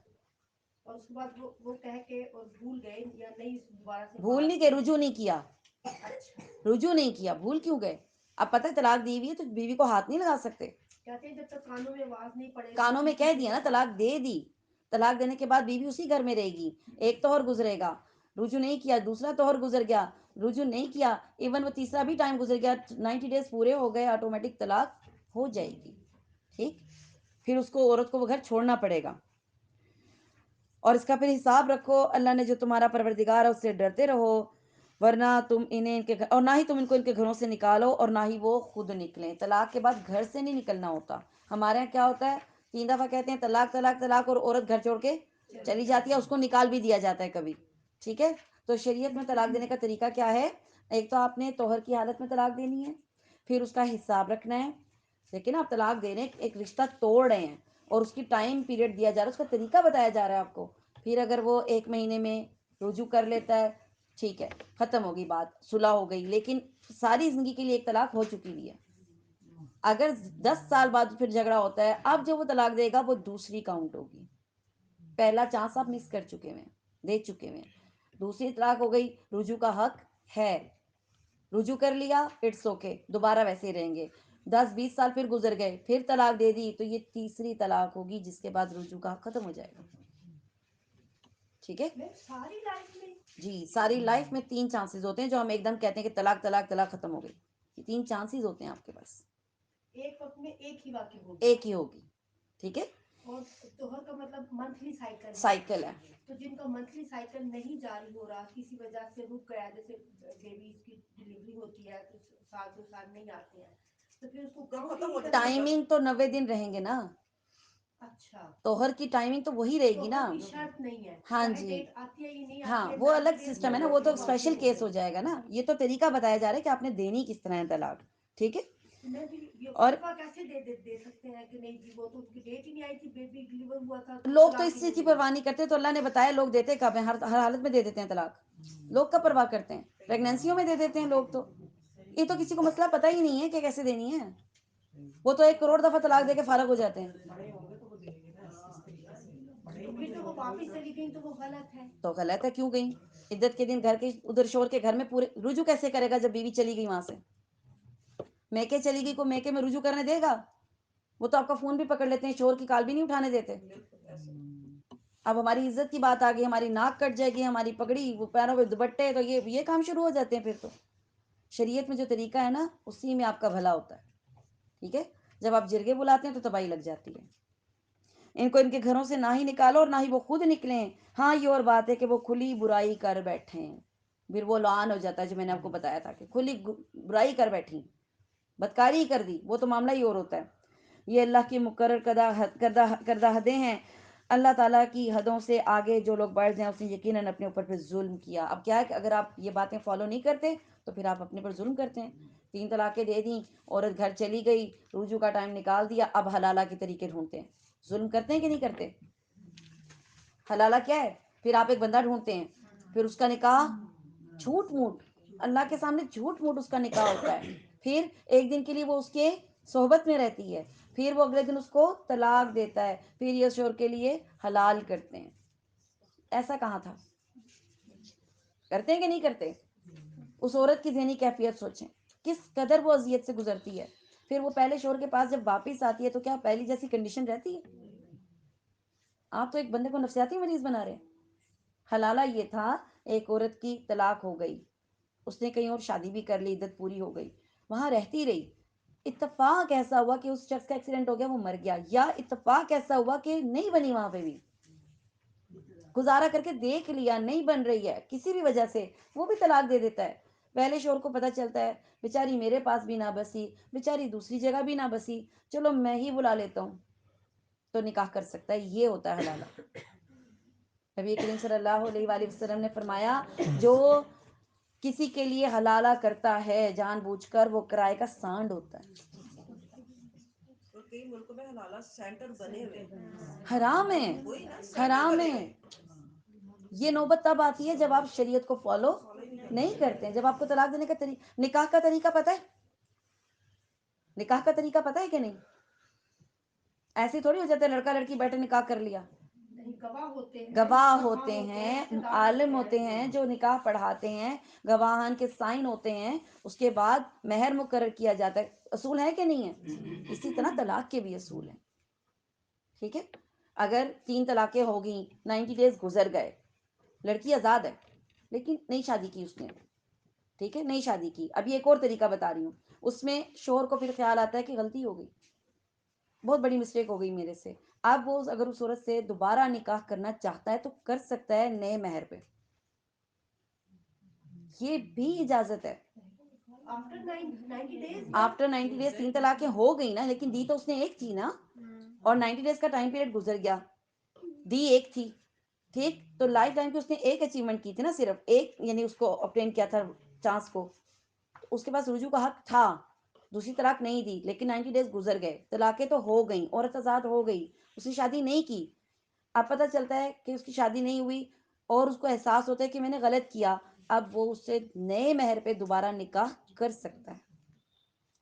اور اس کے بعد وہ کہہ کے اور بھول گئے یا نہیں دوبارہ سے بھول نہیں بات گئے، کی. رجوع نہیں کیا. اچھا. رجوع نہیں کیا، بھول کیوں گئے؟ اب پتہ ہے طلاق دی ہوئی ہے تو بیوی کو ہاتھ نہیں لگا سکتے. کہتے ہیں جب تک کانوں میں آواز نہیں پڑے گی، کانوں میں ٹھیک کہہ نہیں دیا نا، ہوگا. طلاق دے دی. طلاق دینے کے بعد بیوی اسی گھر میں رہے گی. ایک طہر گزرے گا، رجوع نہیں کیا، دوسرا طہر گزر گیا، رجوع نہیں کیا، ایون وہ تیسرا بھی ٹائم گزر گیا، 90 ڈیز پورے ہو گئے، آٹومیٹک طلاق ہو جائے گی. ٹھیک. پھر اس کو عورت کو وہ گھر چھوڑنا پڑے گا. اور اس کا پھر حساب رکھو. اللہ نے جو تمہارا پروردگار ہے اس سے ڈرتے رہو، ورنہ تم انہیں ان کے گھر، اور نہ ہی تم ان کو ان کے گھروں سے نکالو اور نہ ہی وہ خود نکلیں. طلاق کے بعد گھر سے نہیں نکلنا ہوتا. ہمارے یہاں کیا ہوتا ہے، 3 دفعہ کہتے ہیں طلاق طلاق طلاق، اور عورت گھر چھوڑ کے چلی جاتی ہے، اس کو نکال بھی دیا جاتا ہے کبھی. ٹھیک ہے، تو شریعت میں طلاق دینے کا طریقہ کیا ہے؟ ایک تو آپ نے طہر کی حالت میں طلاق دینی ہے، پھر اس کا حساب رکھنا ہے. لیکن آپ طلاق دے رہے ہیں، ایک رشتہ توڑ رہے ہیں اور اس کی ٹائم پیریڈ دیا جا رہا ہے، اس کا طریقہ بتایا جا رہا ہے آپ کو. پھر اگر وہ 1 مہینے میں رجوع کر لیتا ہے، ٹھیک ہے، ختم ہوگی بات، صلح ہو گئی. لیکن ساری زندگی کے لیے ایک طلاق ہو چکی ہوئی ہے. اگر 10 سال بعد پھر جھگڑا ہوتا ہے، اب جو وہ طلاق دے گا وہ دوسری کاؤنٹ ہوگی. پہلا چانس آپ مس کر چکے ہیں، دے چکے ہیں. دوسری طلاق ہو گئی، رجوع کا حق ہے. رجوع کر لیا، اٹس اوکے، دوبارہ ویسے ہی رہیں گے. 10 20 سال پھر گزر گئے، پھر طلاق دے دی، تو یہ تیسری طلاق ہوگی، جس کے بعد رجوع کا حق ختم ہو جائے گا. ٹھیک ہے ساری لائف میں جی. ساری لائف میں 3 چانسز ہوتے ہیں، جو ہم ایک دم کہتے ہیں کہ طلاق طلاق طلاق ختم ہو گئی. یہ 3 چانسز ہوتے ہیں آپ کے پاس، ایک وقت میں ایک ہی واقع ہوگی. ایک ہی ہوگی. ٹھیک ہے، اور توہر کا مطلب منتھلی سائیکل سائیکل ہے. تو جن کا منتھلی سائیکل نہیں جاری ہو رہا، کسی وجہ سے رک گیا، جیسے بیبیز کی ڈلیوری ہوتی ہے تو 1 2 سال نہیں آتے ہیں، تو پھر اس کو ٹائمنگ تو 90 دن رہیں گے نا. اچھا، توہر کی ٹائمنگ تو وہی رہے گی نا. توہر کی شرط نہیں ہے، ہاں چاہے جی، ڈیٹ آتی ہے یا نہیں ہاں آتی ہے، وہ 90 الگ days سسٹم ہے نا، میں وہ تو وہ واقع اسپیشل ہو کیس گئی. ہو جائے گا نا. یہ تو طریقہ بتایا جا رہا ہے کہ آپ نے دینی کس طرح ہے طلاق. ٹھیک ہے. میں بھی یہ اور فتویٰ کیسے دے سکتے ہیں کہ نہیں جی وہ تو اس کی ڈیٹ ہی نہیں آئی تھی، بیبی ڈلیور ہوا تھا تو لوگ تو طلاق اس ہی چیز نہیں کی ملی. پرواہ نہیں کرتے. تو اللہ نے بتایا لوگ دیتے کب ہیں، ہر حالت میں دے دیتے ہیں طلاق. لوگ کب پرواہ کرتے ہیں؟ پریگنینسیوں میں دے دیتے ہیں لوگ. تو یہ تو کسی کو مسئلہ پتہ ہی نہیں ہے کہ کیسے دینی ہے. وہ تو 1 کروڑ دفعہ طلاق دے کے فارغ ہو جاتے ہیں. تو پھر تو وہ واپس چلی گئی تو وہ غلط ہے. تو غلط ہے. کیوں گئی؟ عدت کے دن گھر کے ادھر شور کے گھر میں پورے رجوع کیسے کرے گا جب بیوی چلی گئی وہاں سے؟ میکے چلی گئی، کو میکے میں رجوع کرنے دے گا؟ وہ تو آپ کا فون بھی پکڑ لیتے ہیں، شور کی کال بھی نہیں اٹھانے دیتے. اب ہماری عزت کی بات آ گئی، ہماری ناک کٹ جائے گی، ہماری پگڑی، وہ پیروں پہ دوپٹے، تو یہ کام شروع ہو جاتے ہیں. پھر تو شریعت میں جو طریقہ ہے نا، اسی میں آپ کا بھلا ہوتا ہے. ٹھیک ہے. جب آپ جرگے بلاتے ہیں تو تباہی لگ جاتی ہے. ان کو ان کے گھروں سے نہ ہی نکالو اور نہ ہی وہ خود نکلیں. ہاں یہ اور بات ہے کہ وہ کھلی برائی کر بیٹھیں، پھر وہ لعان ہو جاتا ہے، جو میں نے آپ کو بتایا تھا کہ کھلی برائی کر بیٹھی، بدکاری کر دی، وہ تو معاملہ ہی اور ہوتا ہے. یہ اللہ کی مقرر کردہ حدیں ہیں. اللہ تعالیٰ کی حدوں سے آگے جو لوگ بڑھ جائیں، اس نے یقیناً اپنے اوپر پھر ظلم کیا. اب کیا ہے کہ اگر آپ یہ باتیں فالو نہیں کرتے تو پھر آپ اپنے پر ظلم کرتے ہیں. 3 طلاقیں دے دیں، عورت گھر چلی گئی، رجوع کا ٹائم نکال دیا، اب حلالہ کے طریقے ڈھونڈتے ہیں. ظلم کرتے ہیں کہ نہیں کرتے؟ حلالہ کیا ہے؟ پھر آپ ایک بندہ ڈھونڈتے ہیں، پھر اس کا نکاح جھوٹ موٹ، اللہ کے سامنے جھوٹ موٹ اس کا نکاح ہوتا ہے. پھر ایک دن کے لیے وہ اس کے صحبت میں رہتی ہے، پھر وہ اگلے دن اس کو طلاق دیتا ہے، پھر یہ شور کے لیے حلال کرتے ہیں. ایسا کہاں تھا؟ کرتے ہیں کہ نہیں کرتے؟ اس عورت کی ذہنی کیفیت سوچیں، کس قدر وہ اذیت سے گزرتی ہے. پھر وہ پہلے شوہر کے پاس جب واپس آتی ہے تو کیا پہلی جیسی کنڈیشن رہتی ہے؟ آپ تو ایک بندے کو نفسیاتی مریض بنا رہے ہیں. حلالہ یہ تھا، ایک عورت کی طلاق ہو گئی، اس نے کہیں اور شادی بھی کر لی، عدت پوری ہو گئی، وہاں رہتی رہی. اتفاق ایسا ہوا کہ اس شخص کا ایکسیڈنٹ ہو گیا، وہ مر گیا، یا اتفاق ایسا ہوا کہ نہیں بنی، وہاں پہ بھی گزارا کر کے دیکھ لیا نہیں بن رہی ہے کسی بھی وجہ سے، وہ بھی طلاق دے دیتا ہے. پہلے شوہر کو پتہ چلتا ہے بیچاری میرے پاس بھی نہ بسی، بیچاری دوسری جگہ بھی نہ بسی، چلو میں ہی بلا لیتا ہوں، تو نکاح کر سکتا ہے. یہ ہوتا ہے حلالہ. نبی کریم صلی اللہ علیہ وآلہ وسلم نے فرمایا جو کسی کے لیے حلالہ کرتا ہے جان بوجھ کر، وہ کرائے کا سانڈ ہوتا ہے. کئی ملکوں میں حلالہ سینٹر بنے ہوئے حرام ہے، حرام ہے. یہ نوبت تب آتی ہے جب آپ شریعت کو فالو نہیں کرتے ہیں. جب آپ کو طلاق دینے کا طریقہ، نکاح کا طریقہ پتہ ہے؟ نکاح کا طریقہ پتہ ہے کہ نہیں؟ ایسے تھوڑی ہو جاتا ہے لڑکا لڑکی بیٹھے نکاح کر لیا. گواہ ہوتے ہیں، عالم ہوتے ہیں جو نکاح پڑھاتے ہیں، گواہان کے سائن ہوتے ہیں، اس کے بعد مہر مقرر کیا جاتا ہے. اصول ہے کہ نہیں ہے؟ اسی طرح طلاق کے بھی اصول ہیں. ٹھیک ہے. اگر 3 طلاقیں ہو گئیں، 90 days گزر گئے، لڑکی آزاد ہے لیکن نئی شادی کی اس نے، ٹھیک ہے، نئی شادی کی. اب یہ ایک اور طریقہ بتا رہی ہوں. اس میں شوہر کو پھر خیال آتا ہے کہ غلطی ہو گئی، بہت بڑی مسٹیک ہو گئی میرے سے. اب وہ اگر اس عورت سے دوبارہ نکاح کرنا چاہتا ہے تو کر سکتا ہے نئے مہر پہ, یہ بھی اجازت ہے. آفٹر 90 ڈیز 3 طلاقیں ہو گئی نا, لیکن دی تو اس نے ایک تھی نا, اور 90 ڈیز کا ٹائم پیریڈ گزر گیا, دی ایک تھی, ٹھیک. تو لائف ٹائم کی اس نے ایک اچیومنٹ کی تھی نا, صرف ایک, یعنی اس کو obtain کیا تھا چانس کو, اس کے پاس رجوع کا حق تھا, دوسری طلاق نہیں دی. لیکن 90 ڈیز گزر گئے, طلاقیں تو ہو گئیں, عورت آزاد ہو گئی, اس نے شادی نہیں کی. اب پتہ چلتا ہے کہ اس کی شادی نہیں ہوئی, اور اس کو احساس ہوتا ہے کہ میں نے غلط کیا. اب وہ اس سے نئے مہر پہ دوبارہ نکاح کر سکتا ہے,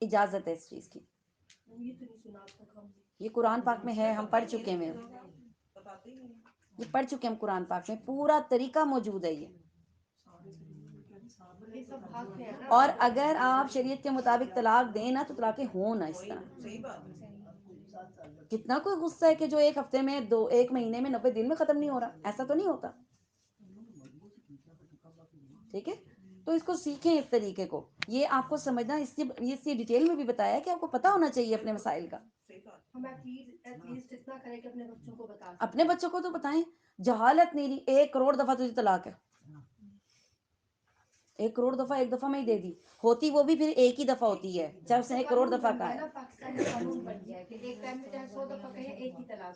اجازت ہے اس چیز کی. یہ قرآن پاک میں ہے, ہم پڑھ چکے ہیں, یہ پڑھ چکے ہیں ہم قرآن پاک میں, پورا طریقہ موجود ہے یہ. اور اگر آپ شریعت کے مطابق طلاق دیں نا تو طلاقیں ہوں نا اس طرح. کتنا کوئی غصہ ہے کہ جو ایک ہفتے میں ایک مہینے میں 90 دن میں ختم نہیں ہو رہا, ایسا تو نہیں ہوتا. ٹھیک ہے, تو اس کو سیکھیں اس طریقے کو, یہ آپ کو سمجھنا, اس کی ڈیٹیل میں بھی بتایا ہے کہ آپ کو پتہ ہونا چاہیے اپنے مسائل کا. اپنے بچوں کو تو بتائیں, جہالت نہیں رہی. 1 کروڑ دفعہ تجھے طلاق ہے, 1 کروڑ دفعہ ایک دفعہ میں ہی دے دی ہوتی, وہ بھی پھر ایک ہی دفعہ ہوتی ہے, چاہے اس نے 1 کروڑ دفعہ کہا ہے.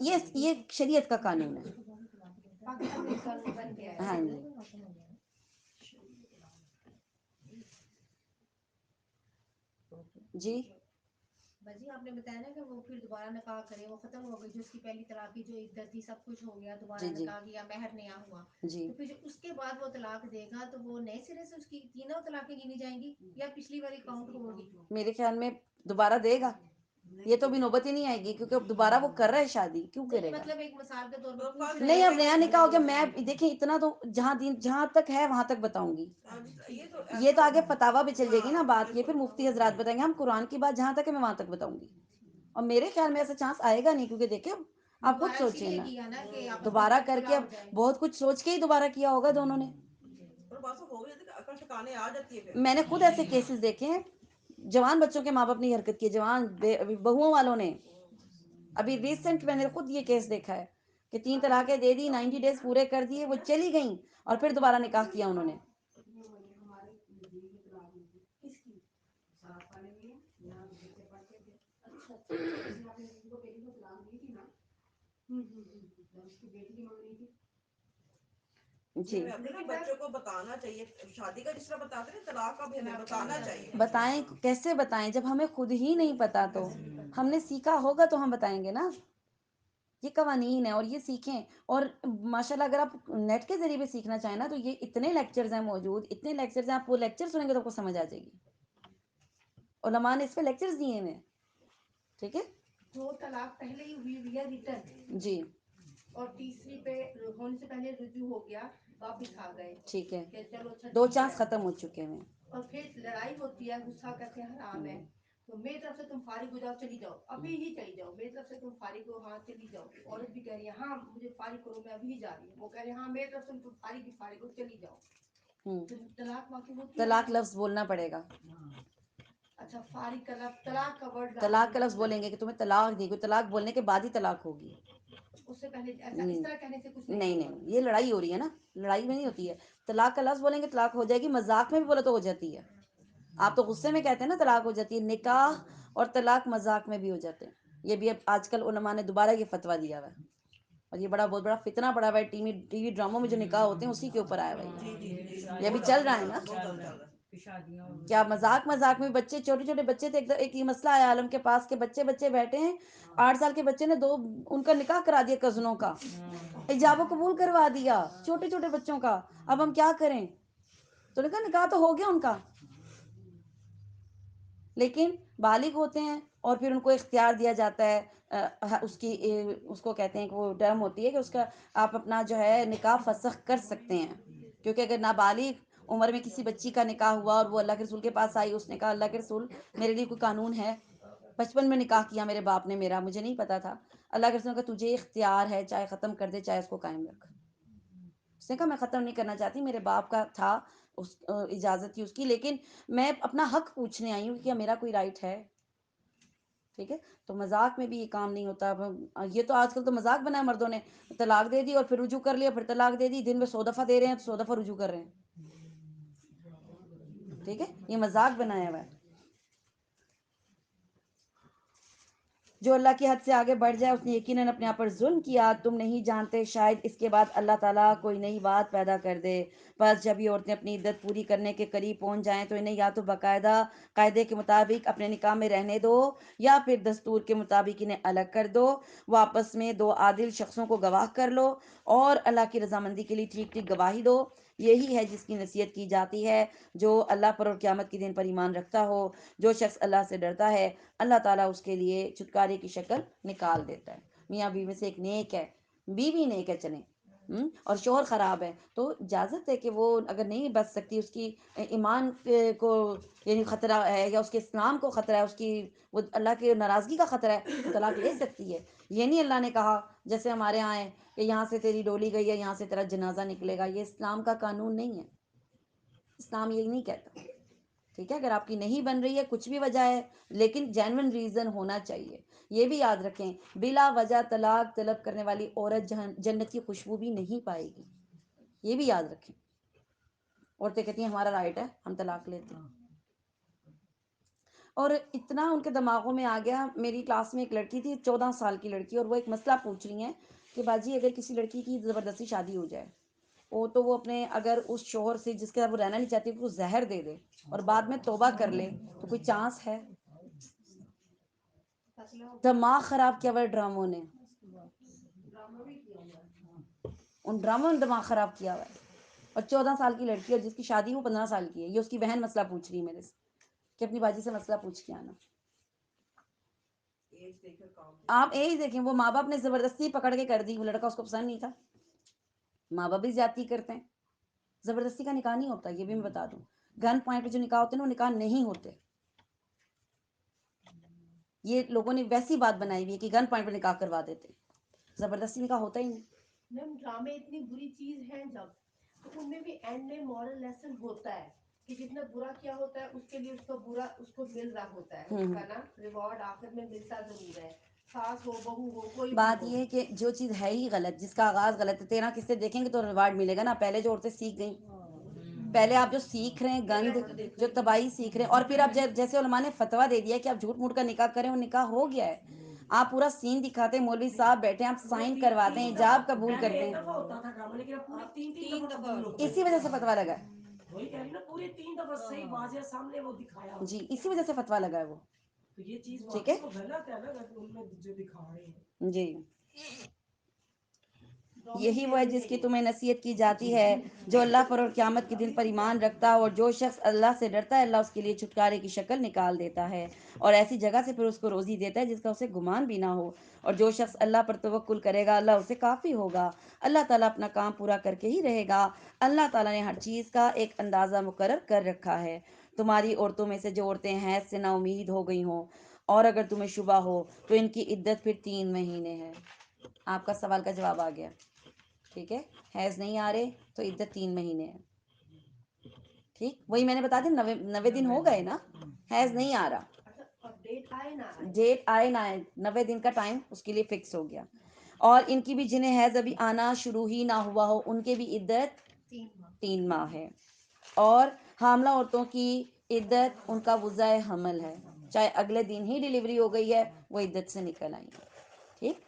یہ شریعت کا قانون ہے. ہاں جی, جی باجی آپ نے بتایا نا کہ وہ پھر دوبارہ نکاح کرے, وہ ختم ہو گئی, جو اس کی پہلی طلاق کی جو عدت تھی سب کچھ ہو گیا, دوبارہ جی نکاح کیا, مہر نیا ہوا, جی, تو پھر اس کے بعد وہ طلاق دے گا تو وہ نئے سرے سے اس کی تینوں طلاقیں گنی جائیں گی یا پچھلی والی کاؤنٹ ہوگی؟ میرے خیال میں دوبارہ دے گا, یہ تو بھی نوبت ہی نہیں آئے گی, کیونکہ اب دوبارہ وہ کر رہا ہے شادی, کیوں کرے گا؟ مطلب ایک مثال کے طور پر نہیں, اب نیا نکاح ہو گیا. میں دیکھیں اتنا تو جہاں تک ہے وہاں تک بتاؤں گی, یہ تو آگے فتاوا پہ چل جائے گی نا بات, یہ پھر مفتی حضرات بتائیں گے. ہم قرآن کی بات جہاں تک ہے میں وہاں تک بتاؤں گی, اور میرے خیال میں ایسا چانس آئے گا نہیں, کیونکہ دیکھیں آپ خود سوچیں نا, دوبارہ کر کے بہت کچھ سوچ کے ہی دوبارہ کیا ہوگا دونوں نے. میں نے خود ایسے کیسز دیکھے ہیں, جوان بچوں کے ماں باپ نے حرکت کی, جوان بہوؤں والوں نے. ابھی ریسنٹ میں نے خود یہ کیس دیکھا ہے کہ 3 طلاقیں دے دی, 90 ڈیز پورے کر دیے, وہ چلی گئیں, اور پھر دوبارہ نکاح کیا انہوں نے. جی, بچوں کو بتانا چاہیے, شادی کا جس طرح بتاتے ہیں طلاق کا بھی ہمیں بتانا چاہیے. بتائیں, کیسے بتائیں جب ہمیں خود ہی نہیں پتا, تو ہم نے سیکھا ہوگا تو ہم بتائیں گے نا. یہ قوانین ہیں اور یہ سیکھیں. اور ماشاءاللہ اگر آپ نیٹ کے ذریعے بھی سیکھنا چاہیں نا, تو یہ اتنے لیکچرز ہیں موجود, اتنے لیکچرز ہیں, آپ وہ لیکچر سنیں گے تو آپ کو سمجھ آ جائے گی. علماء نے اس پہ لیکچرز دیے ہیں. ٹھیک ہے, 2 طلاق پہلے ہی ہوئی ہے ریٹرن, جی, اور تیسری پہ ہونے سے پہلے رجوع ہو گیا, واپس آ گئے, ٹھیک ہے, کہ چلو اچھا 2 ٹھیک چانس ہے. ختم ہو چکے ہیں. اور پھر لڑائی ہوتی ہے, غصہ کرتے ہیں حرام ہے, تو میری طرف سے تم فارغ ہو جاؤ, چلی جاؤ, ابھی ہی چلی جاؤ, میری طرف سے تم فارغ ہو, ہاں چلی جاؤ. عورت بھی کہہ رہی ہے ہاں مجھے فارغ کرو, میں ابھی ہی جا رہی ہوں. وہ کہہ رہے ہیں ہاں میری طرف سے تم فارغ ہو, چلی جاؤ. طلاق واقع ہوتی ہے. طلاق لفظ بولنا پڑے گا. اچھا, فارغ کا لفظ, طلاق کا ورڈ, طلاق کا لفظ بولیں گے کہ تمہیں طلاق دی, کوئی طلاق بولنے کے بعد ہی طلاق ہوگی. اس سے پہلے ایسا اس طرح کہنے سے کچھ نہیں نہیں, یہ لڑائی ہو رہی ہے نا, لڑائی میں نہیں ہوتی ہے. طلاق کا لفظ بولیں گے طلاق ہو جائے گی, مذاق میں بھی بولے تو ہو جاتی ہے. آپ تو غصے میں کہتے ہیں نا طلاق ہو جاتی ہے, نکاح اور طلاق مذاق میں بھی ہو جاتے ہیں. یہ بھی اب آج کل علماء نے دوبارہ یہ فتویٰ دیا ہوا ہے, اور یہ بہت بڑا فتنہ پڑا ہوا ہے. ٹی وی ڈراموں میں جو نکاح ہوتے ہیں اسی کے اوپر آیا ہوا ہے. یہ ابھی چل رہا ہے نا, کیا مذاق میں بچے, چھوٹے چھوٹے بچے تھے. ایک یہ مسئلہ آیا عالم کے پاس کہ بچے بیٹھے ہیں, 8 سال کے بچے نے 2 ان کا نکاح کرا دیا, کزنوں کا ایجاب و قبول کروا دیا, چھوٹے چھوٹے بچوں کا. اب ہم کیا کریں؟ تو نے کہا نکاح تو ہو گیا ان کا, لیکن بالغ ہوتے ہیں اور پھر ان کو اختیار دیا جاتا ہے. اس کو کہتے ہیں کہ وہ ٹرم ہوتی ہے کہ اس کا آپ اپنا جو ہے نکاح فسخ کر سکتے ہیں. کیونکہ اگر نابالغ عمر میں کسی بچی کا نکاح ہوا اور وہ اللہ کے رسول کے پاس آئی, اس نے کہا اللہ کے رسول میرے لیے کوئی قانون ہے, 55 میں نکاح کیا میرے باپ نے میرا, مجھے نہیں پتا تھا. اللہ کے رسول کا تجھے اختیار ہے, چاہے ختم کر دے چاہے اس کو قائم رکھ. اس نے کہا میں ختم نہیں کرنا چاہتی, میرے باپ کا تھا, اجازت تھی اس کی, لیکن میں اپنا حق پوچھنے آئی ہوں کہ کیا میرا کوئی رائٹ ہے. ٹھیک ہے، تو مذاق میں بھی یہ کام نہیں ہوتا. یہ تو آج کل تو مذاق بنا ہے مردوں نے، طلاق دے دی اور پھر رجوع کر لیا، پھر طلاق دے دی، دن میں 100 دفعہ دے رہے ہیں، 100 دفعہ رجوع کر رہے ہیں. ٹھیک ہے، یہ مذاق بنایا ہوا ہے. جو اللہ کی حد سے آگے بڑھ جائے اس نے یقیناً اپنے آپ پر ظلم کیا. تم نہیں جانتے شاید اس کے بعد اللہ تعالیٰ کوئی نئی بات پیدا کر دے. بس جب یہ عورتیں اپنی عدت پوری کرنے کے قریب پہنچ جائیں تو انہیں یا تو باقاعدہ قاعدے کے مطابق اپنے نکاح میں رہنے دو، یا پھر دستور کے مطابق انہیں الگ کر دو. وہ آپس میں دو عادل شخصوں کو گواہ کر لو اور اللہ کی رضامندی کے لیے ٹھیک ٹھیک گواہی دو. یہی ہے جس کی نصیحت کی جاتی ہے جو اللہ پر اور قیامت کے دن پر ایمان رکھتا ہو. جو شخص اللہ سے ڈرتا ہے اللہ تعالیٰ اس کے لیے چھٹکارے کی شکل نکال دیتا ہے. میاں بیوی میں سے ایک نیک ہے، بیوی نیک ہے چلیں، اور شوہر خراب ہے، تو اجازت ہے کہ وہ اگر نہیں بچ سکتی، اس کی ایمان کو یعنی خطرہ ہے، یا اس کے اسلام کو خطرہ ہے، اس کی وہ اللہ کی ناراضگی کا خطرہ ہے، تو طلاق لے سکتی ہے. یہ نہیں اللہ نے کہا جیسے ہمارے یہاں ہے کہ یہاں سے تیری ڈولی گئی ہے، یہاں سے تیرا جنازہ نکلے گا. یہ اسلام کا قانون نہیں ہے، اسلام یہ نہیں کہتا. ٹھیک ہے، اگر آپ کی نہیں بن رہی ہے کچھ بھی وجہ ہے، لیکن جینون ریزن ہونا چاہیے. یہ بھی یاد رکھیں، بلا وجہ طلاق طلب کرنے والی عورت جنت کی خوشبو بھی نہیں پائے گی. یہ بھی یاد رکھیں. عورتیں کہتی ہیں ہمارا رائٹ ہے، ہم طلاق لیتے ہیں. اور اتنا ان کے دماغوں میں آ گیا. میری کلاس میں ایک لڑکی تھی 14 سال کی لڑکی، اور وہ ایک مسئلہ پوچھ رہی ہیں کہ باجی اگر کسی لڑکی کی زبردستی شادی ہو جائے تو وہ اپنے اگر اس شوہر سے جس کے ساتھ وہ رہنا نہیں چاہتی وہ زہر دے دے اور بعد میں توبہ کر لے تو کوئی چانس ہے؟ دماغ خراب کیا ہوا ہے ڈراموں نے، ان ڈراموں نے دماغ خراب کیا ہوا ہے. اور 14 سال کی لڑکی، اور جس کی شادی وہ 15 سال کی ہے. یہ اس کی بہن مسئلہ پوچھ رہی ہے میرے سے کہ اپنی باجی سے مسئلہ پوچھ کے آنا. آپ ایج دیکھیں، وہ ماں باپ نے زبردستی پکڑ کے کر دی. وہ لڑکا اس کو پسند نہیں تھا. ماں باپ بھی زیادتی کرتے ہیں. زبردستی کا نکاح نہیں ہوتا، یہ بھی میں بتا دوں. گن پوائنٹ پہ جو نکاح ہوتے ہیں نا وہ نکاح نہیں ہوتے. یہ لوگوں نے ویسی بات بنائی ہوئی ہے کہ گن پوائنٹ پہ نکاح کروا دیتے. زبردستی نکاح ہوتا ہی نہیں. میم ڈرامے اتنی بری چیز ہیں جب تو ان میں بھی اینڈ میں مورل لیسن ہوتا ہے کہ جتنا برا کیا ہوتا ہے اس کے لیے اس کو برا اس کو مل رہا ہوتا ہے، اس کا نا ریوارڈ آخر میں ملتا ضرور ہے. ساس ہو بہو ہو کوئی بھی بات ہو. یہ ہے کہ جو چیز ہے ہی غلط، جس کا آغاز غلط ہے، 13 قصے دیکھیں گے تو ریوارڈ ملے گا نا. پہلے جو عورتیں سیکھ گئیں، پہلے آپ جو سیکھ رہے ہیں گند، جو تباہی سیکھ رہے ہیں، اور پھر اب جیسے علماء نے فتویٰ دے دیا کہ آپ جھوٹ موٹ کا نکاح کریں، وہ نکاح ہو گیا ہے. آپ پورا سین دکھاتے ہیں، مولوی صاحب بیٹھے ہیں، آپ سائن کرواتے ہیں، حجاب قبول کرتے ہیں. اسی وجہ سے فتویٰ لگا ہے. جی اسی وجہ سے فتویٰ لگا ہے وہ. ٹھیک ہے جی. یہی وہ ہے جس کی تمہیں نصیحت کی جاتی ہے جو اللہ پر اور قیامت کے دن پر ایمان رکھتا ہے. اور جو شخص اللہ سے ڈرتا ہے اللہ اس کے لیے چھٹکارے کی شکل نکال دیتا ہے اور ایسی جگہ سے پھر اس کو روزی دیتا ہے جس کا اسے گمان بھی نہ ہو. اور جو شخص اللہ پر توکل کرے گا اللہ اسے کافی ہوگا. اللہ تعالیٰ اپنا کام پورا کر کے ہی رہے گا. اللہ تعالیٰ نے ہر چیز کا ایک اندازہ مقرر کر رکھا ہے. تمہاری عورتوں میں سے جو عورتیں حیض سے نا امید ہو گئی ہوں اور اگر تمہیں شبہ ہو تو ان کی عدت پھر 3 مہینے ہے. آپ کا سوال کا جواب آ گیا. ٹھیک ہے، حیض نہیں آ رہے تو عدت 3 مہینے ہے. ٹھیک، وہی میں نے بتا دیا 90 دن ہو گئے نا، حیض نہیں آ رہا. ڈیٹ آئے نہ آئے، ڈیٹ آئے نہ آئے، 90 دن کا ٹائم اس کے لیے فکس ہو گیا. اور ان کی بھی جنہیں حیض ابھی آنا شروع ہی نہ ہوا ہو ان کے بھی عدت 3 ماہ ہے. اور حاملہ عورتوں کی عدت ان کا وضع حمل ہے، چاہے اگلے دن ہی ڈیلیوری ہو گئی ہے وہ عدت سے نکل آئیں گے. ٹھیک.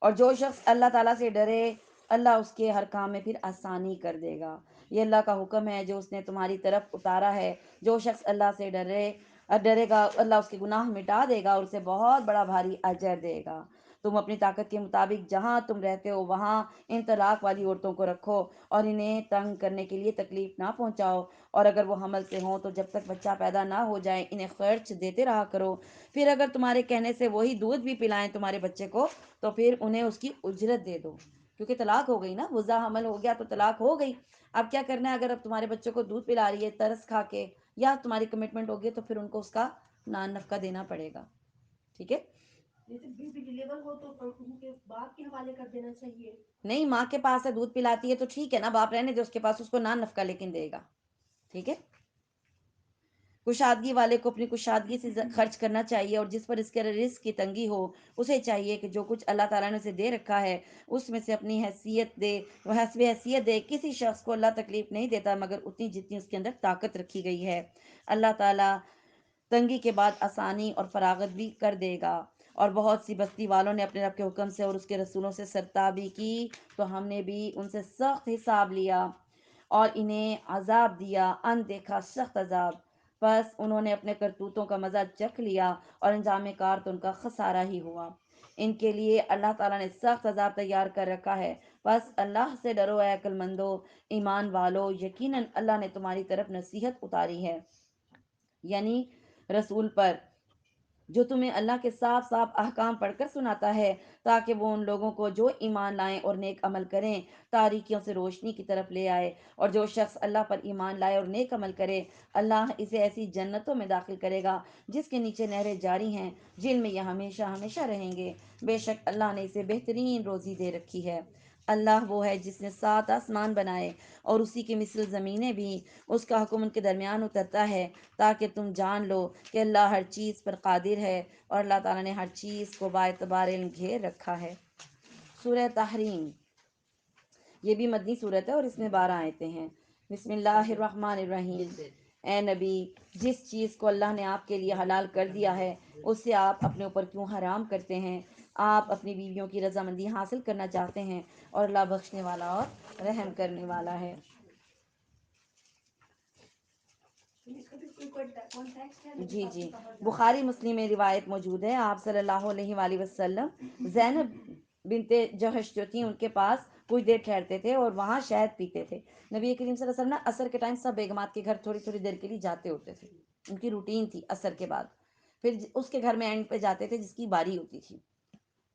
اور جو شخص اللہ تعالیٰ سے ڈرے اللہ اس کے ہر کام میں پھر آسانی کر دے گا. یہ اللہ کا حکم ہے جو اس نے تمہاری طرف اتارا ہے. جو شخص اللہ سے ڈرے گا اللہ اس کے گناہ مٹا دے گا اور اسے بہت بڑا بھاری اجر دے گا. تم اپنی طاقت کے مطابق جہاں تم رہتے ہو وہاں ان طلاق والی عورتوں کو رکھو اور انہیں تنگ کرنے کے لیے تکلیف نہ پہنچاؤ. اور اگر وہ حمل سے ہوں تو جب تک بچہ پیدا نہ ہو جائے انہیں خرچ دیتے رہا کرو. پھر اگر تمہارے کہنے سے وہی دودھ بھی پلائیں تمہارے بچے کو تو پھر انہیں اس کی اجرت دے دو. کیونکہ طلاق ہو گئی نا، وضع حمل ہو گیا تو طلاق ہو گئی. اب کیا کرنا ہے، اگر اب تمہارے بچوں کو دودھ پلا رہی ہے ترس کھا کے یا تمہاری کمٹمنٹ ہوگی تو پھر ان کو اس کا نان نفقہ دینا پڑے گا. ٹھیک ہے. جیسے بیبی ڈیلیور ہو تو ان کے باپ کے حوالے کر دینا چاہیے. نہیں، ماں کے پاس ہے دودھ پلاتی ہے تو ٹھیک ہے نا، باپ رہنے دے اس کے پاس، اس کو نان نفقہ لیکن دے گا. ٹھیک ہے. کشادگی والے کو اپنی کشادگی سے خرچ کرنا چاہیے، اور جس پر اس کے رزق کی تنگی ہو اسے چاہیے کہ جو کچھ اللہ تعالیٰ نے اسے دے رکھا ہے اس میں سے اپنی حیثیت دے، وہ حسب حیثیت دے۔ کسی شخص کو اللہ تکلیف نہیں دیتا مگر اتنی جتنی اس کے اندر طاقت رکھی گئی ہے۔ اللہ تعالیٰ تنگی کے بعد آسانی اور فراغت بھی کر دے گا۔ اور بہت سی بستی والوں نے اپنے رب کے حکم سے اور اس کے رسولوں سے سرتابی کی تو ہم نے بھی ان سے سخت حساب لیا اور انہیں عذاب دیا، اندیکھا سخت عذاب۔ بس انہوں نے اپنے کرتوتوں کا مزہ چکھ لیا اور انجام کار تو ان کا خسارہ ہی ہوا۔ ان کے لیے اللہ تعالیٰ نے سخت عذاب تیار کر رکھا ہے۔ بس اللہ سے ڈرو اے عقل مندو، ایمان والو، یقیناً اللہ نے تمہاری طرف نصیحت اتاری ہے، یعنی رسول پر، جو تمہیں اللہ کے صاف صاف احکام پڑھ کر سناتا ہے، تاکہ وہ ان لوگوں کو جو ایمان لائیں اور نیک عمل کریں تاریکیوں سے روشنی کی طرف لے آئے۔ اور جو شخص اللہ پر ایمان لائے اور نیک عمل کرے، اللہ اسے ایسی جنتوں میں داخل کرے گا جس کے نیچے نہریں جاری ہیں، جن میں یہ ہمیشہ ہمیشہ رہیں گے۔ بے شک اللہ نے اسے بہترین روزی دے رکھی ہے۔ اللہ وہ ہے جس نے 7 آسمان بنائے اور اسی کی مثل زمینیں بھی، اس کا حکم ان کے درمیان اترتا ہے تاکہ تم جان لو کہ اللہ ہر چیز پر قادر ہے، اور اللہ تعالیٰ نے ہر چیز کو باعتبار علم گھیر رکھا ہے۔ سورہ تحریم، یہ بھی مدنی صورت ہے اور اس میں 12 آیتیں ہیں۔ بسم اللہ الرحمن الرحیم۔ اے نبی، جس چیز کو اللہ نے آپ کے لیے حلال کر دیا ہے اسے آپ اپنے اوپر کیوں حرام کرتے ہیں؟ آپ اپنی بیویوں کی رضامندی حاصل کرنا چاہتے ہیں، اور اللہ بخشنے والا اور رحم کرنے والا ہے۔ جی جی، بخاری مسلم میں روایت موجود ہے، آپ صلی اللہ علیہ وآلہ وسلم زینب بنت جہش جو تھی ان کے پاس کچھ دیر ٹھہرتے تھے اور وہاں شہد پیتے تھے۔ نبی کریم صلی اللہ علیہ وسلم نا عصر کے ٹائم سب بیگمات کے گھر تھوڑی تھوڑی دیر کے لیے جاتے ہوتے تھے، ان کی روٹین تھی عصر کے بعد، پھر اس کے گھر میں اینڈ پہ جاتے تھے جس کی باری ہوتی تھی،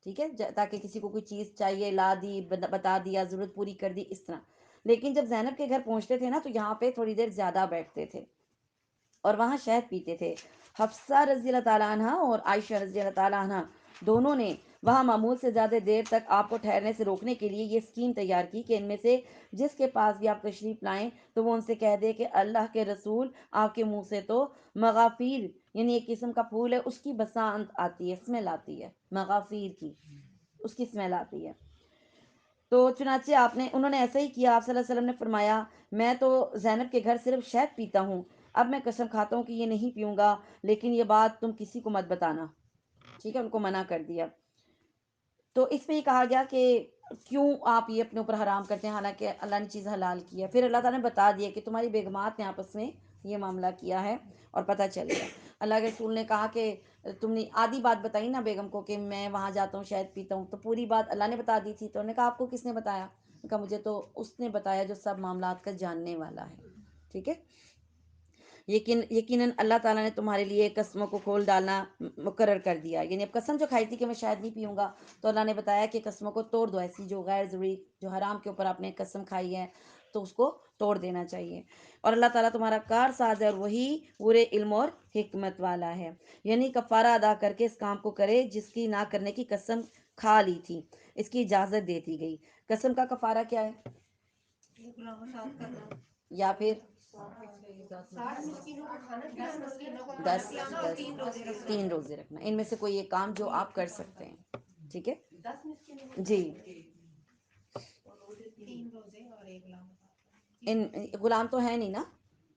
ٹھیک ہے، تاکہ کسی کو کوئی چیز چاہیے لا دی، بتا دیا، ضرورت پوری کر دی، اس طرح۔ لیکن جب زینب کے گھر پہنچتے تھے نا تو یہاں پہ تھوڑی دیر زیادہ بیٹھتے تھے اور وہاں شہد پیتے تھے۔ حفصہ رضی اللہ تعالیٰ عنہ اور عائشہ رضی اللہ تعالیٰ عنہ دونوں نے وہاں معمول سے زیادہ دیر تک آپ کو ٹھہرنے سے روکنے کے لیے یہ اسکیم تیار کی کہ ان میں سے جس کے پاس بھی آپ تشریف لائیں تو وہ ان سے کہہ دے کہ اللہ کے رسول آپ کے منہ سے تو مغافیر، یعنی ایک قسم کا پھول ہے، اس کی بسانت آتی ہے، اسمیل آتی ہے، مغافیر کی اس کی اسمیل آتی ہے۔ تو چنانچہ انہوں نے ایسا ہی کیا۔ آپ صلی اللہ علیہ وسلم نے فرمایا، میں تو زینب کے گھر صرف شہد پیتا ہوں، اب میں قسم کھاتا ہوں کہ یہ نہیں پیوں گا، لیکن یہ بات تم کسی کو مت بتانا، ٹھیک ہے، ان کو منع کر دیا۔ تو اس پہ یہ کہا گیا کہ کیوں آپ یہ اپنے اوپر حرام کرتے ہیں حالانکہ اللہ نے چیز حلال کی ہے؟ پھر اللہ تعالیٰ نے بتا دیا کہ تمہاری بیگمات نے آپس میں یہ معاملہ کیا ہے اور پتہ چل گیا۔ اللہ کے رسول نے کہا کہ تم نے آدھی بات بتائی نا بیگم کو کہ میں وہاں جاتا ہوں شہد پیتا ہوں، تو پوری بات اللہ نے بتا دی تھی۔ تو انہوں نے کہا آپ کو کس نے بتایا؟ کہا مجھے تو اس نے بتایا جو سب معاملات کا جاننے والا ہے، ٹھیک ہے۔ یقیناً اللہ تعالیٰ نے تمہارے لیے قسموں کو کھول ڈالنا مقرر کر دیا، یعنی اب قسم جو کھائی تھی کہ میں شاید نہیں پیوں گا، تو اللہ نے بتایا کہ قسموں کو توڑ دو، ایسی جو غیر ضروری، جو حرام کے اوپر آپ نے قسم کھائی ہے تو اس کو توڑ دینا چاہیے۔ اور اللہ تعالیٰ تمہارا کار ساز ہے اور وہی پورے علم اور حکمت والا ہے، یعنی کفارہ ادا کر کے اس کام کو کرے جس کی نہ کرنے کی قسم کھا لی تھی، اس کی اجازت دے دی گئی۔ قسم کا کفارہ کیا ہے؟ یا پھر 10 3 روزے رکھنا، ان میں سے کوئی ایک کام جو آپ کر سکتے ہیں، ٹھیک ہے جی۔ ان غلام تو ہے نہیں نا،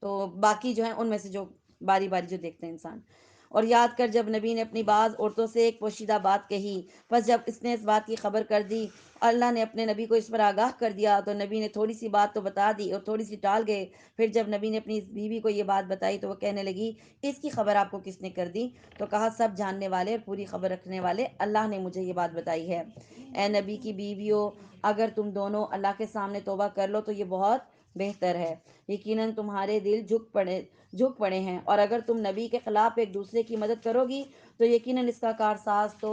تو باقی جو ہیں ان میں سے جو باری باری جو دیکھتے ہیں انسان۔ اور یاد کر جب نبی نے اپنی بعض عورتوں سے ایک پوشیدہ بات کہی، پس جب اس نے اس بات کی خبر کر دی، اللہ نے اپنے نبی کو اس پر آگاہ کر دیا، تو نبی نے تھوڑی سی بات تو بتا دی اور تھوڑی سی ٹال گئے۔ پھر جب نبی نے اپنی بیوی کو یہ بات بتائی تو وہ کہنے لگی، اس کی خبر آپ کو کس نے کر دی؟ تو کہا، سب جاننے والے اور پوری خبر رکھنے والے اللہ نے مجھے یہ بات بتائی ہے۔ اے نبی کی بیویوں، اگر تم دونوں اللہ کے سامنے توبہ کر لو تو یہ بہت بہتر ہے، یقیناً تمہارے دل جھک پڑے ہیں، اور اگر تم نبی کے خلاف ایک دوسرے کی مدد کرو گی تو یقیناً اس کا کارساز تو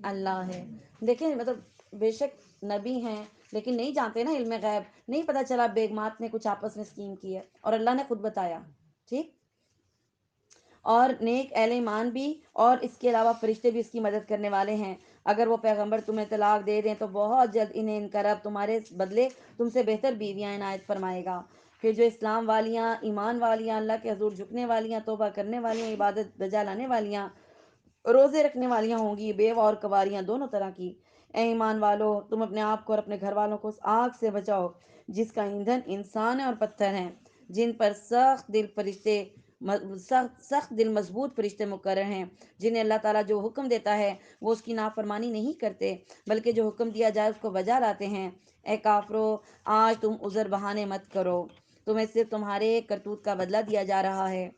اللہ ہے۔ دیکھیں مطلب بے شک نبی ہیں لیکن نہیں جانتے نا علم غیب، نہیں پتہ چلا بیگمات نے کچھ آپس میں اسکیم کی ہے، اور اللہ نے خود بتایا، ٹھیک۔ اور نیک اہل ایمان بھی اور اس کے علاوہ فرشتے بھی اس کی مدد کرنے والے ہیں۔ اگر وہ پیغمبر تمہیں طلاق دے دیں تو بہت جلد انہیں ان کا رب تمہارے بدلے تم سے بہتر بیویاں عنایت فرمائے گا۔ پھر جو اسلام والیاں، ایمان والیاں، اللہ کے حضور جھکنے والیاں، توبہ کرنے والیاں، عبادت بجا لانے والیاں، روزے رکھنے والیاں ہوں گی، بیوہ اور کنواریاں دونوں طرح کی۔ اے ایمان والو، تم اپنے آپ کو اور اپنے گھر والوں کو اس آگ سے بچاؤ جس کا ایندھن انسان ہے اور پتھر ہیں، جن پر سخت دل مضبوط فرشتے مقرر ہیں، جنہیں اللہ تعالیٰ جو حکم دیتا ہے وہ اس کی نافرمانی نہیں کرتے، بلکہ جو حکم دیا جائے اس کو بجا لاتے ہیں۔ اے کافرو، آج تم عذر بہانے مت کرو، تمہیں صرف تمہارے کرتوت کا بدلہ دیا جا رہا ہے۔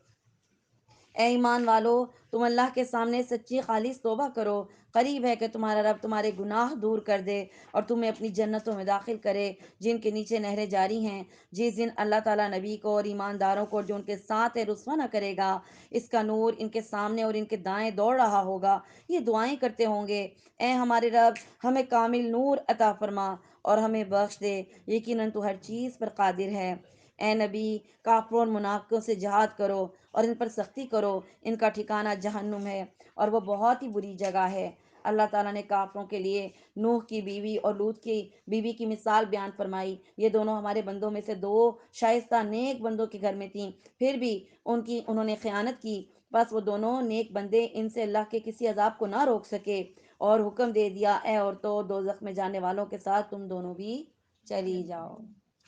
اے ایمان والو، تم اللہ کے سامنے سچی خالص توبہ کرو، قریب ہے کہ تمہارا رب تمہارے گناہ دور کر دے اور تمہیں اپنی جنتوں میں داخل کرے جن کے نیچے نہریں جاری ہیں، جس دن اللہ تعالیٰ نبی کو اور ایمانداروں کو اور جو ان کے ساتھ ہے رسوا نہ کرے گا۔ اس کا نور ان کے سامنے اور ان کے دائیں دوڑ رہا ہوگا، یہ دعائیں کرتے ہوں گے، اے ہمارے رب، ہمیں کامل نور عطا فرما اور ہمیں بخش دے، یقیناً تو ہر چیز پر قادر ہے۔ اے نبی، کافروں اور منافقوں سے جہاد کرو اور ان پر سختی کرو، ان کا ٹھکانہ جہنم ہے اور وہ بہت ہی بری جگہ ہے۔ اللہ تعالیٰ نے کافروں کے لیے نوح کی بیوی اور لوط کی بیوی کی مثال بیان فرمائی، یہ دونوں ہمارے بندوں میں سے دو شائستہ نیک بندوں کے گھر میں تھیں، پھر بھی انہوں نے خیانت کی، بس وہ دونوں نیک بندے ان سے اللہ کے کسی عذاب کو نہ روک سکے اور حکم دے دیا، اے عورتوں، دوزخ میں جانے والوں کے ساتھ تم دونوں بھی چلی جاؤ۔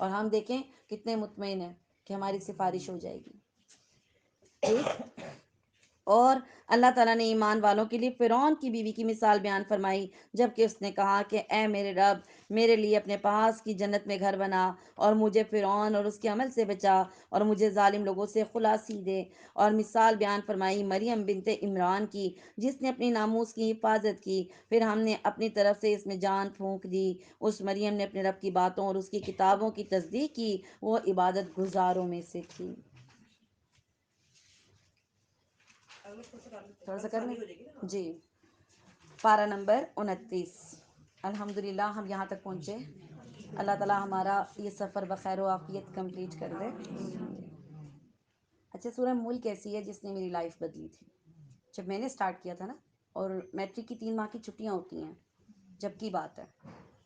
اور ہم دیکھیں کتنے مطمئن ہیں کہ ہماری سفارش ہو جائے گی، ٹھیک۔ اور اللہ تعالیٰ نے ایمان والوں کے لیے فرعون کی بیوی کی مثال بیان فرمائی، جبکہ اس نے کہا کہ اے میرے رب، میرے لیے اپنے پاس کی جنت میں گھر بنا اور مجھے فرعون اور اس کے عمل سے بچا اور مجھے ظالم لوگوں سے خلاصی دے۔ اور مثال بیان فرمائی مریم بنت عمران کی، جس نے اپنی ناموس کی حفاظت کی، پھر ہم نے اپنی طرف سے اس میں جان پھونک دی۔ اس مریم نے اپنے رب کی باتوں اور اس کی کتابوں کی تصدیق کی، وہ عبادت گزاروں میں سے تھی۔ تھوڑا سا کر لیں جی، پارہ نمبر 29۔ الحمدللہ ہم یہاں تک پہنچے، اللہ تعالیٰ ہمارا یہ سفر بخیر و عافیت کمپلیٹ کر دے۔ اچھا، سورہ ملک ایسی ہے جس نے میری لائف بدلی تھی۔ جب میں نے سٹارٹ کیا تھا نا، اور میٹرک کی 3 ماہ کی چھٹیاں ہوتی ہیں جب کی بات ہے،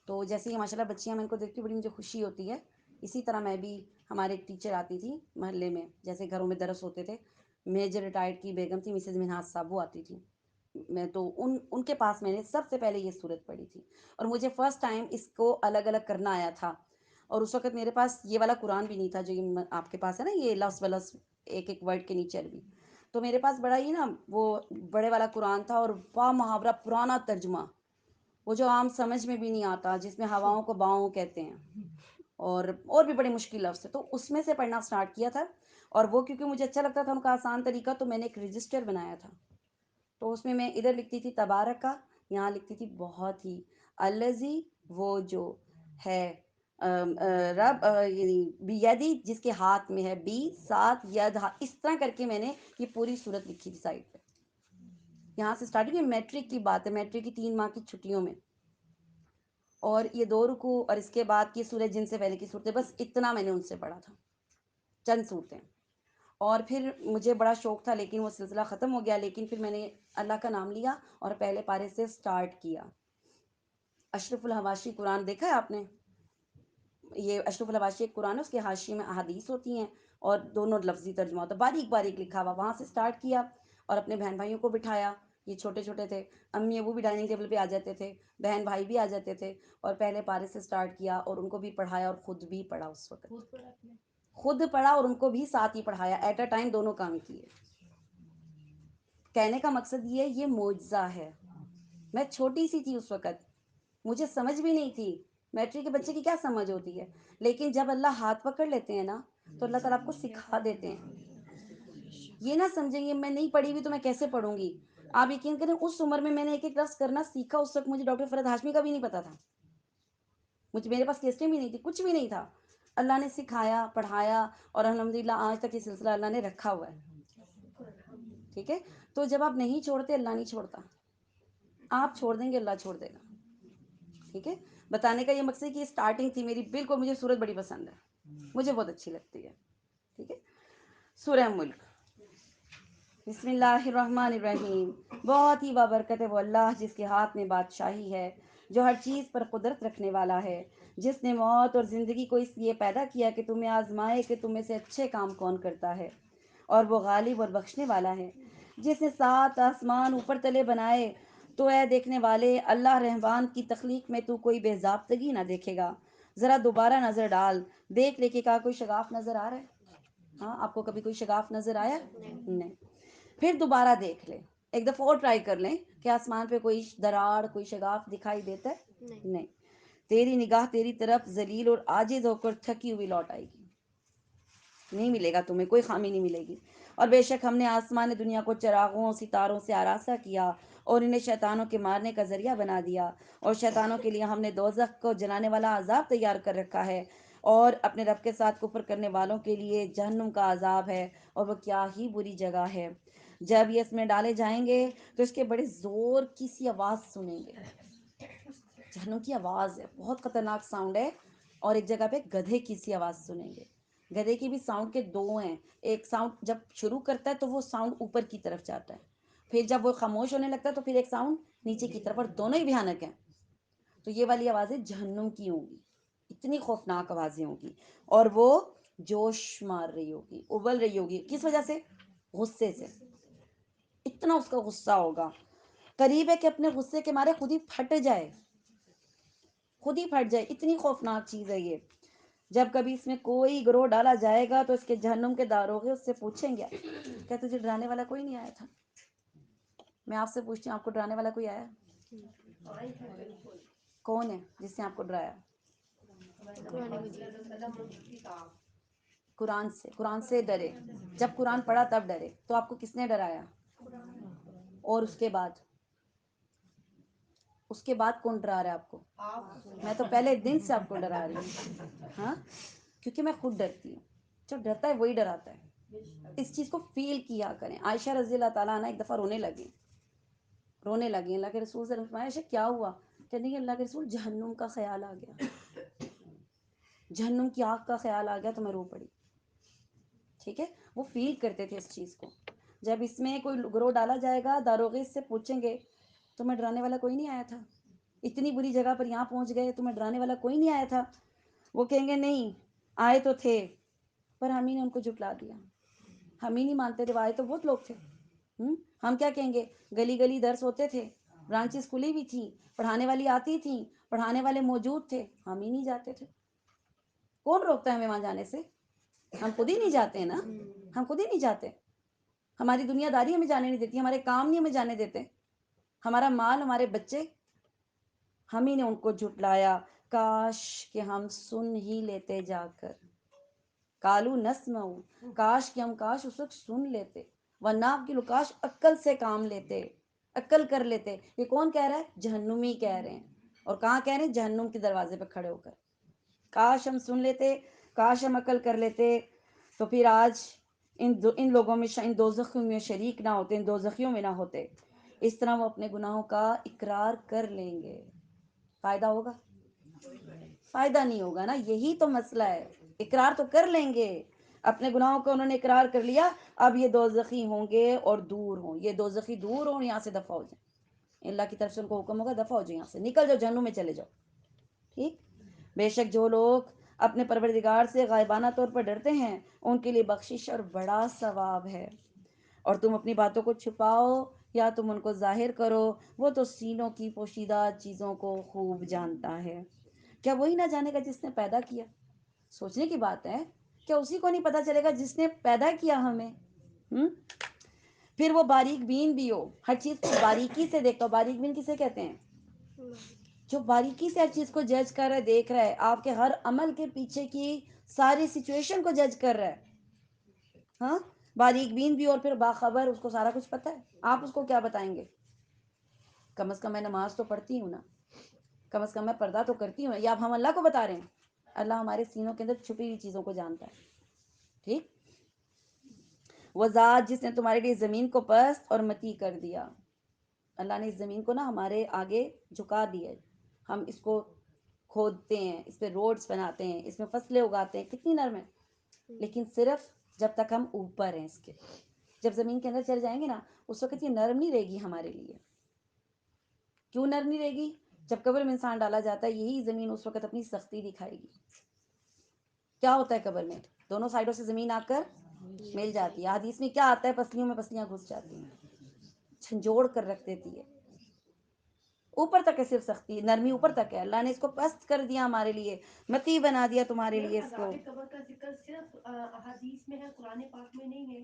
تو جیسے ہی ماشاء اللہ بچیاں میں ان کو دیکھتی بڑی مجھے خوشی ہوتی ہے، اسی طرح میں بھی، ہمارے ایک ٹیچر آتی تھی محلے میں، جیسے گھروں میں درس ہوتے تھے، میجر ریٹائرڈ کی بیگم تھی مسز منہاس صاحب، وہ آتی تھی، میں تو ان کے پاس میں نے سب سے پہلے یہ صورت پڑھی تھی، اور مجھے فرسٹ ٹائم اس کو الگ الگ کرنا آیا تھا، اور اس وقت میرے پاس یہ والا قرآن بھی نہیں تھا جو یہ آپ کے پاس ہے نا، یہ لفظ بلفظ ایک ایک ورڈ کے نیچے بھی، تو میرے پاس بڑا ہی نا وہ بڑے والا قرآن تھا، اور با محاورہ پرانا ترجمہ، وہ جو عام سمجھ میں بھی نہیں آتا، جس میں ہواؤں کو باؤں کہتے ہیں، اور بھی بڑے مشکل لفظ ہے، تو اس میں سے پڑھنا سٹارٹ کیا تھا، اور وہ کیونکہ مجھے اچھا لگتا تھا ان کا آسان طریقہ، تو میں نے ایک رجسٹر بنایا تھا، تو اس میں ادھر لکھتی تھی تبارکہ، یہاں لکھتی تھی بہت ہی، الذی، وہ جو ہے، رب، یعنی بیدی، جس کے ہاتھ میں ہے، بی ساتھ ید، اس طرح کر کے میں نے یہ پوری صورت لکھی تھی سائڈ پہ، یہاں سے اسٹارٹ ہوئی، میٹرک کی بات ہے، میٹرک کی 3 ماہ کی چھٹیوں میں، اور یہ 2 رکوع، اور اس کے بعد کی سورج جن سے پہلے کی صورتیں، بس اتنا میں نے ان سے پڑھا تھا، چند صورتیں، اور پھر مجھے بڑا شوق تھا، لیکن وہ سلسلہ ختم ہو گیا، لیکن پھر میں نے اللہ کا نام لیا اور پہلے پارے سے سٹارٹ کیا۔ اشرف الحواشی قرآن دیکھا ہے آپ نے؟ یہ اشرف الحواشی ایک قرآن ہے، اس کے حاشی میں احادیث ہوتی ہیں اور دونوں لفظی ترجمہ ہوتا ہے، باریک باریک لکھا ہوا، وہاں سے سٹارٹ کیا، اور اپنے بہن بھائیوں کو بٹھایا، یہ چھوٹے چھوٹے تھے، امی ابو بھی ڈائننگ ٹیبل پہ آ جاتے تھے، بہن بھائی بھی آ جاتے تھے، اور پہلے پارے سے سٹارٹ کیا اور ان کو بھی پڑھایا اور خود بھی پڑھا، اس وقت خود پڑھا اور ان کو بھی ساتھ ہی پڑھایا، ایٹ اے ٹائم دونوں کام کیے۔ کہنے کا مقصد یہ معجزہ ہے، میں چھوٹی سی تھی اس وقت، مجھے سمجھ بھی نہیں تھی، میٹرک کے بچے کی کیا سمجھ ہوتی ہے، لیکن جب اللہ ہاتھ پکڑ لیتے ہیں نا، تو اللہ تعالیٰ آپ کو سکھا دیتے ہیں، یہ نہ سمجھیں گے میں نہیں پڑھی ہوئی تو میں کیسے پڑھوں گی، آپ یقین کریں اس عمر میں نے ایک ایک لفظ کرنا سیکھا، اس وقت مجھے ڈاکٹر فرحت ہاشمی کا بھی نہیں پتا تھا، میرے پاس کیسٹیں بھی نہیں تھی، کچھ بھی نہیں تھا، اللہ نے سکھایا، پڑھایا، اور الحمدللہ آج تک یہ سلسلہ اللہ نے رکھا ہوا ہے، ٹھیک ہے۔ تو جب آپ نہیں چھوڑتے، اللہ نہیں چھوڑتا، آپ چھوڑ دیں گے اللہ چھوڑ دے گا، ٹھیک ہے۔ بتانے کا یہ مقصد ہے کہ یہ سٹارٹنگ تھی میری، بالکل مجھے سورت بڑی پسند ہے، مجھے بہت اچھی لگتی ہے، ٹھیک ہے۔ سورہ ملک، بسم اللہ الرحمن الرحیم، بہت ہی بابرکت ہے وہ اللہ جس کے ہاتھ میں بادشاہی ہے، جو ہر چیز پر قدرت رکھنے والا ہے، جس نے موت اور زندگی کو اس لیے پیدا کیا کہ تمہیں آزمائے کہ تم میں سے اچھے کام کون کرتا ہے، اور وہ غالب اور بخشنے والا ہے۔ جس نے 7 آسمان اوپر تلے بنائے، تو اے دیکھنے والے، اللہ رحمان کی تخلیق میں تو کوئی بے ضابطگی نہ دیکھے گا۔ ذرا دوبارہ نظر ڈال، دیکھ لے کہ کہا کوئی شگاف نظر آ رہا ہے؟ ہاں، آپ کو کبھی کوئی شگاف نظر آیا؟ نہیں۔ پھر دوبارہ دیکھ لیں، ایک دفعہ اور ٹرائی کر لیں کہ آسمان پہ کوئی دراڑ، کوئی شگاف دکھائی دیتا ہے؟ نہیں۔ تیری نگاہ تیری طرف ذلیل اور عاجز ہو کر تھکی ہوئی لوٹ آئے گی، نہیں ملے گا تمہیں، کوئی خامی نہیں ملے گی۔ اور بے شک ہم نے آسمان دنیا کو چراغوں ستاروں سے آراستہ کیا اور انہیں شیطانوں کے مارنے کا ذریعہ بنا دیا، اور شیطانوں کے لیے ہم نے دوزخ کو جلانے والا عذاب تیار کر رکھا ہے، اور اپنے رب کے ساتھ کفر کرنے والوں کے لیے جہنم کا عذاب ہے، اور وہ کیا ہی بری جگہ ہے۔ جب یہ اس میں ڈالے جائیں گے تو اس کے بڑے زور کی سی آواز سنیں گے۔ جہنم کی آواز ہے، بہت خطرناک ساؤنڈ ہے، اور ایک جگہ پہ گدھے کی سی آواز سنیں گے۔ گدھے کی بھی ساؤنڈ کے دو ہیں، ایک ساؤنڈ جب شروع کرتا ہے تو وہ ساؤنڈ اوپر کی طرف جاتا ہے، پھر جب وہ خاموش ہونے لگتا ہے تو پھر ایک ساؤنڈ نیچے کی طرف، اور دونوں ہی بھیانک ہیں۔ تو یہ والی آوازیں جہنم کی ہوں گی، اتنی خوفناک آوازیں ہوں گی، اور وہ جوش مار رہی ہوگی، ابل رہی ہوگی، کس وجہ سے؟ غصے سے۔ اتنا اس کا غصہ ہوگا، قریب ہے کہ اپنے غصے کے مارے خود ہی پھٹ جائے، خود ہی پھٹ جائے، اتنی خوفناک چیز ہے یہ۔ جب کبھی اس میں کوئی گروہ ڈالا جائے گا تو اس کے جہنم کے داروغے اس سے پوچھیں گے، کیا تجھے ڈرانے والا کوئی نہیں آیا تھا؟ میں آپ سے پوچھتی ہوں، آپ کو ڈرانے والا کوئی آیا؟ کون ہے جس نے آپ کو ڈرایا؟ قرآن سے، قرآن سے ڈرے، جب قرآن پڑھا تب ڈرے۔ تو آپ کو کس نے ڈرایا؟ اور اس کے بعد کون ڈرا رہا ہے آپ کو؟ میں تو پہلے دن سے آپ کو ڈرا رہی ہوں، ہاں، کیونکہ میں خود ڈرتی ہوں، جو ڈرتا ہے وہی ڈراتا ہے۔ اس چیز کو فیل کیا کریں۔ عائشہ رضی اللہ تعالیٰ عنہ ایک دفعہ رونے لگی، اللہ کے رسول سے فرمایا، عائشہ کیا ہوا؟ کہ نہیں اللہ کے رسول، جہنم کا خیال آ گیا، جہنم کی آگ کا خیال آ گیا تو میں رو پڑی۔ ٹھیک ہے، وہ فیل کرتے تھے اس چیز کو۔ جب اس میں کوئی گروہ ڈالا جائے گا، داروغے اس سے پوچھیں گے تمہیں ڈرانے والا کوئی نہیں آیا تھا؟ اتنی بری جگہ پر یہاں پہنچ گئے، تمہیں ڈرانے والا کوئی نہیں آیا تھا؟ وہ کہیں گے نہیں، آئے تو تھے، پر ہم ہی نے ان کو جھٹلا دیا، ہم ہی نہیں مانتے تھے، وہ آئے تو بہت لوگ تھے۔ ہم کیا کہیں گے؟ گلی گلی درس ہوتے تھے، برانچز کھلی بھی تھیں، پڑھانے والی آتی تھیں، پڑھانے والے موجود تھے، ہم ہی نہیں جاتے تھے۔ کون روکتا ہے ہمیں وہاں جانے سے؟ ہم خود ہی نہیں جاتے نا، ہم خود ہی نہیں جاتے۔ ہماری دنیا داری ہمیں جانے نہیں دیتی، ہمارے کام نہیں ہمیں جانے دیتے، ہمارا مال، ہمارے بچے، ہم ہی نے ان کو جھٹلایا۔ کاش کہ ہم سن ہی لیتے جا کر، کالو نسمع، کاش کہ ہم اس وقت سن لیتے، ونعقل، کاش عقل سے کام لیتے، عقل کر لیتے۔ یہ کون کہہ رہا ہے؟ جہنمی کہہ رہے ہیں، اور کہاں کہہ رہے ہیں؟ جہنم کے دروازے پہ کھڑے ہو کر۔ کاش ہم سن لیتے، کاش ہم عقل کر لیتے، تو پھر آج ان لوگوں میں، ان دوزخیوں میں شریک نہ ہوتے، ان دوزخیوں میں نہ ہوتے۔ اس طرح وہ اپنے گناہوں کا اقرار کر لیں گے۔ فائدہ ہوگا؟ فائدہ نہیں ہوگا نا، یہی تو مسئلہ ہے۔ اقرار تو کر لیں گے، اپنے گناہوں کو انہوں نے اقرار کر لیا، اب یہ دوزخی ہوں گے اور دور ہوں، یہ دوزخی دور ہوں، یہاں سے دفع ہو جائیں۔ اللہ کی طرف سے ان کو حکم ہوگا، دفع ہو جائیں، یہاں سے نکل جاؤ، جہنم میں چلے جاؤ۔ ٹھیک؟ بے شک جو لوگ اپنے پروردگار سے غائبانہ طور پر ڈرتے ہیں، ان کے لیے بخشش اور بڑا ثواب ہے۔ اور تم اپنی باتوں کو چھپاؤ یا تم ان کو ظاہر کرو، وہ تو سینوں کی پوشیدہ چیزوں کو خوب جانتا ہے۔ کیا وہی نہ جانے گا جس نے پیدا کیا؟ سوچنے کی بات ہے، کیا اسی کو نہیں پتا چلے گا جس نے پیدا کیا ہمیں؟ پھر وہ باریک بین بھی ہو، ہر چیز کو باریکی سے دیکھتا ہو۔ باریک بین کسے کہتے ہیں؟ جو باریکی سے ہر چیز کو جج کر رہا ہے، دیکھ رہا ہے، آپ کے ہر عمل کے پیچھے کی ساری سچویشن کو جج کر رہا ہے۔ ہاں، باریک بین بھی، اور پھر باخبر، اس کو سارا کچھ پتا ہے۔ آپ اس کو کیا بتائیں گے؟ کم از کم میں نماز تو پڑھتی ہوں نا، کم از کم میں پردہ تو کرتی ہوں، یا ہم اللہ کو بتا رہے ہیں؟ اللہ ہمارے سینوں کے اندر چھپی ہوئی چیزوں کو جانتا ہے۔ ٹھیک؟ وہ ذات جس نے تمہارے لیے زمین کو پست اور متی کر دیا۔ اللہ نے اس زمین کو نا ہمارے آگے جھکا دیا ہے، ہم اس کو کھودتے ہیں، اس پہ روڈز بناتے ہیں، اس میں فصلیں اگاتے ہیں، کتنی نرم ہے، لیکن صرف جب تک ہم اوپر ہیں اس کے۔ جب زمین کے اندر چل جائیں گے نا، اس وقت یہ نرم نہیں رہے گی ہمارے لیے۔ کیوں نرم نہیں رہے گی؟ جب قبر میں انسان ڈالا جاتا ہے یہی زمین اس وقت اپنی سختی دکھائے گی. کیا ہوتا ہے قبر میں؟ دونوں سائڈوں سے زمین آ کر مل جاتی ہے. حدیث میں کیا آتا ہے؟ پسلیوں میں پسلیاں گھس جاتی ہیں، جھنجھوڑ کر رکھ دیتی ہے. اوپر تک ہے صرف سختی، نرمی اوپر تک ہے. اللہ نے اس کو پست کر دیا ہمارے لیے، متی بنا دیا تمہارے لیے اس کو. عذاب قبر کا ذکر صرف احادیث میں ہے، قرآن پاک میں نہیں ہے.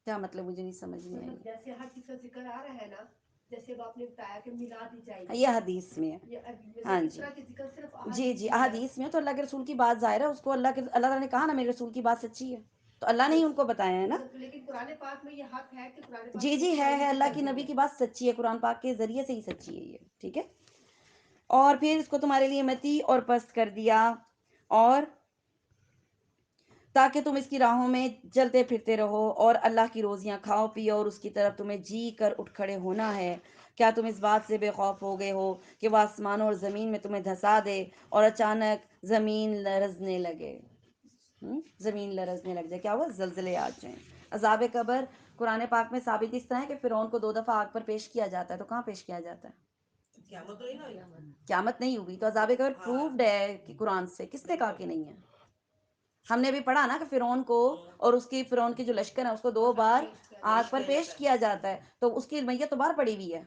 کیا مطلب؟ مجھے نہیں سمجھ میں آئی. جیسے ہر چیز کا ذکر آ رہا ہے نا، جیسے اب آپ نے بتایا کہ میلاد دی جائے گی، یہ حدیث میں ہے. ہاں اس جی طرح کے ذکر صرف جی جی احادیث میں. تو اللہ کے رسول کی بات ظاہر ہے، اس کو اللہ تعالیٰ نے کہا نا میرے رسول کی بات سچی ہے، تو اللہ نے ہی ان کو بتایا ہے نا. لیکن قرآن پاک میں یہ حق ہے کہ قرآن پاک جی جی ہے اللہ کی نبی کی بات سچی ہے، قرآن پاک کے ذریعے سے ہی سچی ہے یہ. ٹھیک ہے. اور پھر اس کو تمہارے لیے متی اور پست کر دیا، اور تاکہ تم اس کی راہوں میں چلتے پھرتے رہو اور اللہ کی روزیاں کھاؤ پیو، اور اس کی طرف تمہیں جی کر اٹھ کھڑے ہونا ہے. کیا تم اس بات سے بے خوف ہو گئے ہو کہ وہ آسمانوں اور زمین میں تمہیں دھسا دے اور اچانک زمین لرزنے لگے؟ زمین لرزنے لگ جائے. کیا ہوا؟ زلزلے آ جائیں. عذاب قبر قرآن پاک میں ثابت اس طرح ہے کہ فرعون کو 2 دفعہ آگ پر پیش کیا جاتا ہے. تو کہاں پیش کیا جاتا ہے؟ قیامت نہیں ہوئی. تو عذاب قبر پروفڈ ہے کہ قرآن سے. کس نے کہا کہ نہیں ہے؟ ہم نے بھی پڑھا نا کہ فرعون کو اور فرعون کی جو لشکر ہے اس کو 2 بار آگ پر پیش کیا جاتا ہے. تو اس کی میت تو باہر پڑی ہوئی ہے،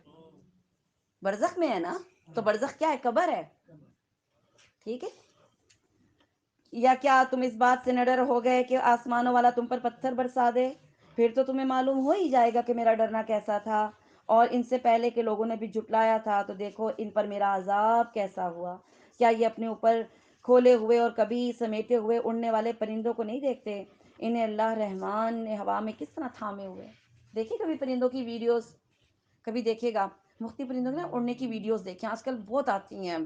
برزخ میں ہے نا. تو برزخ کیا ہے؟ قبر ہے. ٹھیک ہے. یا کیا تم اس بات سے نہ ڈر ہو گئے کہ آسمانوں والا تم پر پتھر برسا دے؟ پھر تو تمہیں معلوم ہو ہی جائے گا کہ میرا ڈرنا کیسا تھا. اور ان سے پہلے کے لوگوں نے بھی جھٹلایا تھا، تو دیکھو ان پر میرا عذاب کیسا ہوا. کیا یہ اپنے اوپر کھولے ہوئے اور کبھی سمیٹے ہوئے اڑنے والے پرندوں کو نہیں دیکھتے؟ انہیں اللہ رحمان نے ہوا میں کس طرح تھامے ہوئے. دیکھیں کبھی پرندوں کی ویڈیوز، کبھی دیکھے گا مختلف پرندوں کی اڑنے کی ویڈیوز دیکھیں. آج کل بہت آتی ہیں،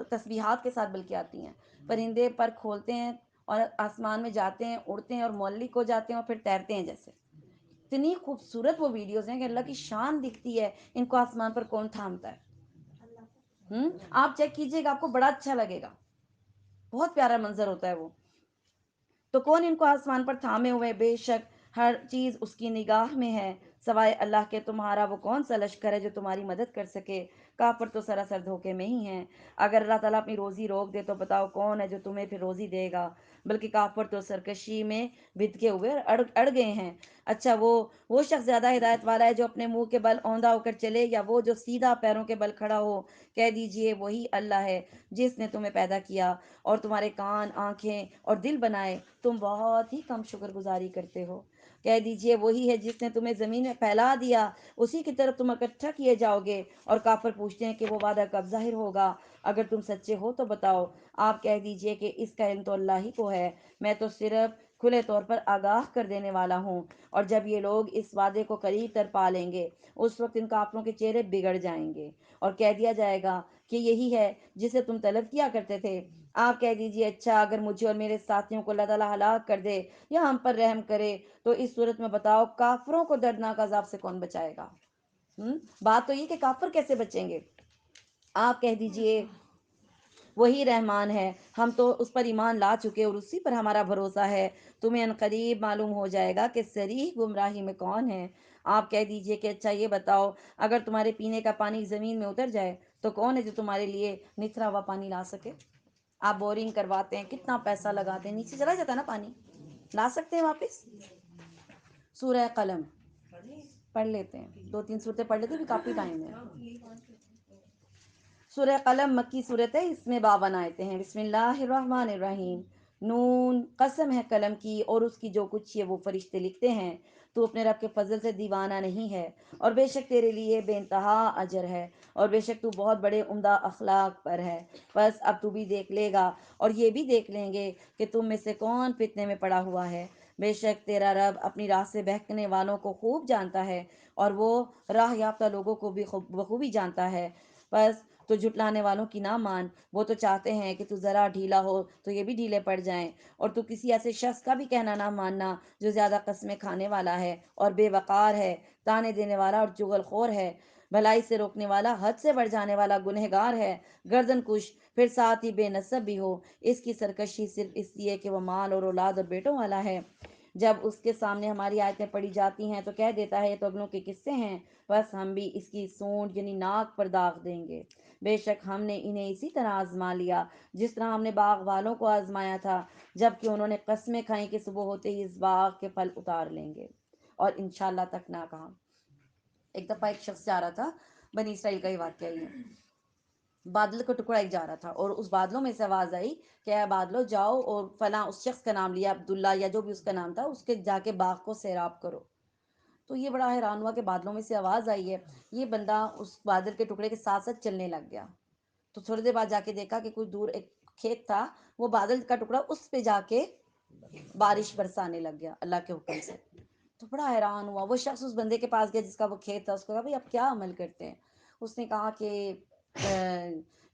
تسبیحات کے ساتھ بلکہ آتی ہیں. پرندے پر کھولتے ہیں اور آسمان میں جاتے ہیں، اڑتے ہیں اور معلق ہو جاتے ہیں اور پھر تیرتے ہیں. جیسے اتنی خوبصورت وہ ویڈیوز ہیں کہ اللہ کی شان دکھتی ہے. ان کو آسمان پر کون تھامتا ہے؟ آپ چیک کیجئے گا، آپ کو بڑا اچھا لگے گا. بہت پیارا منظر ہوتا ہے وہ. تو کون ان کو آسمان پر تھامے ہوئے؟ بے شک ہر چیز اس کی نگاہ میں ہے، سوائے اللہ کے تمہارا وہ کون سا لشکر ہے جو تمہاری مدد کر سکے؟ کافر تو سراسر دھوکے میں ہی ہیں. اگر اللہ تعالیٰ اپنی روزی روک دے تو بتاؤ کون ہے جو تمہیں پھر روزی دے گا؟ بلکہ کافر تو سرکشی میں بھٹکے ہوئے اڑ گئے ہیں. اچھا وہ شخص زیادہ ہدایت والا ہے جو اپنے منہ کے بل اوندا ہو کر چلے، یا وہ جو سیدھا پیروں کے بل کھڑا ہو؟ کہہ دیجئے وہی اللہ ہے جس نے تمہیں پیدا کیا اور تمہارے کان، آنکھیں اور دل بنائے. تم بہت ہی کم شکر گزاری کرتے ہو. کہہ دیجئے وہی ہے جس نے تمہیں زمین میں پھیلا دیا، اسی کی طرف تم اکٹھا کیے جاؤ گے. اور کافر پوچھتے ہیں کہ وہ وعدہ کب ظاہر ہوگا؟ اگر تم سچے ہو تو بتاؤ. آپ کہہ دیجئے کہ اس کا علم تو اللہ ہی کو ہے، میں تو صرف کھلے طور پر آگاہ کر دینے والا ہوں. اور جب یہ لوگ اس وعدے کو قریب تر پا لیں گے، اس وقت ان کافروں کے چہرے بگڑ جائیں گے اور کہہ دیا جائے گا کہ یہی ہے جسے تم طلب کیا کرتے تھے. آپ کہہ دیجئے اچھا اگر مجھے اور میرے ساتھیوں کو اللہ تعالیٰ ہلاک کر دے یا ہم پر رحم کرے تو اس صورت میں بتاؤ کافروں کو دردناک عذاب سے کون بچائے گا؟ بات تو یہ کہ کافر کیسے بچیں گے. آپ کہہ دیجئے وہی رحمان ہے، ہم تو اس پر ایمان لا چکے اور اسی پر ہمارا بھروسہ ہے. تمہیں ان قریب معلوم ہو جائے گا کہ صریح گمراہی میں کون ہے. آپ کہہ دیجئے کہ اچھا یہ بتاؤ اگر تمہارے پینے کا پانی زمین میں اتر جائے تو کون ہے جو تمہارے لیے نتھرا ہوا پانی لا سکے؟ آپ بورنگ کرواتے ہیں، کتنا پیسہ لگاتے ہیں، نیچے چلا جاتا ہے نا پانی. لا سکتے ہیں واپس؟ سورہ قلم پڑھ لیتے ہیں، 2-3 صورتیں پڑھ لیتے ہیں، کافی ٹائم ہے. سورہ قلم مکی صورت ہے، اس میں 52 آیتیں ہیں. بسم اللہ الرحمن الرحیم. نون، قسم ہے قلم کی اور اس کی جو کچھ ہے وہ فرشتے لکھتے ہیں. تو اپنے رب کے فضل سے دیوانہ نہیں ہے، اور بے شک تیرے لیے بے انتہا اجر ہے، اور بے شک تو بہت بڑے عمدہ اخلاق پر ہے. بس اب تو بھی دیکھ لے گا اور یہ بھی دیکھ لیں گے کہ تم میں سے کون فتنے میں پڑا ہوا ہے. بے شک تیرا رب اپنی راہ سے بہکنے والوں کو خوب جانتا ہے، اور وہ راہ یافتہ لوگوں کو بھی بخوبی جانتا ہے. بس تو جھٹلانے والوں کی نہ مان، وہ تو چاہتے ہیں کہ تو ذرا ڈھیلا ہو تو یہ بھی ڈھیلے پڑ جائیں. اور تو کسی ایسے شخص کا بھی کہنا نہ ماننا جو زیادہ قسمیں کھانے والا ہے اور بے وقار ہے، تانے دینے والا اور چغل خور ہے، بھلائی سے روکنے والا، حد سے بڑھ جانے والا، گنہگار ہے، گردن کش، پھر ساتھ ہی بے نصب بھی ہو. اس کی سرکشی صرف اس لیے کہ وہ مال اور اولاد اور بیٹوں والا ہے. جب اس کے سامنے ہماری آیتیں پڑھی جاتی ہیں تو کہہ دیتا ہے یہ تو اگلوں کے قصے ہیں، بس ہم بھی اس کی سونڈ یعنی ناک پر داغ دیں گے۔ بے شک ہم نے انہیں اسی طرح آزما لیا جس طرح ہم نے باغ والوں کو آزمایا تھا، جب کہ انہوں نے قسمیں کھائیں کہ صبح ہوتے ہی اس باغ کے پھل اتار لیں گے اور انشاءاللہ تک نہ کہا۔ ایک دفعہ ایک شخص جا رہا تھا، بنی اسرائیل کا ہی واقعہ ہی ہے، بادل کا ٹکڑا ایک جا رہا تھا اور اس بادلوں میں سے آواز آئی کہ اے بادلو جاؤ اور فلاں، اس شخص کا نام لیا عبداللہ یا جو بھی اس کا نام تھا، اس کے جا کے باغ کو سیراب کرو۔ تو یہ بڑا حیران ہوا کہ بادلوں میں سے آواز آئی ہے، یہ بندہ اس بادل کے ٹکڑے کے ساتھ ساتھ چلنے لگ گیا۔ تو تھوڑی دیر بعد جا کے دیکھا کہ کچھ دور ایک کھیت تھا، وہ بادل کا ٹکڑا اس پہ جا کے بارش برسانے لگ گیا اللہ کے حکم سے۔ تو بڑا حیران ہوا، وہ شخص اس بندے کے پاس گیا جس کا وہ کھیت تھا، اس کو کہا بھائی اب کیا عمل کرتے ہیں؟ اس نے کہا کہ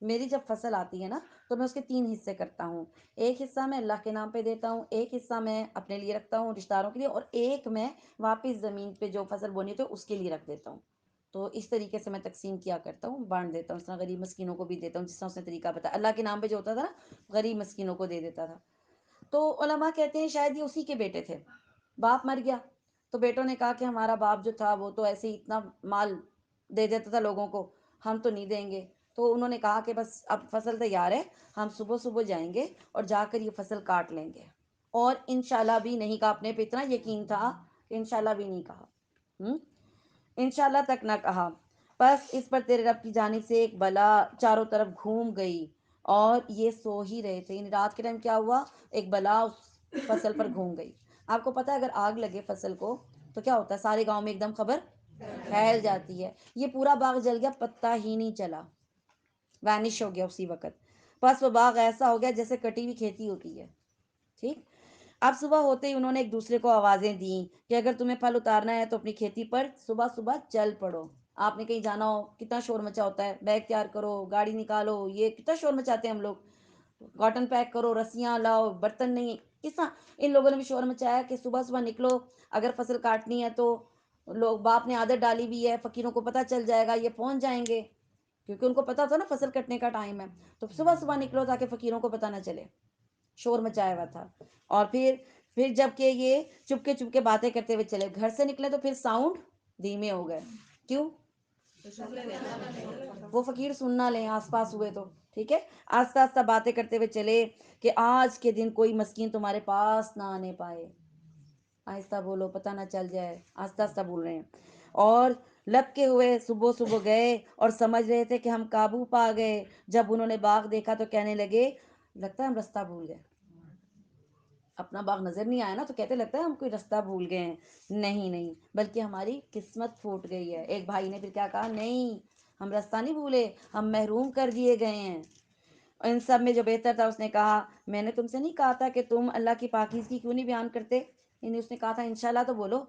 میری جب فصل آتی ہے نا تو میں اس کے 3 حصے کرتا ہوں، ایک حصہ میں اللہ کے نام پہ دیتا ہوں، ایک حصہ میں اپنے لیے رکھتا ہوں رشتہ داروں کے لیے، اور ایک میں واپس زمین پہ جو فصل بونی تو اس کے لیے رکھ دیتا ہوں۔ تو اس طریقے سے میں تقسیم کیا کرتا ہوں، بانٹ دیتا ہوں، اس طرح غریب مسکینوں کو بھی دیتا ہوں، جس طرح اس نے طریقہ بتایا اللہ کے نام پہ جو ہوتا تھا نا، غریب مسکینوں کو دے دیتا تھا۔ تو علماء کہتے ہیں شاید یہ اسی کے بیٹے تھے، باپ مر گیا تو بیٹوں نے کہا کہ ہمارا باپ جو تھا وہ تو ایسے ہی اتنا مال دے دیتا تھا لوگوں کو، ہم تو نہیں دیں گے۔ تو انہوں نے کہا کہ بس اب فصل تیار ہے، ہم صبح صبح جائیں گے اور جا کر یہ فصل کاٹ لیں گے، اور انشاءاللہ بھی نہیں کہا، اپنے پہ اتنا یقین تھا کہ انشاءاللہ بھی نہیں کہا، انشاءاللہ تک نہ کہا۔ بس اس پر تیرے رب کی جانب سے ایک بلا چاروں طرف گھوم گئی اور یہ سو ہی رہے تھے، یعنی رات کے ٹائم کیا ہوا، ایک بلا اس فصل پر گھوم گئی۔ آپ کو پتہ ہے اگر آگ لگے فصل کو تو کیا ہوتا ہے، سارے گاؤں میں ایک دم خبر پھیل جاتی ہے۔ یہ پورا باغ جل گیا، پتہ ہی نہیں چلا، وینش ہو گیا اسی وقت۔ بس وہ باغ ایسا ہو گیا جیسے کٹی ہوئی کھیتی ہوتی ہے، ٹھیک۔ اب صبح ہوتے ہی انہوں نے ایک دوسرے کو آوازیں دیں کہ اگر تمہیں پھل اتارنا ہے تو اپنی کھیتی پر صبح صبح چل پڑو۔ آپ نے کہیں جانا ہو، کتنا شور مچا ہوتا ہے، بیگ تیار کرو، گاڑی نکالو، یہ کتنا شور مچاتے ہیں ہم لوگ، کاٹن پیک کرو، رسیاں لاؤ، برتن نہیں، کس طرح ان لوگوں نے بھی شور مچایا کہ صبح صبح نکلو، اگر فصل کاٹنی ہے تو لوگ باپ نے عادت ڈالی ہوئی ہے، فقیروں کو پتہ چل جائے گا، یہ پہنچ جائیں گے، کیونکہ ان کو پتا تھا نا فصل کٹنے کا ٹائم ہے، تو صبح صبح نکلو تاکہ فقیروں کو پتہ نہ چلے، شور مچایا ہوا تھا۔ اور پھر جب کہ یہ چپ کے باتیں کرتے ہوئے چلے، گھر سے نکلے تو پھر ساؤنڈ دھیمے ہو گئے، کیوں؟ وہ فقیر سن نہ لیں آس پاس ہوئے تو، ٹھیک ہے، آہستہ آہستہ باتیں کرتے ہوئے چلے کہ آج کے دن کوئی مسکین تمہارے پاس نہ آنے پائے، آہستہ بولو پتہ نہ چل جائے، آہستہ آہستہ بول رہے ہیں۔ اور لپکے ہوئے صبح صبح گئے اور سمجھ رہے تھے کہ ہم قابو پا گئے، جب انہوں نے باغ دیکھا تو کہنے لگے لگتا ہے ہم رستہ بھول گئے، اپنا باغ نظر نہیں آیا نا تو کہتے لگتا ہے ہم کوئی رستہ بھول گئے ہیں، نہیں نہیں بلکہ ہماری قسمت پھوٹ گئی ہے۔ ایک بھائی نے پھر کیا کہا، نہیں ہم رستہ نہیں بھولے، ہم محروم کر دیے گئے ہیں۔ اور ان سب میں جو بہتر تھا اس نے کہا میں نے تم سے نہیں کہا تھا کہ تم اللہ کی پاکیزگی کیوں نہیں بیان کرتے، یعنی اس نے کہا تھا انشاءاللہ تو بولو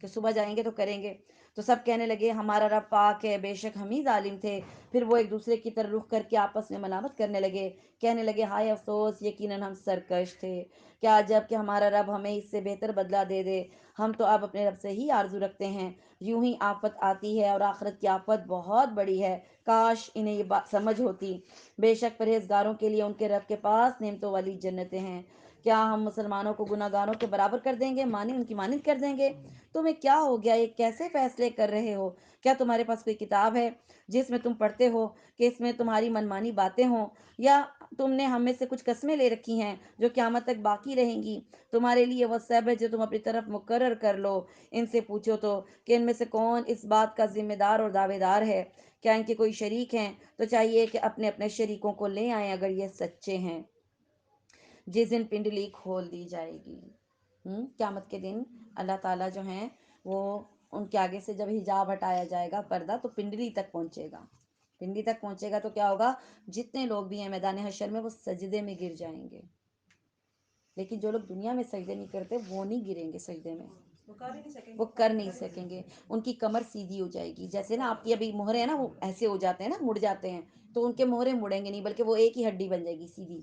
کہ صبح جائیں گے تو کریں گے۔ تو سب کہنے لگے ہمارا رب پاک ہے، بے شک ہم ہی ظالم تھے۔ پھر وہ ایک دوسرے کی طرف رخ کر کے آپس میں ملامت کرنے لگے، کہنے لگے ہائے افسوس، یقیناً ہم سرکش تھے، کیا جب کہ ہمارا رب ہمیں اس سے بہتر بدلہ دے دے، ہم تو اب اپنے رب سے ہی آرزو رکھتے ہیں۔ یوں ہی آفت آتی ہے اور آخرت کی آفت بہت بڑی ہے، کاش انہیں یہ بات سمجھ ہوتی۔ بے شک پرہیزگاروں کے لیے ان کے رب کے پاس نعمتوں والی جنتیں ہیں۔ کیا ہم مسلمانوں کو گناہ گاروں کے برابر کر دیں گے، مانے ان کی مانند کر دیں گے؟ تمہیں کیا ہو گیا، یہ کیسے فیصلے کر رہے ہو؟ کیا تمہارے پاس کوئی کتاب ہے جس میں تم پڑھتے ہو کہ اس میں تمہاری منمانی باتیں ہوں، یا تم نے ہم میں سے کچھ قسمیں لے رکھی ہیں جو قیامت تک باقی رہیں گی؟ تمہارے لیے وہ سب ہے جو تم اپنی طرف مقرر کر لو۔ ان سے پوچھو تو کہ ان میں سے کون اس بات کا ذمہ دار اور دعوے دار ہے؟ کیا ان کے کوئی شریک ہیں؟ تو چاہیے کہ اپنے اپنے شریکوں کو لے آئیں اگر یہ سچے ہیں۔ جس دن پنڈلی کھول دی جائے گی، قیامت کے دن اللہ تعالیٰ جو ہیں وہ ان کے آگے سے جب حجاب ہٹایا جائے گا، پردہ، تو پنڈلی تک پہنچے گا، پنڈلی تک پہنچے گا تو کیا ہوگا، جتنے لوگ بھی ہیں میدان حشر میں وہ سجدے میں گر جائیں گے، لیکن جو لوگ دنیا میں سجدے نہیں کرتے وہ نہیں گریں گے سجدے میں، وہ کر نہیں سکیں گے، ان کی کمر سیدھی ہو جائے گی، جیسے نا آپ کی ابھی مہرے ہیں نا وہ ایسے ہو جاتے ہیں نا، مڑ جاتے ہیں، تو ان کے مہرے مڑیں گے نہیں بلکہ وہ ایک ہی ہڈی بن جائے گی، سیدھی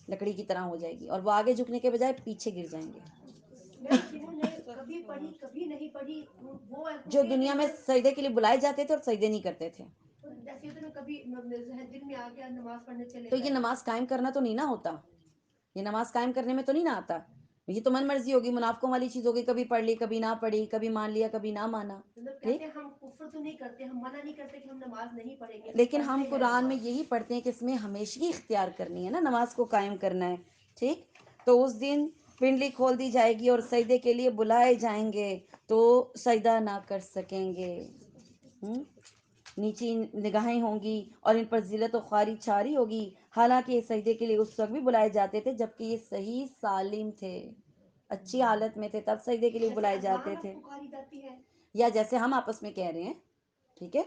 لکڑی کی طرح ہو جائے گی، اور وہ آگے جھکنے کے بجائے پیچھے گر جائیں گے۔ جنہوں نے کبھی پڑھی کبھی نہیں پڑھی وہ جو دنیا میں سجدے کے لیے بلائے جاتے تھے اور سجدے نہیں کرتے تھے، جیسے تو کبھی دن میں آ گیا نماز پڑھنے چلے تو یہ گئے، نماز قائم کرنا تو نہیں نہ ہوتا، یہ نماز قائم کرنے میں تو نہیں نہ آتا یہ تو من مرضی ہوگی، منافقوں والی چیز ہوگی، کبھی پڑھ لی کبھی نہ پڑھی، کبھی مان لیا کبھی نہ مانا. مطلب ٹھیک، کہتے ہیں ہم کفر تو نہیں کرتے، ہم منع نہیں کرتے کہ ہم نماز نہیں پڑھیں گے، لیکن ہم پڑھتے ہیں قرآن میں نماز. یہی پڑھتے ہیں کہ اس میں ہمیشگی اختیار کرنی ہے نا، نماز کو قائم کرنا ہے. ٹھیک، تو اس دن پنڈلی کھول دی جائے گی اور سجدے کے لیے بلائے جائیں گے تو سجدہ نہ کر سکیں گے. نیچی نگاہیں ہوں گی اور ان پر ذلت و خواری چھاری ہوگی، حالانکہ یہ سجدے کے لیے اس وقت بھی بلائے جاتے تھے جبکہ یہ صحیح سالم تھے، اچھی حالت میں تھے، تب سجدے کے لیے جیسے بلائے اذان جاتے اب تھے. پکاری جاتی ہے. یا جیسے ہم آپس میں کہہ رہے ہیں، ٹھیک ہے،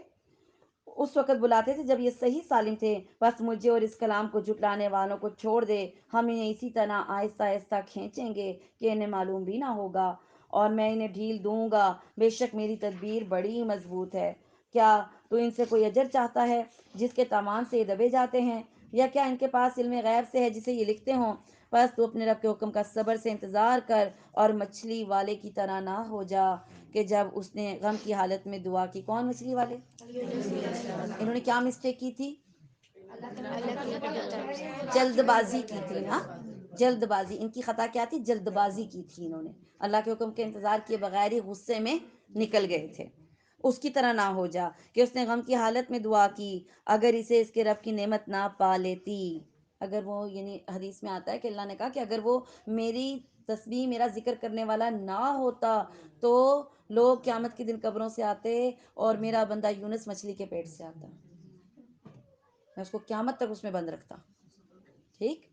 اس وقت بلاتے تھے جب یہ صحیح سالم تھے. بس مجھے اور اس کلام کو جھٹلانے والوں کو چھوڑ دے، ہم انہیں اسی طرح آہستہ آہستہ کھینچیں گے کہ انہیں معلوم بھی نہ ہوگا، اور میں انہیں ڈھیل دوں گا. بے شک میری تدبیر بڑی مضبوط ہے. کیا تو ان سے کوئی اجر چاہتا ہے جس کے تاوان سے یہ دبے جاتے ہیں؟ یا کیا ان کے پاس علم غیب سے ہے جسے یہ لکھتے ہوں؟ بس تو اپنے رب کے حکم کا صبر سے انتظار کر، اور مچھلی والے کی طرح نہ ہو جا کہ جب اس نے غم کی حالت میں دعا کی. کون مچھلی والے؟ انہوں نے کیا مسٹیک کی تھی؟ اللہ تعالیٰ جلد بازی کی تھی نا، جلد بازی. ان کی خطا کیا تھی؟ جلد بازی کی تھی. انہوں نے اللہ کے حکم کے انتظار کیے بغیر ہی غصے میں نکل گئے تھے. اس کی طرح نہ ہو جا کہ اس نے غم کی حالت میں دعا کی، اگر اسے اس کے رب کی نعمت نہ پا لیتی. اگر وہ، یعنی حدیث میں آتا ہے کہ اللہ نے کہا کہ اگر وہ میری تسبیح، میرا ذکر کرنے والا نہ ہوتا تو لوگ قیامت کے دن قبروں سے آتے اور میرا بندہ یونس مچھلی کے پیٹ سے آتا، میں اس کو قیامت تک اس میں بند رکھتا. ٹھیک،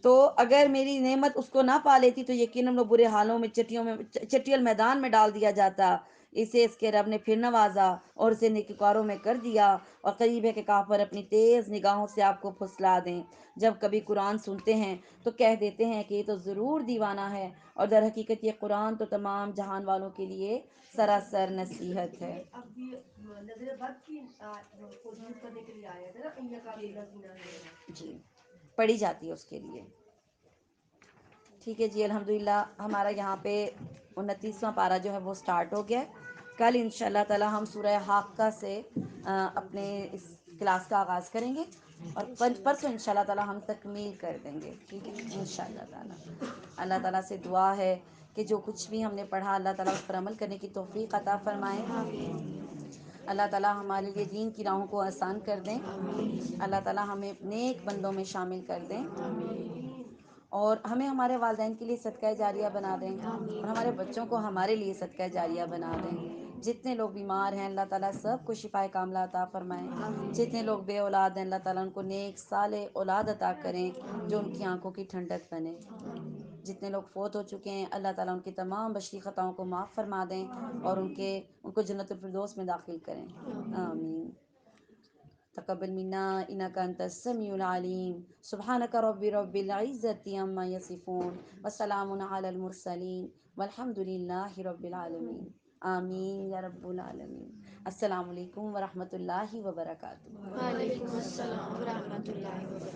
تو اگر میری نعمت اس کو نہ پا لیتی تو یقیناً وہ برے حالوں میں، چٹیل میدان میں ڈال دیا جاتا. اسے اس کے رب نے پھر نوازا اور اسے نیکوکاروں میں کر دیا، اور قریب ہے کہ کافر اپنی تیز نگاہوں سے آپ کو پھسلا دیں. جب کبھی قرآن سنتے ہیں تو کہہ دیتے ہیں کہ یہ تو ضرور دیوانہ ہے، اور در حقیقت یہ قرآن تو تمام جہان والوں کے لیے سراسر نصیحت ہے. اب بھی نظر بد کی کو دور کرنے کے لیے آیا تھا نا، انکا بالذین آمنوا. جی، پڑھی جاتی ہے اس کے لیے. ٹھیک ہے جی، الحمدللہ ہمارا یہاں پہ 29واں پارہ جو ہے وہ سٹارٹ ہو گیا ہے. کل انشاءاللہ تعالی ہم سورہ حاقہ سے اپنے اس کلاس کا آغاز کریں گے، اور پرسوں انشاءاللہ تعالی ہم تکمیل کر دیں گے. ٹھیک ہے انشاءاللہ تعالی. اللہ تعالیٰ سے دعا ہے کہ جو کچھ بھی ہم نے پڑھا اللہ تعالیٰ اس پر عمل کرنے کی توفیق عطا فرمائے. اللہ تعالیٰ ہمارے لیے دین کی راہوں کو آسان کر دیں. اللہ تعالیٰ ہمیں نیک بندوں میں شامل کر دیں، اور ہمیں ہمارے والدین کے لیے صدقہ جاریہ بنا دیں، اور ہمارے بچوں کو ہمارے لیے صدقہ جاریہ بنا دیں. جتنے لوگ بیمار ہیں اللہ تعالیٰ سب کو شفائے کاملہ عطا فرمائیں. جتنے لوگ بے اولاد ہیں اللہ تعالیٰ ان کو نیک صالح اولاد عطا کریں جو ان کی آنکھوں کی ٹھنڈک بنے. جتنے لوگ فوت ہو چکے ہیں اللہ تعالیٰ ان کی تمام بشری خطاؤں کو معاف فرما دیں اور ان کو جنت الفردوس میں داخل کریں. آمین. تقبل منا انک انت السمیع العلیم. سبحانک رب العزت عما یصفون وسلام علی المرسلین والحمد للہ رب العالمین. آمین یا رب العالمین. السلام علیکم ورحمۃ اللہ وبرکاتہ. وعلیکم السلام ورحمۃ اللہ وبرکاتہ.